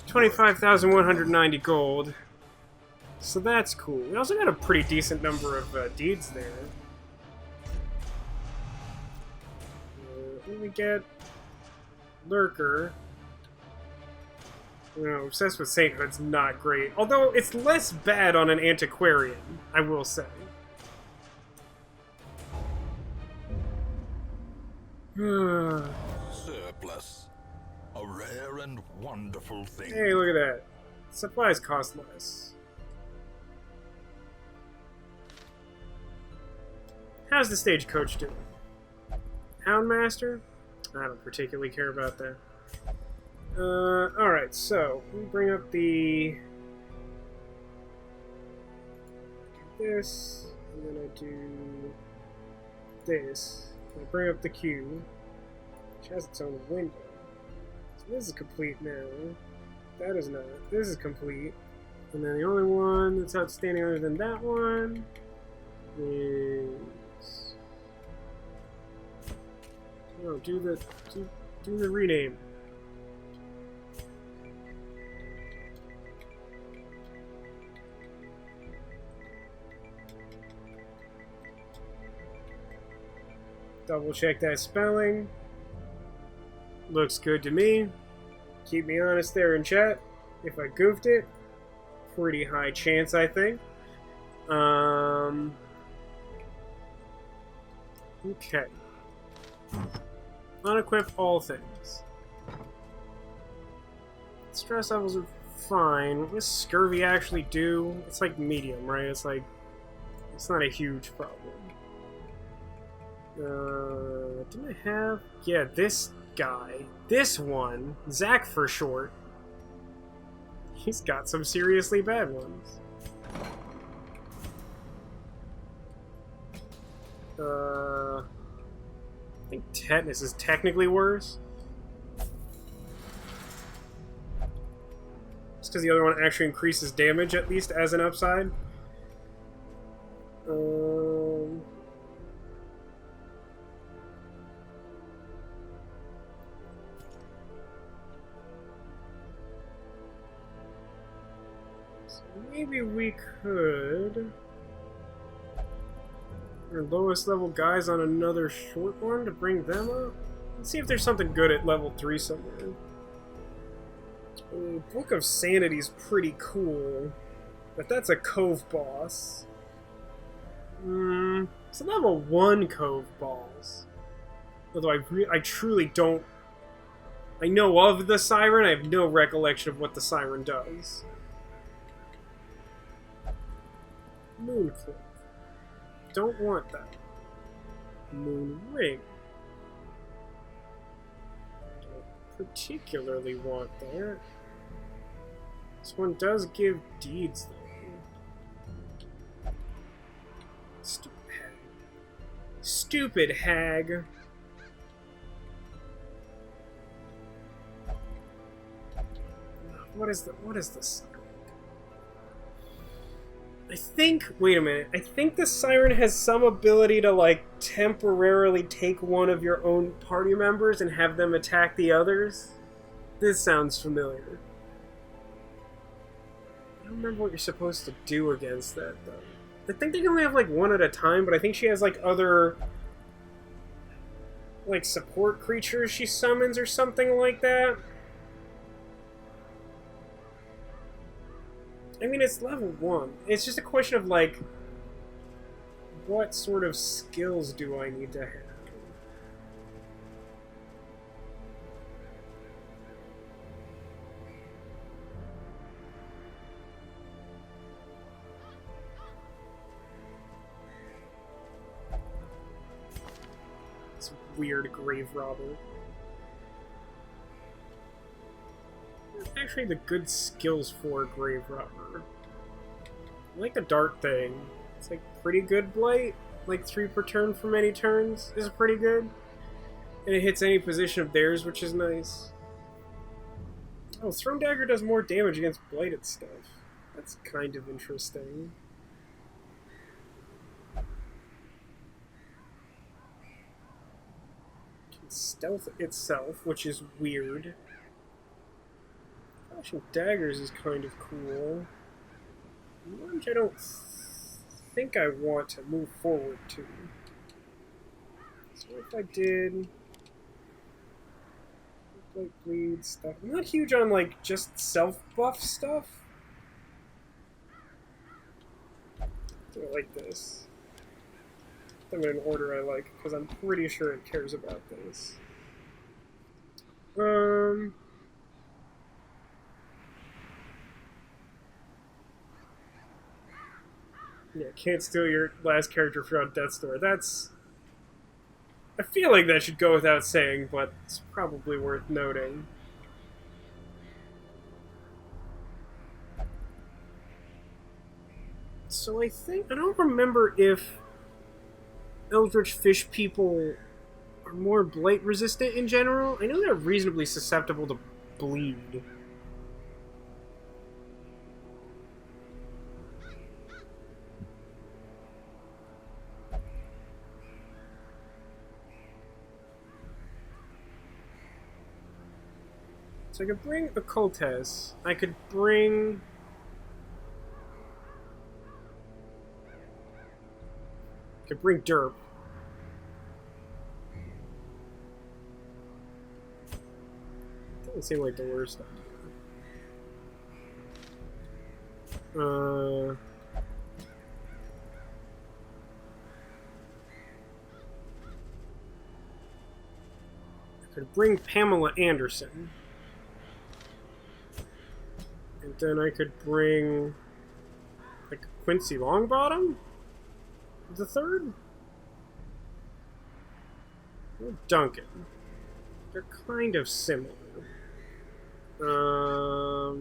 25,190 gold. So that's cool. We also got a pretty decent number of deeds there. What did we get? Lurker. You know, Obsessed with Sainthood's not great. Although, it's less bad on an antiquarian, I will say. Surplus. A rare and wonderful thing. Hey, look at that. Supplies cost less. How's the stagecoach doing? Houndmaster? I don't particularly care about that. Alright, so, let me bring up the... this, and then I do this. I bring up the queue, which has its own window. So this is complete now. That is not. This is complete. And then the only one that's outstanding other than that one is... oh, do the rename. Double check that spelling. Looks good to me. Keep me honest there in chat. If I goofed it, pretty high chance, I think. Okay. Unequip all things. Stress levels are fine. What does scurvy actually do? It's like medium, right? It's like, it's not a huge problem. Didn't I have? Yeah, this guy. This one. Zach for short. He's got some seriously bad ones. I think tetanus is technically worse. Just because the other one actually increases damage, at least as an upside. Maybe we could... our lowest level guys on another short one to bring them up? Let's see if there's something good at level 3 somewhere. Book of Sanity's pretty cool, but that's a Cove boss. It's a level 1 Cove boss. Although I truly don't... I know of the Siren, I have no recollection of what the Siren does. Moon cloak. Don't want that. Moon ring. Don't particularly want that. This one does give deeds, though. Stupid hag. Stupid hag. What is this? I think, wait a minute, I think the siren has some ability to, like, temporarily take one of your own party members and have them attack the others. This sounds familiar. I don't remember what you're supposed to do against that, though. I think they can only have, like, one at a time, but I think she has, like, other, like, support creatures she summons or something like that. I mean, it's level 1. It's just a question of, like, what sort of skills do I need to have? This weird grave robber. Actually the good skills for a grave robber. I like the dart thing. It's like pretty good blight. Like 3 per turn for many turns is pretty good. And it hits any position of theirs, which is nice. Oh, Thrown Dagger does more damage against blighted stuff. That's kind of interesting. Can stealth itself, which is weird. Flashing daggers is kind of cool. Which I don't think I want to move forward to. So if I did... like bleed stuff. I'm not huge on like just self-buff stuff. Do it like this. Put them in an order I like, because I'm pretty sure it cares about this. Yeah, can't steal your last character throughout Death's Door. That's... I feel like that should go without saying, but it's probably worth noting. So I don't remember if Eldritch Fish people are more blight resistant in general. I know they're reasonably susceptible to bleed. So I could bring Occultess. I could bring... Derp. Doesn't seem like the worst idea. I could bring Pamela Anderson. And then I could bring, like, Quincy Longbottom? The third? Or Duncan. They're kind of similar. I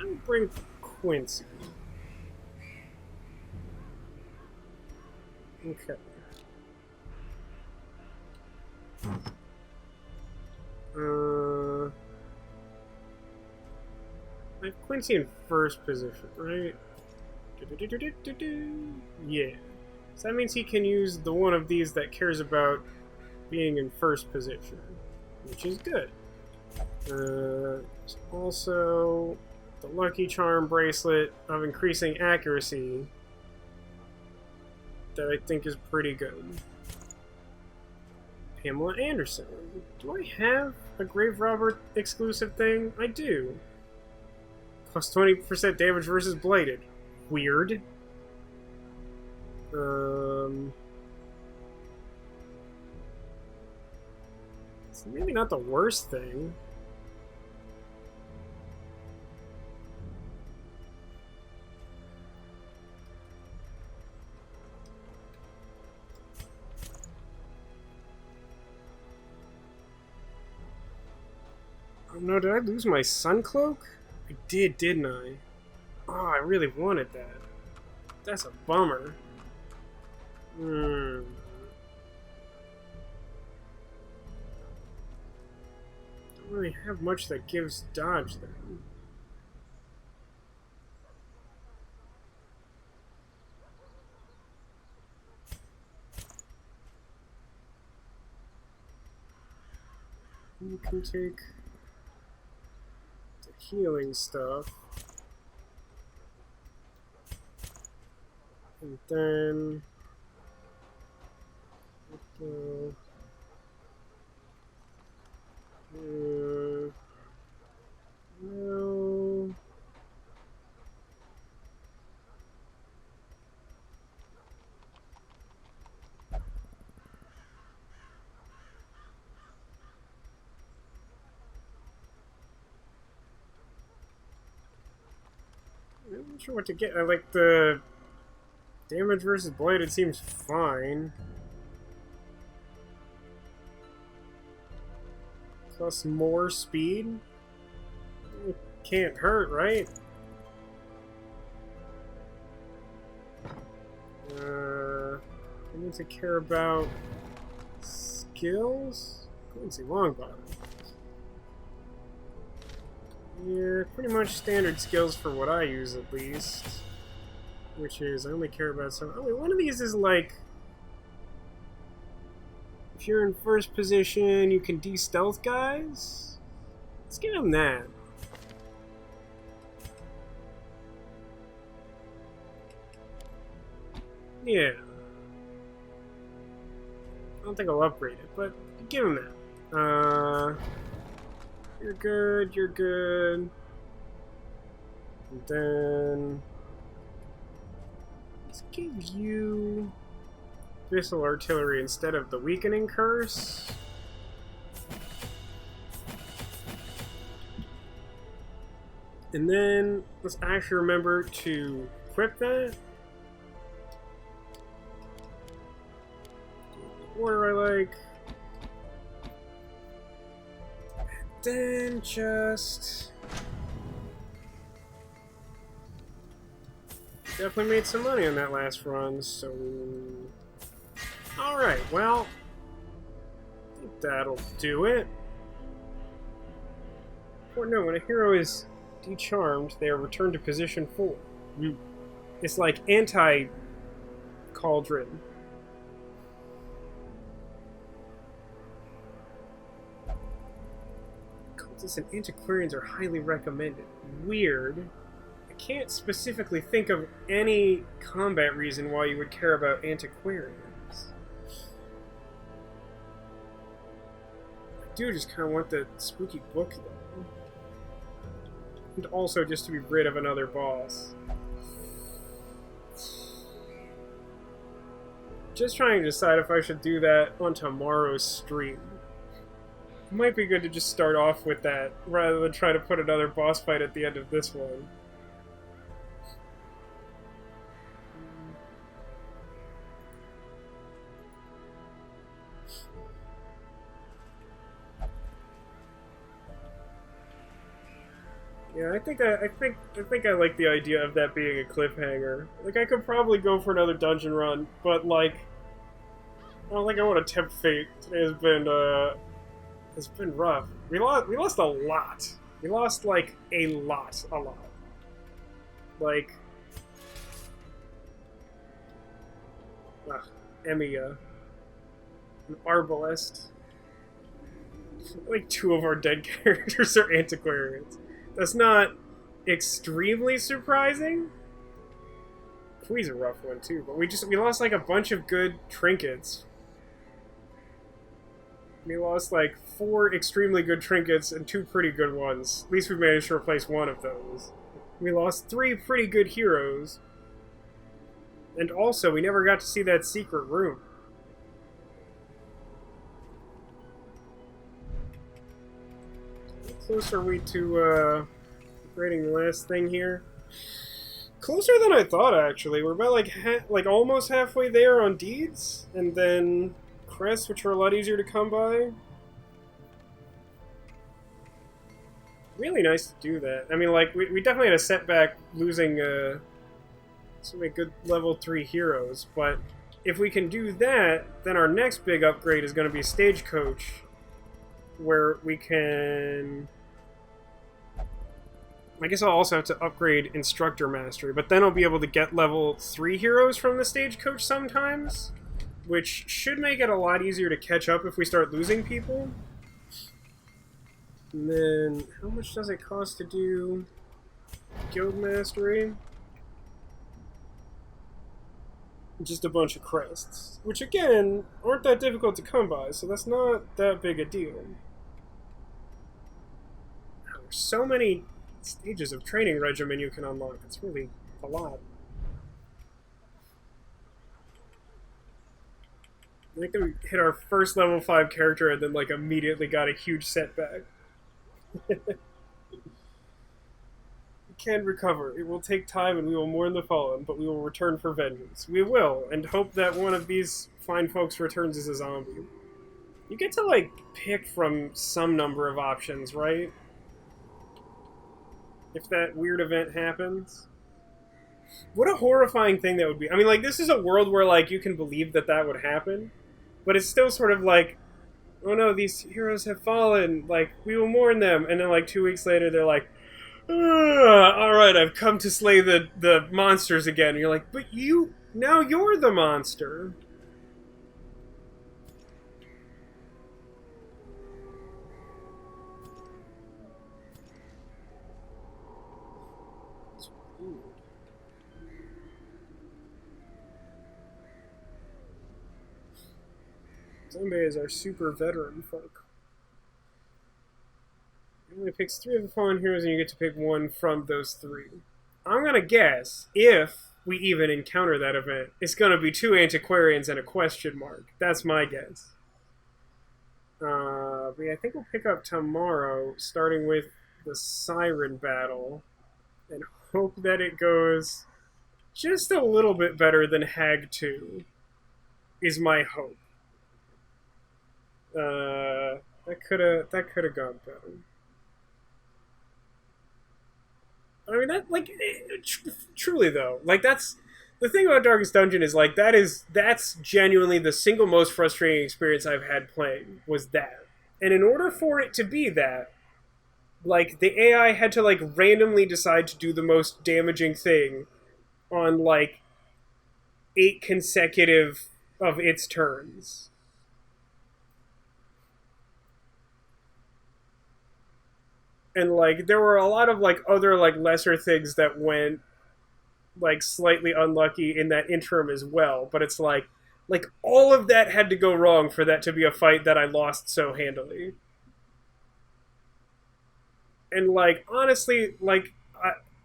would bring Quincy. Okay. I have Quincy in first position, right? Yeah. So that means he can use the one of these that cares about being in first position, which is good. There's also the Lucky Charm bracelet of increasing accuracy that I think is pretty good. Pamela Anderson. Do I have a Grave Robber exclusive thing? I do. Plus 20% damage versus Blighted. Weird. It's maybe not the worst thing. Oh no, did I lose my sun cloak? I did, didn't I? Oh, I really wanted that. That's a bummer. Don't really have much that gives dodge then. You can take the healing stuff. And then no. I'm not sure what to get. I like the damage versus blade, it seems fine. Plus more speed? It can't hurt, right? I need to care about skills? Quincy Longbottom. Yeah, pretty much standard skills for what I use at least. Which is, I only care about some. Oh, wait, one of these is like. If you're in first position, you can de-stealth guys? Let's give him that. Yeah. I don't think I'll upgrade it, but give him that. You're good, you're good. And then let's give you Missile Artillery instead of the Weakening Curse. And then let's actually remember to equip that. Order I like. And then just definitely made some money on that last run, so alright, well, I think that'll do it. Or no, when a hero is decharmed, they are returned to position 4. It's like anti-Cauldron. Cultists and antiquarians are highly recommended. Weird. I can't specifically think of any combat reason why you would care about antiquarians. I do just kind of want the spooky book, though. And also just to be rid of another boss. Just trying to decide if I should do that on tomorrow's stream. It might be good to just start off with that, rather than try to put another boss fight at the end of this one. Yeah, I think I like the idea of that being a cliffhanger. Like, I could probably go for another dungeon run, but like, I don't think I want to tempt fate. Today has been rough. We lost a lot. We lost like a lot. Like, Emiya, an arbalest. Like 2 of our dead characters are antiquarians. That's not extremely surprising. Kui's a rough one too, but we lost like a bunch of good trinkets. We lost like 4 extremely good trinkets and 2 pretty good ones. At least we managed to replace one of those. We lost 3 pretty good heroes. And also, we never got to see that secret room. How close are we to upgrading the last thing here? Closer than I thought, actually. We're about like almost halfway there on deeds, and then crests, which are a lot easier to come by. Really nice to do that. I mean, like, we definitely had a setback losing so many good level 3 heroes, but if we can do that, then our next big upgrade is going to be Stagecoach, where we can... I guess I'll also have to upgrade Instructor Mastery, but then I'll be able to get level 3 heroes from the Stagecoach sometimes, which should make it a lot easier to catch up if we start losing people. And then, how much does it cost to do Guild Mastery? Just a bunch of crests, which again, aren't that difficult to come by, so that's not that big a deal. Wow, there's so many stages of training regimen you can unlock. It's really a lot. I think we hit our first level 5 character and then like immediately got a huge setback. We can recover. It will take time and we will mourn the fallen, but we will return for vengeance. We will, and hope that one of these fine folks returns as a zombie. You get to like pick from some number of options, right? If that weird event happens. What a horrifying thing that would be. I mean, like, this is a world where like you can believe that that would happen, but it's still sort of like, oh no, these heroes have fallen, like, we will mourn them, and then like 2 weeks later they're like, alright, I've come to slay the monsters again. And you're like, but now you're the monster. Zombies are super veteran folk. It only picks 3 of the fallen heroes and you get to pick 1 from those 3. I'm gonna guess, if we even encounter that event, it's gonna be 2 antiquarians and a question mark. That's my guess. But yeah, I think we'll pick up tomorrow, starting with the Siren battle, and hope that it goes just a little bit better than Hag 2, is my hope. That could have gone better. I mean, that, like, truly though, like, that's the thing about Darkest Dungeon is like that's genuinely the single most frustrating experience I've had playing, was that. And in order for it to be that, like, the AI had to like randomly decide to do the most damaging thing on like 8 consecutive of its turns. And like there were a lot of like other like lesser things that went like slightly unlucky in that interim as well, but it's like all of that had to go wrong for that to be a fight that I lost so handily. And like honestly, like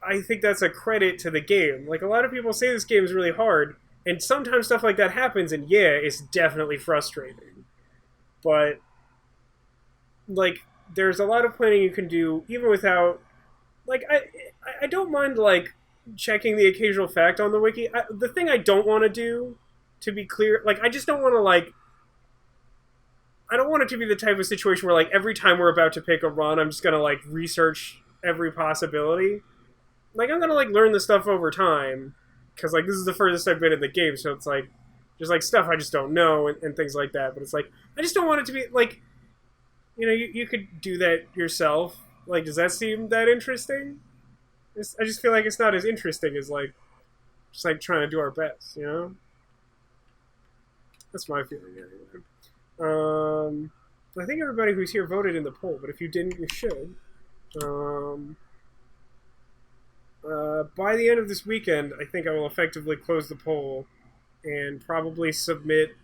I think that's a credit to the game. Like, a lot of people say this game is really hard, and sometimes stuff like that happens, and yeah, it's definitely frustrating. But like there's a lot of planning you can do even without, like, I don't mind like checking the occasional fact on the wiki. The thing I don't want to do, to be clear, like, I just don't want to like, I don't want it to be the type of situation where like every time we're about to pick a run, I'm just gonna like research every possibility. Like, I'm gonna like learn the stuff over time, because like this is the furthest I've been in the game, so it's like there's like stuff I just don't know, and things like that. But it's like I just don't want it to be like, you know, you could do that yourself. Like, does that seem that interesting? I just feel like it's not as interesting as like just like trying to do our best, you know? That's my feeling anyway. I think everybody who's here voted in the poll, but if you didn't, you should. By the end of this weekend, I think I will effectively close the poll and probably submit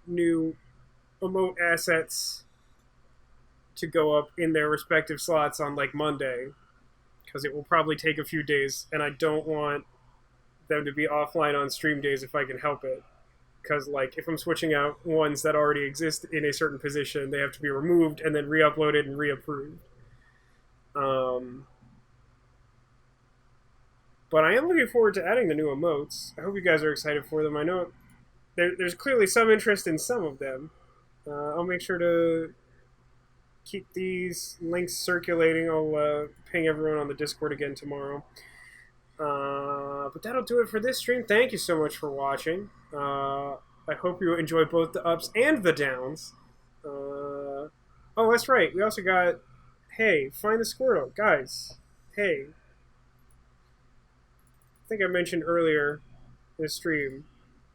new emote assets to go up in their respective slots on like Monday, because it will probably take a few days, and I don't want them to be offline on stream days if I can help it. Because like if I'm switching out ones that already exist in a certain position, they have to be removed and then re-uploaded and re-approved. But I am looking forward to adding the new emotes. I hope you guys are excited for them. I know there's clearly some interest in some of them. I'll make sure to keep these links circulating. I'll ping everyone on the Discord again tomorrow. But that'll do it for this stream. Thank you so much for watching. I hope you enjoy both the ups and the downs. Oh, that's right. We also got, hey, find the Squirtle. Guys, hey. I think I mentioned earlier in the stream,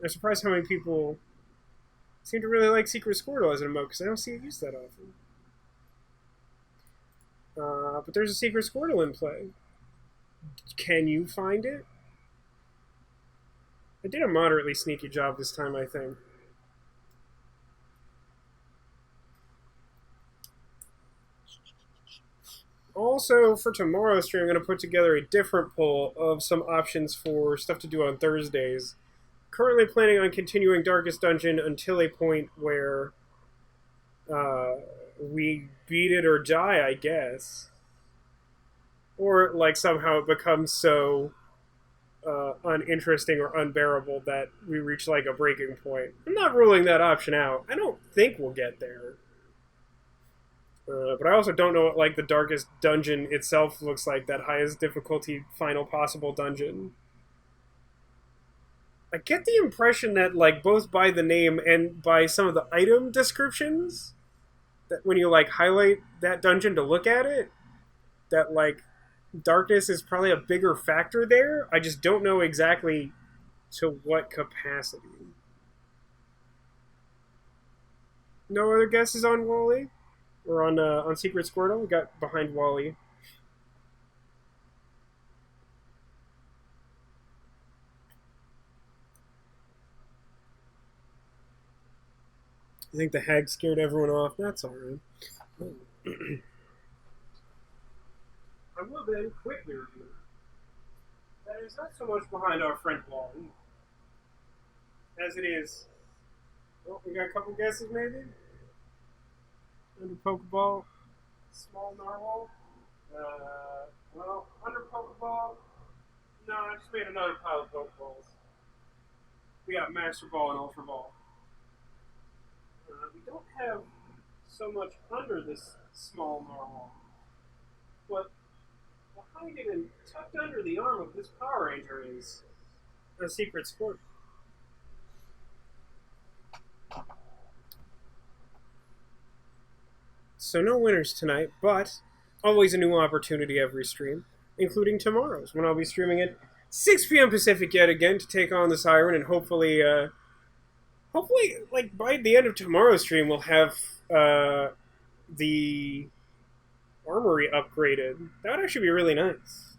I'm surprised how many people seem to really like Secret Squirtle as an emote, because I don't see it used that often. But there's a Secret Squirtle in play. Can you find it? I did a moderately sneaky job this time, I think. Also, for tomorrow's stream, I'm going to put together a different poll of some options for stuff to do on Thursdays. Currently planning on continuing Darkest Dungeon until a point where we beat it or die, I guess. Or, like, somehow it becomes so uninteresting or unbearable that we reach, like, a breaking point. I'm not ruling that option out. I don't think we'll get there. But I also don't know what, like, the Darkest Dungeon itself looks like, that highest difficulty final possible dungeon. I get the impression that, like, both by the name and by some of the item descriptions, that when you, like, highlight that dungeon to look at it, that, like, darkness is probably a bigger factor there. I just don't know exactly to what capacity. No other guesses on Wally? Or on Secret Squirtle? We got behind Wally. I think the hag scared everyone off. That's alright. I will then quickly review that is not so much behind our friend Wally as it is. Well, we got a couple guesses maybe? Under Pokeball, small narwhal. Well, under Pokeball, no, I just made another pile of Pokeballs. We got Master Ball and Ultra Ball. We don't have so much under this small narwhal, but behind it and tucked under the arm of this Power Ranger is a Secret Squirtle. So no winners tonight, but always a new opportunity every stream, including tomorrow's, when I'll be streaming at 6 p.m. Pacific yet again to take on the Siren, and hopefully, like, by the end of tomorrow's stream, we'll have the armory upgraded. That would actually be really nice.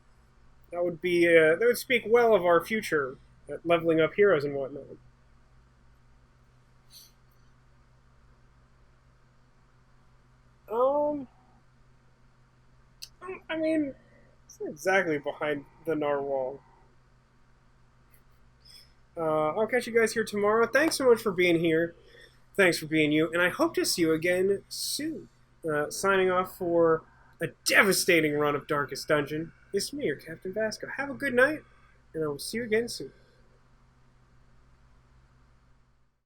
That would be, that would speak well of our future at leveling up heroes and whatnot. I mean, it's not exactly behind the narwhal. I'll catch you guys here tomorrow. Thanks so much for being here. Thanks for being you, and I hope to see you again soon. Signing off for a devastating run of Darkest Dungeon. It's me, your Captain Vasco. Have a good night, and I will see you again soon.